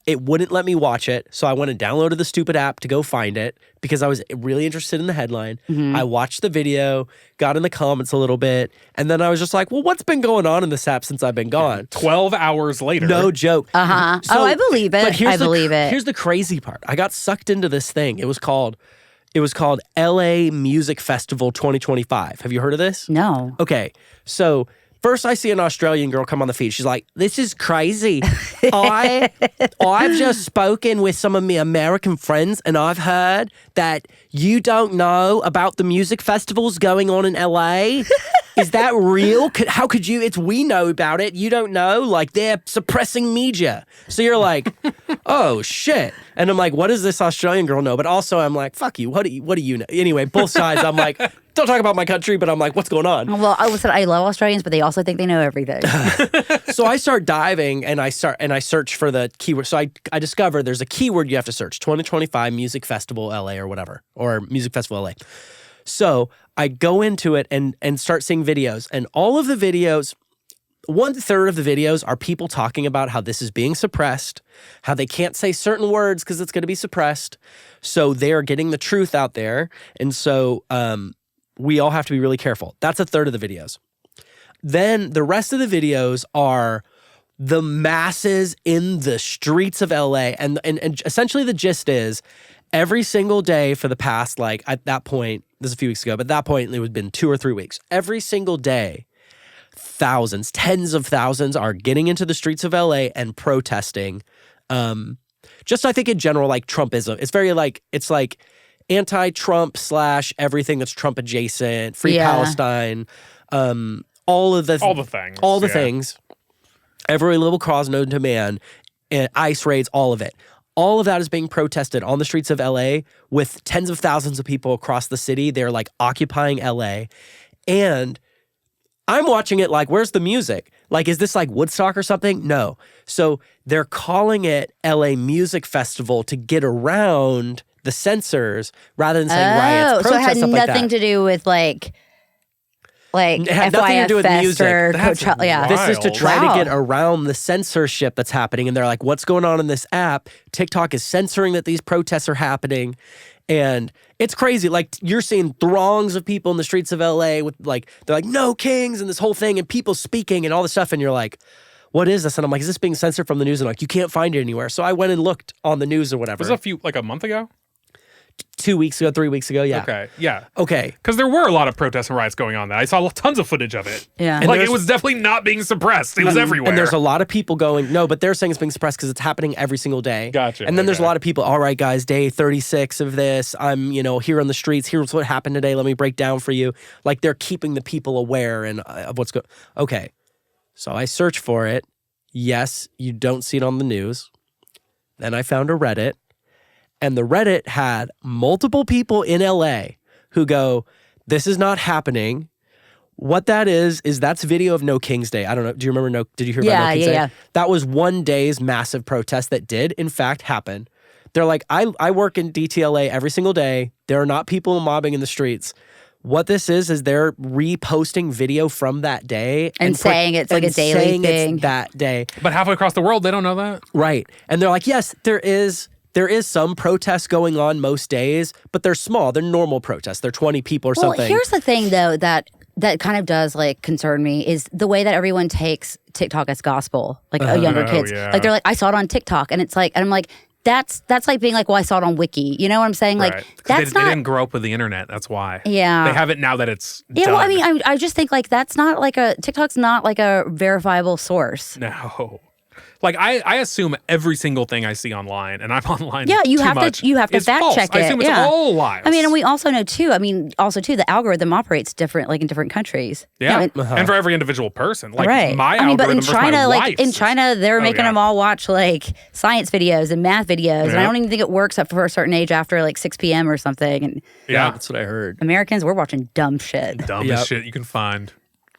it wouldn't let me watch it, so I went and downloaded the stupid app to go find it because I was really interested in the headline. Mm-hmm. I watched the video, got in the comments a little bit, and then I was just like, well, what's been going on in this app since I've been gone? 12 hours later. No joke. Uh-huh. So, I believe it. But I believe it. Here's the crazy part. I got sucked into this thing. It was called LA Music Festival 2025. Have you heard of this? No. Okay. So first I see an Australian girl come on the feed. She's like, this is crazy. I've just spoken with some of my American friends and I've heard that you don't know about the music festivals going on in LA. Is that real? How could you? We know about it. You don't know? Like, they're suppressing media. So you're like, oh, shit. And I'm like, what does this Australian girl know? But also I'm like, fuck you. What do you know? Anyway, both sides, I'm like, don't talk about my country, but I'm like, what's going on? Well, I love Australians, but they also think they know everything. So I start diving and I search for the keyword. So I discover there's a keyword you have to search, 2025 Music Festival LA or whatever, or Music Festival LA. So I go into it and start seeing videos, and all of the videos, 1/3 of the videos are people talking about how this is being suppressed, how they can't say certain words because it's going to be suppressed. So they're getting the truth out there. And so we all have to be really careful. That's 1/3 of the videos. Then the rest of the videos are the masses in the streets of LA. And essentially the gist is every single day for the past, like at that point, this is a few weeks ago, but at that point it would have been 2 or 3 weeks. Every single day, thousands, tens of thousands are getting into the streets of LA and protesting. Just I think in general, like Trumpism. It's very like, it's like anti-Trump / everything that's Trump adjacent, free Palestine, all the things, every little cause known to man, ICE raids, all of it. All of that is being protested on the streets of LA with tens of thousands of people across the city. They're like occupying LA. And I'm watching it like, where's the music? Like, is this like Woodstock or something? No. So they're calling it LA Music Festival to get around the censors rather than saying riots, protests, so it had stuff like that. nothing to do with like it had nothing to do with music. Coachella. This is to try to get around the censorship that's happening. And they're like, what's going on in this app? TikTok is censoring that these protests are happening. And it's crazy. Like, you're seeing throngs of people in the streets of LA with like, they're like, no kings and this whole thing and people speaking and all this stuff. And you're like, what is this? And I'm like, is this being censored from the news? And like, you can't find it anywhere. So I went and looked on the news or whatever. Was it a month ago? 2 weeks ago, 3 weeks ago, yeah. Okay, yeah. Okay. Because there were a lot of protests and riots going on there. I saw tons of footage of it. Yeah. Like, it was definitely not being suppressed. It was everywhere. And there's a lot of people going, no, but they're saying it's being suppressed because it's happening every single day. Gotcha. And then there's a lot of people, all right, guys, day 36 of this. I'm, here on the streets. Here's what happened today. Let me break down for you. Like, they're keeping the people aware and of what's going on. Okay. So I search for it. Yes, you don't see it on the news. Then I found a Reddit. And the Reddit had multiple people in LA who go, this is not happening. What that is that's video of No King's Day. I don't know. Do you remember did you hear about No King's Day? Yeah. That was one day's massive protest that did, in fact, happen. They're like, I work in DTLA every single day. There are not people mobbing in the streets. What this is they're reposting video from that day. And saying it's like a daily thing. It's that day. But halfway across the world, they don't know that. Right. And they're like, yes, there is some protests going on most days, but they're small. They're normal protests. They're 20 people or something. Well, here's the thing, though, that kind of does like concern me is the way that everyone takes TikTok as gospel, like younger kids. Yeah. Like, they're like, I saw it on TikTok, and it's like, and I'm like, that's like being like, well, I saw it on Wiki. You know what I'm saying? Right. Like, that's they didn't grow up with the internet. That's why. Yeah. They have it now that it's done. Well, I mean, I just think like TikTok's not like a verifiable source. No. Like, I assume every single thing I see online, and I'm online. Yeah, you too have much, to fact false. check it. I assume it's all lies. I mean, and we also know too. I mean, also too, the algorithm operates different, like in different countries. Yeah, and for every individual person, like right. my I mean, but algorithm in China, versus my like in China, they're making them all watch like science videos and math videos, and I don't even think it works up for a certain age after like 6 p.m. or something. And yeah, that's what I heard. Americans, we're watching dumb shit. Dumbest shit you can find.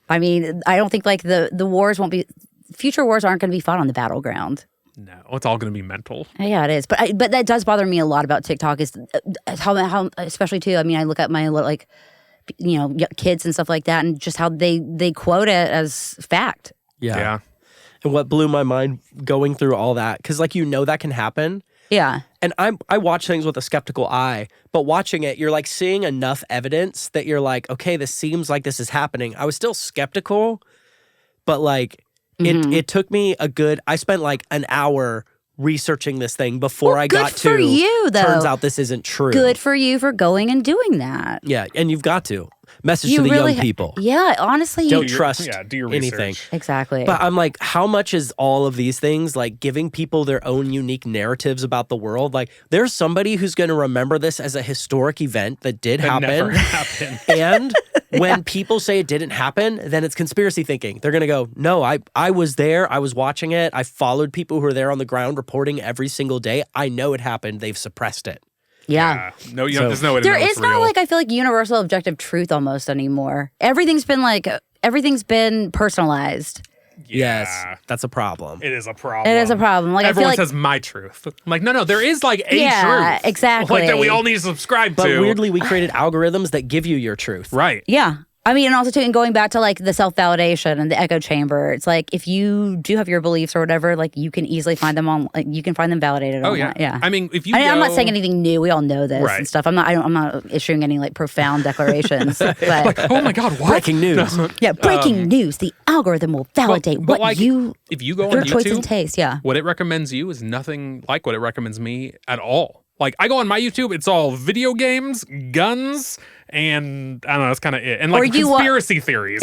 I mean, I don't think like the wars won't be. Future wars aren't going to be fought on the battleground. No, it's all going to be mental. Yeah, it is. But that does bother me a lot about TikTok is how especially too. I mean, I look at my like, kids and stuff like that, and just how they quote it as fact. Yeah. And what blew my mind going through all that, because like that can happen. Yeah. And I watch things with a skeptical eye, but watching it, you're like seeing enough evidence that you're like, okay, this seems like this is happening. I was still skeptical, but like. It took me I spent like an hour researching this thing before I got to. Good for you, though. Turns out this isn't true. Good for you for going and doing that. Yeah, and you've got to. Message to the young people. Yeah, honestly. Don't trust do your anything. research. Exactly. But I'm like, how much is all of these things like giving people their own unique narratives about the world? Like, there's somebody who's going to remember this as a historic event that did happen. Never happened. And when people say it didn't happen, then it's conspiracy thinking. They're going to go, no, I was there. I was watching it. I followed people who were there on the ground reporting every single day. I know it happened. They've suppressed it. Yeah. No, there's no way to know There it's is not real. like, I feel like universal objective truth almost anymore. Everything's been personalized. Yeah. Yes, that's a problem. It is a problem. It is a problem. Like, everyone I feel like, says my truth. I'm like, no, there is like a Yeah, truth. exactly. Like that we all need to subscribe But to. weirdly, we created algorithms that give you your truth. Right. yeah. I mean, and also too, and going back to like the self-validation and the echo chamber, it's like if you do have your beliefs or whatever, like you can easily find them on, like you can find them validated. Oh online. yeah. Yeah. I mean, if you I'm not saying anything new. We all know this Right. and stuff. I'm not issuing any like profound declarations. But like, oh my God, what? Breaking news. yeah, breaking news. The algorithm will validate but what like, if you go your on choice YouTube, and taste. Yeah. what it recommends you is nothing like what it recommends me at all. Like, I go on my YouTube, it's all video games, guns, and I don't know, that's kind of it. And like conspiracy theories.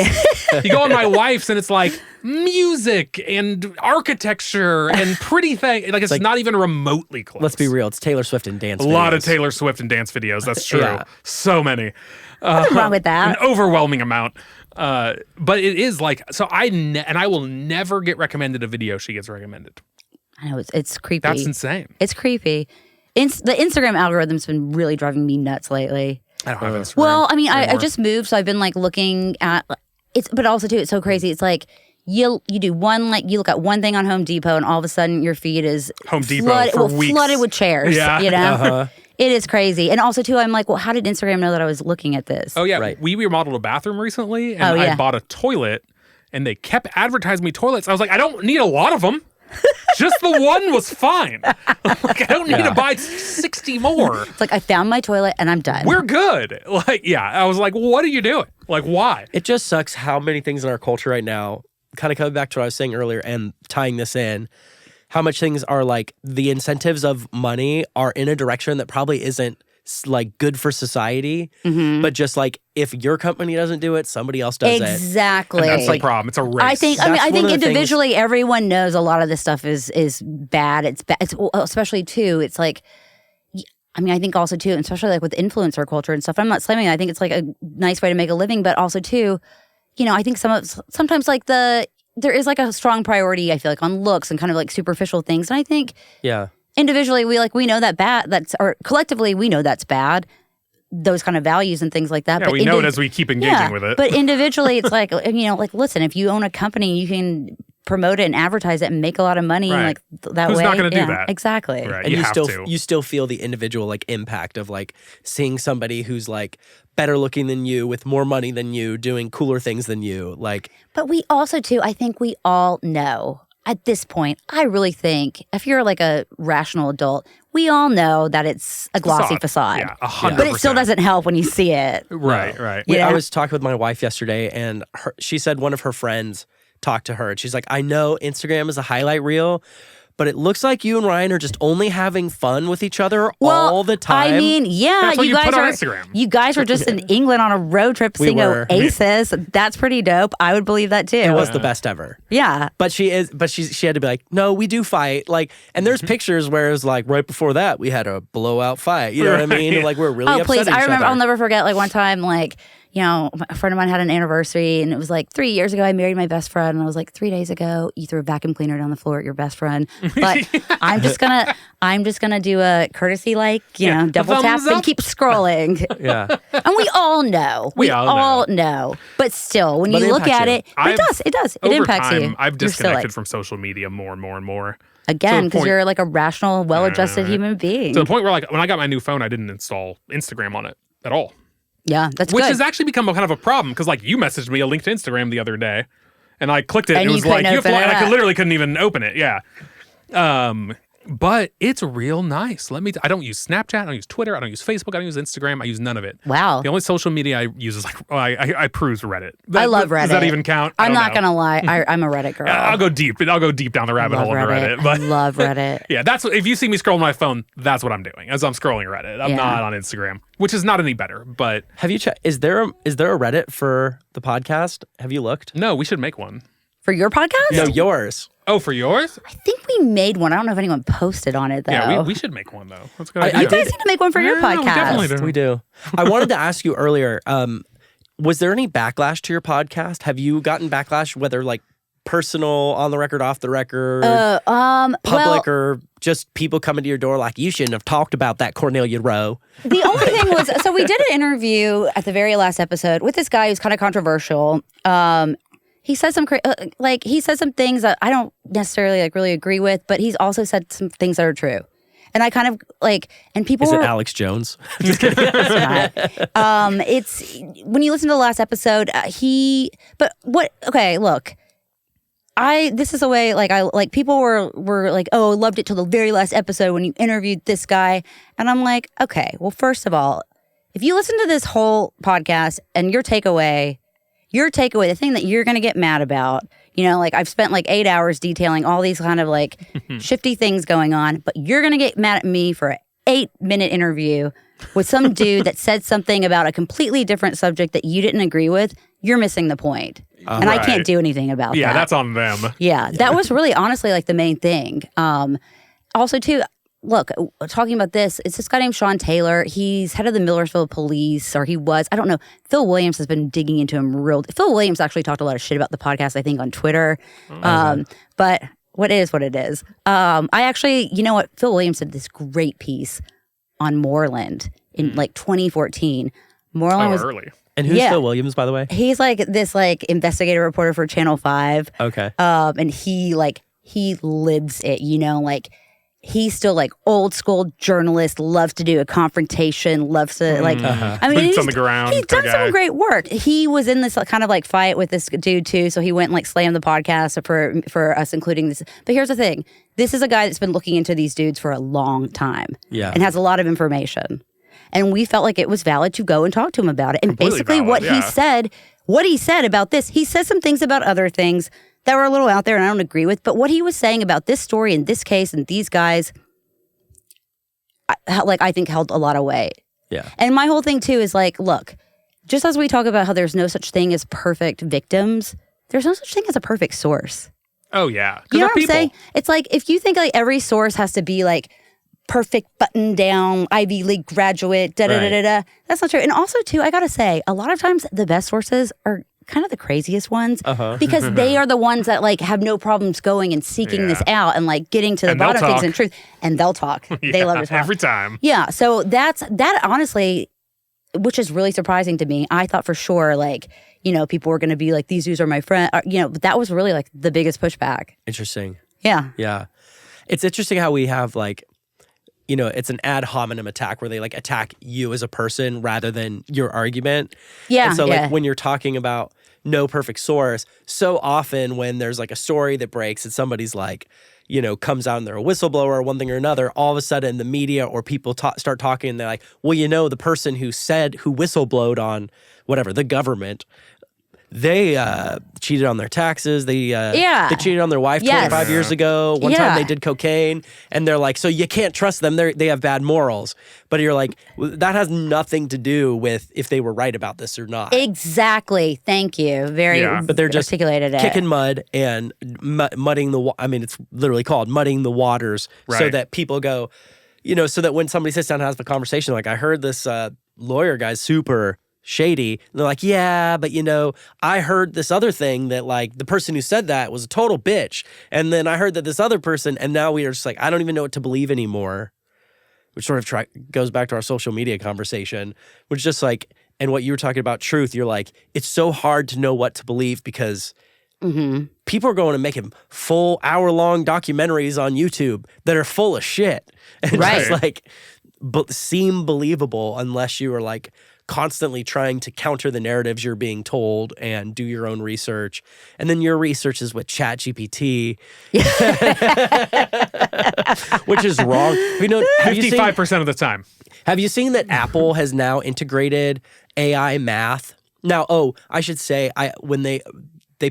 You go on my wife's and it's like music and architecture and pretty things. Like, it's not even remotely close. Let's be real. It's Taylor Swift and dance videos. A lot of Taylor Swift and dance videos. That's true. Yeah. So many. Nothing wrong with that. An overwhelming amount. But it is like, so and I will never get recommended a video she gets recommended. I know, it's creepy. That's insane. It's creepy. The Instagram algorithm's been really driving me nuts lately. I don't have Instagram. Well, I mean, I just moved, so I've been like looking at it's, but also too, it's so crazy. It's like you do one, like you look at one thing on Home Depot, and all of a sudden your feed is Home Depot for weeks. Flooded with chairs. Yeah. You know, It is crazy. And also too, I'm like, well, how did Instagram know that I was looking at this? Oh yeah, Right. We remodeled a bathroom recently, and I bought a toilet, and they kept advertising me toilets. I was like, I don't need a lot of them. Just the one was fine. Like, I don't need to buy 60 more. It's like I found my toilet and I'm done. We're good. Like, yeah. I was like, what are you doing? Like, why? It just sucks how many things in our culture right now, kind of coming back to what I was saying earlier and tying this in, how much things are like the incentives of money are in a direction that probably isn't like good for society, but just like if your company doesn't do it, somebody else does it. Exactly. And that's the problem. It's a race. I think That's one of the individually everyone knows a lot of this stuff is bad. It's bad. It's, especially too. It's like, I mean, I think also too, especially like with influencer culture and stuff. I'm not slamming it. I think it's like a nice way to make a living, but also too, you know, I think sometimes like there is like a strong priority, I feel like, on looks and kind of like superficial things. And I think individually we know that or collectively we know that's bad, those kind of values and things like that. Yeah, but we know it as we keep engaging with it. But individually it's like, you know, like listen, if you own a company, you can promote it and advertise it and make a lot of money like that Who's way. not going to do that? Exactly. Right. And You you still feel the individual like impact of like seeing somebody who's like better looking than you with more money than you doing cooler things than you. Like, but we also too, I think we all know at this point, I really think if you're like a rational adult, we all know that it's a glossy facade. Yeah, 100%. But it still doesn't help when you see it. Right. Yeah. I was talking with my wife yesterday, and she said one of her friends talked to her, and she's like, I know Instagram is a highlight reel, but it looks like you and Ryan are just only having fun with each other all the time. I mean, yeah, That's what you you guys put on are. Instagram. You guys were just in England on a road trip We singing were. Oasis. That's pretty dope. I would believe that too. It was the best ever. Yeah. But she had to be like, no, we do fight. Like, and there's pictures where it was like right before that we had a blowout fight. You know what I mean? Like we're really upset please! at each I remember. other. I'll never forget. Like one time, like you know, a friend of mine had an anniversary, and it was like 3 years ago. I married my best friend, and I was like, 3 days ago, you threw a vacuum cleaner down the floor at your best friend. But I'm just gonna do a courtesy, like you know, double tap thumbs and up. keep scrolling. Yeah. And we all know. We all know. But still, when But you it look at impacts it, it does. It Over impacts time, you. I've You're still disconnected like, from social media more and more and more. again, the because point- you're like a rational, well-adjusted human being. To the point where, like, when I got my new phone, I didn't install Instagram on it at all. Yeah, that's Which good. has actually become a kind of a problem because, like, you messaged me a link to Instagram the other day, and I clicked it, And and it you was like, couldn't you have to, open it and I up. literally couldn't even open it. Yeah. But it's real nice. I don't use Snapchat, I don't use Twitter, I don't use Facebook, I don't use Instagram, I use none of it. Wow. The only social media I use is like, I peruse Reddit. I love Reddit. Does that even count? I'm not going to lie. I'm a Reddit girl. I'll go deep down the rabbit hole of Reddit. But I love Reddit. yeah, that's what, if you see me scrolling my phone, that's what I'm doing. As I'm scrolling Reddit. I'm Yeah. not on Instagram, which is not any better. But Have you checked? Is there a Reddit for the podcast? Have you looked? no, we should make one. For your podcast? No, yours. Oh, for yours? I think we made one. I don't know if anyone posted on it, though. Yeah, we should make one though. That's a good I idea. You guys need to make one for your Yeah, podcast. we definitely do. We do. I wanted to ask you earlier, was there any backlash to your podcast? Have you gotten backlash, whether like personal, on the record, off the record, public, or just people coming to your door like, you shouldn't have talked about that Cornelia Rowe? The only thing was, so we did an interview at the very last episode with this guy who's kind of controversial. He says some he says some things that I don't necessarily like really agree with, but he's also said some things that are true. And I kind of like, and people Is it were, Alex Jones? it's not. It's when you listen to the last episode, look. This is a way like people were like, oh, loved it till the very last episode when you interviewed this guy. And I'm like, okay, well, first of all, if you listen to this whole podcast and your takeaway, the thing that you're going to get mad about, you know, like I've spent like 8 hours detailing all these kind of like shifty things going on, but you're going to get mad at me for 8-minute interview with some dude that said something about a completely different subject that you didn't agree with, you're missing the point. And I can't do anything about that. Yeah, that's on them. Yeah, that was really honestly like the main thing. Also, too, look, talking about this, it's this guy named Sean Taylor. He's head of the Millersville Police, or he was. I don't know. Phil Williams has been digging into him real. Phil Williams actually talked a lot of shit about the podcast, I think, on Twitter. But what is what it is. I actually, you know what? Phil Williams did this great piece on Moreland in like 2014. Moreland was early. And who's Phil Williams, by the way? He's like this like investigative reporter for Channel 5. Okay. And he lives it, you know, like he's still like old school journalist, loves to do a confrontation, loves to like, I mean, boots on the ground. He's done some great work. He was in this kind of like fight with this dude too. So he went and like slammed the podcast for us including this. But here's the thing. This is a guy that's been looking into these dudes for a long time. Yeah. And has a lot of information. And we felt like it was valid to go and talk to him about it. And Completely basically valid, what he said about this, he said some things about other things that were a little out there and I don't agree with. But what he was saying about this story and this case and these guys, I think held a lot of weight. Yeah. And my whole thing too is like, look, just as we talk about how there's no such thing as perfect victims, there's no such thing as a perfect source. Oh, yeah. You know what I'm saying? It's like, if you think like every source has to be like perfect button down, Ivy League graduate, da-da-da-da-da, that's not true. And also too, I gotta say, a lot of times the best sources are kind of the craziest ones because they are the ones that like have no problems going and seeking this out and like getting to the bottom of things and truth. And they'll talk. They love to talk. Every time. Yeah. So that honestly, which is really surprising to me. I thought for sure like, you know, people were going to be like, these dudes are my friend. You know, but that was really like the biggest pushback. Interesting. Yeah. Yeah. It's interesting how we have like, you know, it's an ad hominem attack where they like attack you as a person rather than your argument. Yeah. And so like when you're talking about no perfect source, so often when there's like a story that breaks and somebody's like, you know, comes out and they're a whistleblower or one thing or another, all of a sudden the media or people start talking and they're like, well, you know, the person who whistleblowed on whatever, the government, they cheated on their taxes. They cheated on their wife 25 years ago. One time they did cocaine. And they're like, so you can't trust them. They have bad morals. But you're like, that has nothing to do with if they were right about this or not. Exactly. Thank you. But they're just articulated kicking mud and mudding it's literally called mudding the waters so that people go, you know, so that when somebody sits down and has the conversation, like I heard this lawyer guy's super shady. And they're like, yeah, but you know, I heard this other thing that like the person who said that was a total bitch. And then I heard that this other person, and now we are just like, I don't even know what to believe anymore. Which sort of goes back to our social media conversation, which just like, and what you were talking about truth, you're like, it's so hard to know what to believe because people are going and making full hour-long documentaries on YouTube that are full of shit. And just like seem believable unless you are like constantly trying to counter the narratives you're being told and do your own research. And then your research is with ChatGPT, which is wrong. You know, 55% of the time. Have you seen that Apple has now integrated AI math? Now, I should say, when they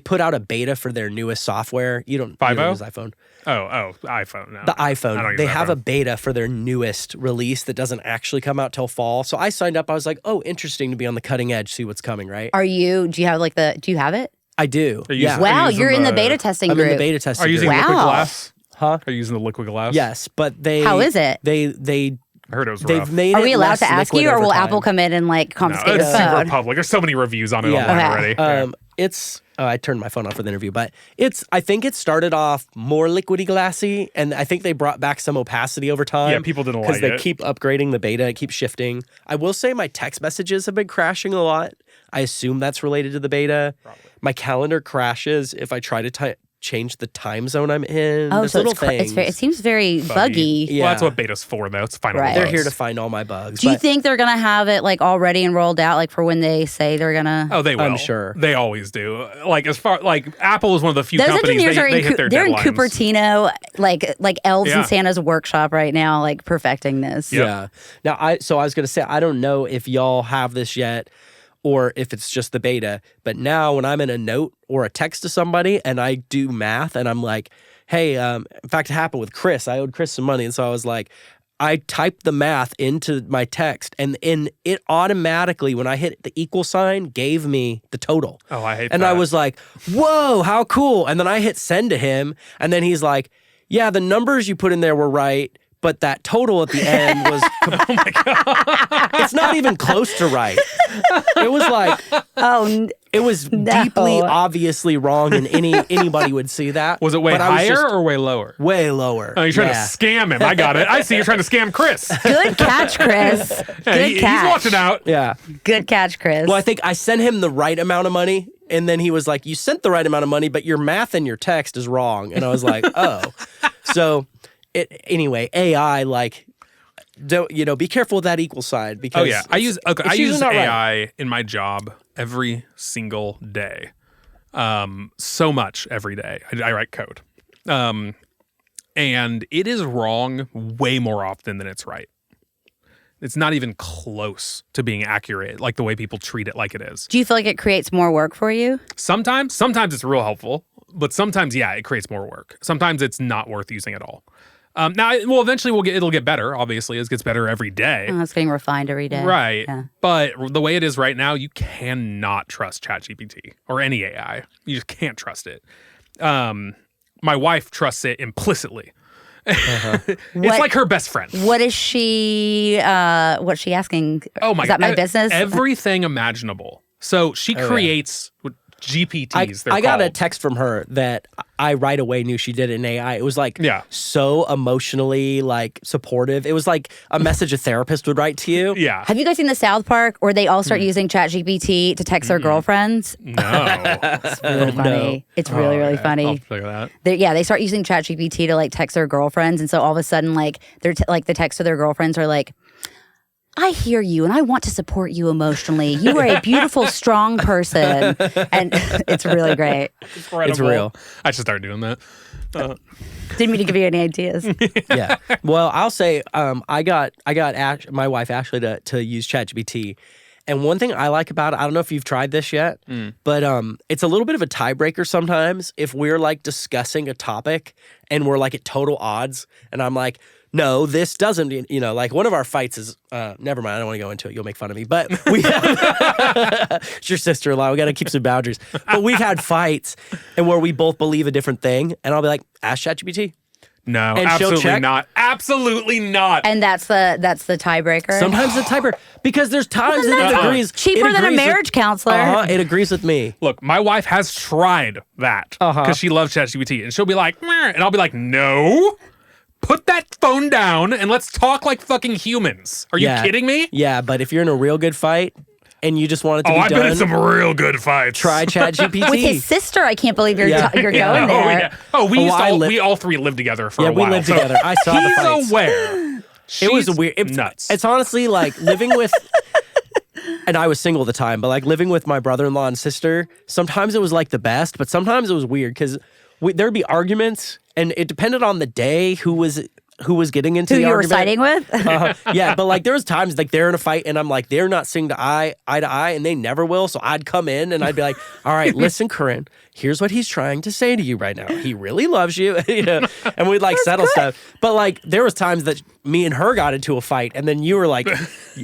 put out a beta for their newest software. You don't use iPhone. Oh, iPhone. No. The iPhone. They have iPhone. a beta for their newest release that doesn't actually come out till fall. So I signed up. I was like, oh, interesting to be on the cutting edge, see what's coming, right? Do you have it? I do. Yeah. Wow, you're in the beta testing group. I'm in the beta testing Are you group. using liquid glass? Huh? Are you using the liquid glass? Yes, but How is it? They I heard it was they've rough. made Are it we allowed less to ask liquid you, or over will time. Apple come in and like confiscate it's the super phone? public. There's so many reviews on it Yeah. online already. It's I turned my phone off for the interview, but I think it started off more liquidy glassy, and I think they brought back some opacity over time. Yeah, people didn't like because they it. keep upgrading the beta, it keeps shifting. I will say my text messages have been crashing a lot. I assume that's related to the beta. Probably. My calendar crashes if I try to change the time zone I'm in. Oh, There's so little it's things. it seems very buggy. Yeah. Well, that's what beta's for, though. It's final. Right. They're here to find all my bugs. Do you but think they're gonna have it like already and rolled out, like for when they say they're gonna? Oh, they will. I'm sure. They always do. Like as far like Apple is one of the few Those companies engineers are they hit their they're deadlines. in Cupertino, like elves in Yeah. Santa's workshop right now, like perfecting this. Yep. Yeah. Now, I was going to say, I don't know if y'all have this yet or if it's just the beta, but now when I'm in a note or a text to somebody and I do math and I'm like, hey, in fact, it happened with Chris. I owed Chris some money. And so I was like, I typed the math into my text, and it automatically, when I hit the equal sign, gave me the total. Oh, I hate and that. I was like, whoa, how cool. And then I hit send to him, and then he's like, yeah, the numbers you put in there were right, but that total at the end was... oh my God. It's not even close to right. It was like... It was deeply, obviously wrong, and anybody would see that. Was it way higher or way lower? Way lower. Oh, you're trying to scam him. I got it. I see you're trying to scam Chris. Good catch, Chris. Good catch. He's watching out. Yeah. Good catch, Chris. Well, I think I sent him the right amount of money, and then he was like, you sent the right amount of money, but your math in your text is wrong. And I was like, oh. So, anyway, AI, like... Don't be careful with that equal sign because I use AI right. in my job every single day, so much every day. I write code, and it is wrong way more often than it's right. It's not even close to being accurate, like the way people treat it like it is. Do you feel like it creates more work for you? Sometimes it's real helpful, but sometimes it creates more work. Sometimes it's not worth using at all. Now, eventually it'll get better, obviously. It gets better every day. Oh, it's getting refined every day. Right. Yeah. But the way it is right now, you cannot trust ChatGPT or any AI. You just can't trust it. My wife trusts it implicitly. It's like her best friend. What is she, what's she asking? Oh my God. Is that my business? Everything imaginable. So she creates... GPTs. I got a text from her that I right away knew she did it in AI. It was like so emotionally like supportive. It was like a message a therapist would write to you. Yeah. Have you guys seen the South Park where they all start using ChatGPT to text their girlfriends? No. It's really funny. No. It's really, really funny. I'll figure that. They start using ChatGPT to like text their girlfriends, and so all of a sudden like they're like the texts to their girlfriends are like, I hear you and I want to support you emotionally. You are a beautiful, strong person. And it's really great. It's real. I should start doing that. Didn't mean to give you any ideas. Yeah. Well, I'll say I got my wife Ashley to use ChatGPT. And one thing I like about it, I don't know if you've tried this yet, but it's a little bit of a tiebreaker sometimes if we're like discussing a topic and we're like at total odds. And I'm like, no, this doesn't, like one of our fights is, never mind, I don't want to go into it. You'll make fun of me. But we have, it's your sister-in-law. We got to keep some boundaries. But we've had fights and where we both believe a different thing. And I'll be like, ask ChatGPT. No, and absolutely not. Absolutely not. And that's the tiebreaker. Sometimes the tiebreaker, because there's times that it agrees. Cheaper than a marriage counselor. It agrees with me. Look, my wife has tried that because she loves ChatGPT, and she'll be like, meh, and I'll be like, no. Put that phone down and let's talk like fucking humans. Are you kidding me? Yeah, but if you're in a real good fight and you just want it to be done. I've been in some real good fights. Try ChatGPT. With his sister, I can't believe you're going there. We all three lived together for a while. Yeah, we lived together. I saw the fights. He's aware. It was weird. Nuts. It's honestly like living with... And I was single at the time, but like living with my brother-in-law and sister, sometimes it was like the best, but sometimes it was weird because there'd be arguments and it depended on the day who was getting into the argument. Who you were siding with? Yeah, but like there was times like they're in a fight and I'm like, they're not seeing eye to eye and they never will. So I'd come in and I'd be like, all right, listen, Corinne, here's what he's trying to say to you right now. He really loves you. And we'd like settle stuff. But like there was times that me and her got into a fight and then you were like,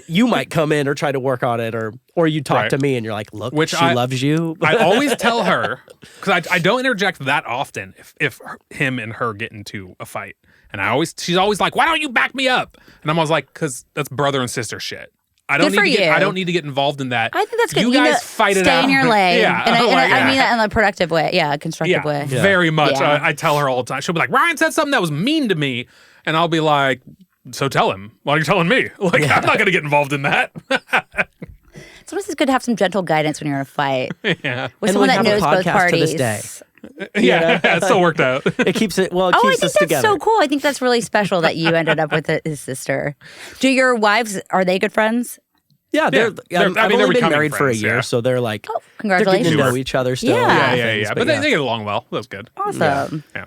you might come in or try to work on it or you talk to me and you're like, look, she loves you. I always tell her, because I don't interject that often if him and her get into a fight. And she's always like, why don't you back me up? And I'm always like, because that's brother and sister shit. I don't need to get involved in that. I think that's good. You guys fight it out. Stay in your lane. Yeah. And I mean that in a productive way. Yeah, a constructive way. Yeah, very much. Yeah. I tell her all the time. She'll be like, Ryan said something that was mean to me. And I'll be like, so tell him. Why are you telling me? Like, I'm not going to get involved in that. Sometimes it's good to have some gentle guidance when you're in a fight. Yeah. With someone that knows both parties. To this day. Yeah, it still worked out. It keeps it. Well, I keeps think us that's together. so cool. I think that's really special that you ended up with his sister. Do your wives? Are they good friends? Yeah, they're I've only been married for a year, yeah. so they're like, congratulations. They're getting to know each other still. Yeah. Yeah. But they get along well. That was good. Awesome. Yeah.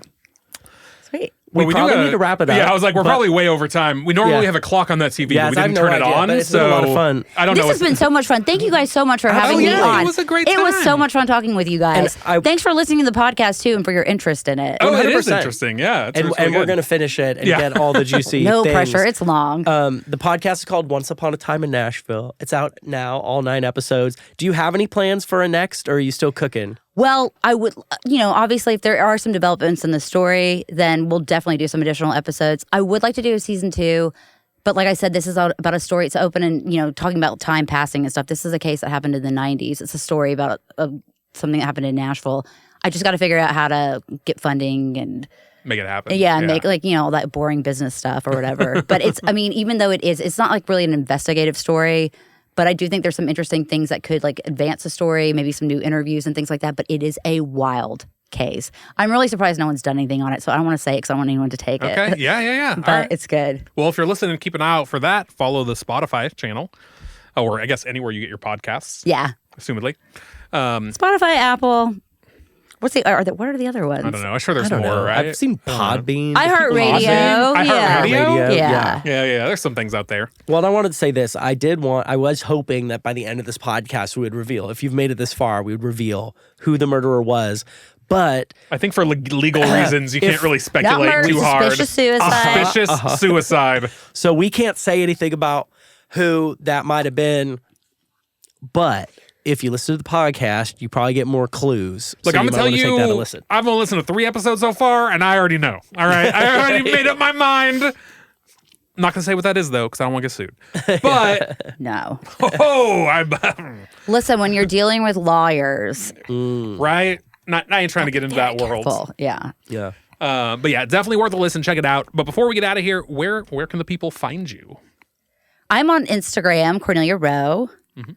Sweet. We probably need to wrap it up. Yeah, I was like, we're probably way over time. We normally have a clock on that TV, but we didn't turn it on. But it's been a lot of fun. I don't know. This has been so much fun. Thank you guys so much for having me on. It was a great time. It was so much fun talking with you guys. Thanks for listening to the podcast too, and for your interest in it. Oh, it is interesting. Yeah, and we're gonna finish it and get all the juicy. No things. pressure. It's long. The podcast is called Once Upon a Time in Nashville. It's out now, all 9 episodes. Do you have any plans for a next, or are you still cooking? Well, I would, obviously, if there are some developments in the story, then we'll definitely do some additional episodes. I would like to do a season 2, but like I said, this is about a story. It's open and, talking about time passing and stuff. This is a case that happened in the 90s. It's a story about something that happened in Nashville. I just got to figure out how to get funding and make it happen. Yeah, and make all that boring business stuff or whatever. But even though it's not like really an investigative story. But I do think there's some interesting things that could advance the story, maybe some new interviews and things like that. But it is a wild case. I'm really surprised no one's done anything on it, so I don't want to say it because I don't want anyone to take it. Okay, yeah. But it's good. Well, if you're listening, keep an eye out for that. Follow the Spotify channel, or I guess anywhere you get your podcasts. Yeah. Assumedly. Spotify, Apple. What are the other ones? I don't know. I'm sure there's more, right? I've seen Podbean. iHeartRadio. iHeartRadio? Yeah. There's some things out there. Well, and I wanted to say this. I was hoping that by the end of this podcast, we would reveal, if you've made it this far, we would reveal who the murderer was. But I think for legal reasons, you can't really speculate too hard. Suspicious suicide. Suspicious suicide. So we can't say anything about who that might have been. But if you listen to the podcast, you probably get more clues. Look, so I'm going to tell you, I've only listened to 3 episodes so far, and I already know. All right? I already made up my mind. I'm not going to say what that is, though, because I don't want to get sued. But no. Listen, when you're dealing with lawyers. Right? I ain't trying to get into that world. Yeah. Yeah. But yeah, definitely worth a listen. Check it out. But before we get out of here, where can the people find you? I'm on Instagram, Cornelia Rowe. Mm-hmm.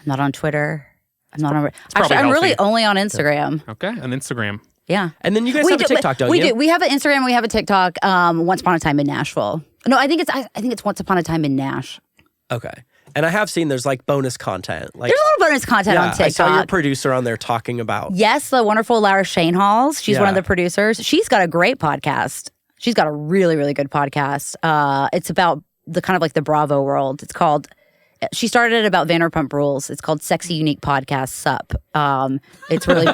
I'm not on Twitter. I'm not on. Actually, I'm really only on Instagram. Okay, on Instagram. Yeah. And then you guys have a TikTok, don't you? We do. We have an Instagram. We have a TikTok. Once Upon a Time in Nashville. No, I think it's Once Upon a Time in Nash. Okay. And I have seen there's bonus content. There's a little bonus content on TikTok. I saw your producer on there talking about. Yes, the wonderful Lara Shanehalls. She's one of the producers. She's got a great podcast. She's got a really, really good podcast. It's about the kind of the Bravo world. It's called. She started it about Vanderpump Rules. It's called Sexy Unique Podcast Sup. It's really,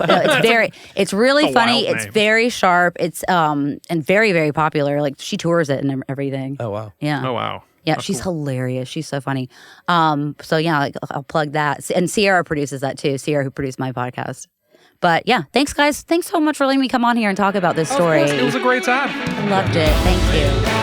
it's really funny. It's very sharp. It's and very, very popular. She tours it and everything. Oh wow. Yeah. Oh wow. Yeah, she's hilarious. She's so funny. So yeah, I'll plug that. And Sierra produces that too. Sierra, who produced my podcast. But yeah, thanks guys. Thanks so much for letting me come on here and talk about this story. It was a great time. I loved it. Thank you.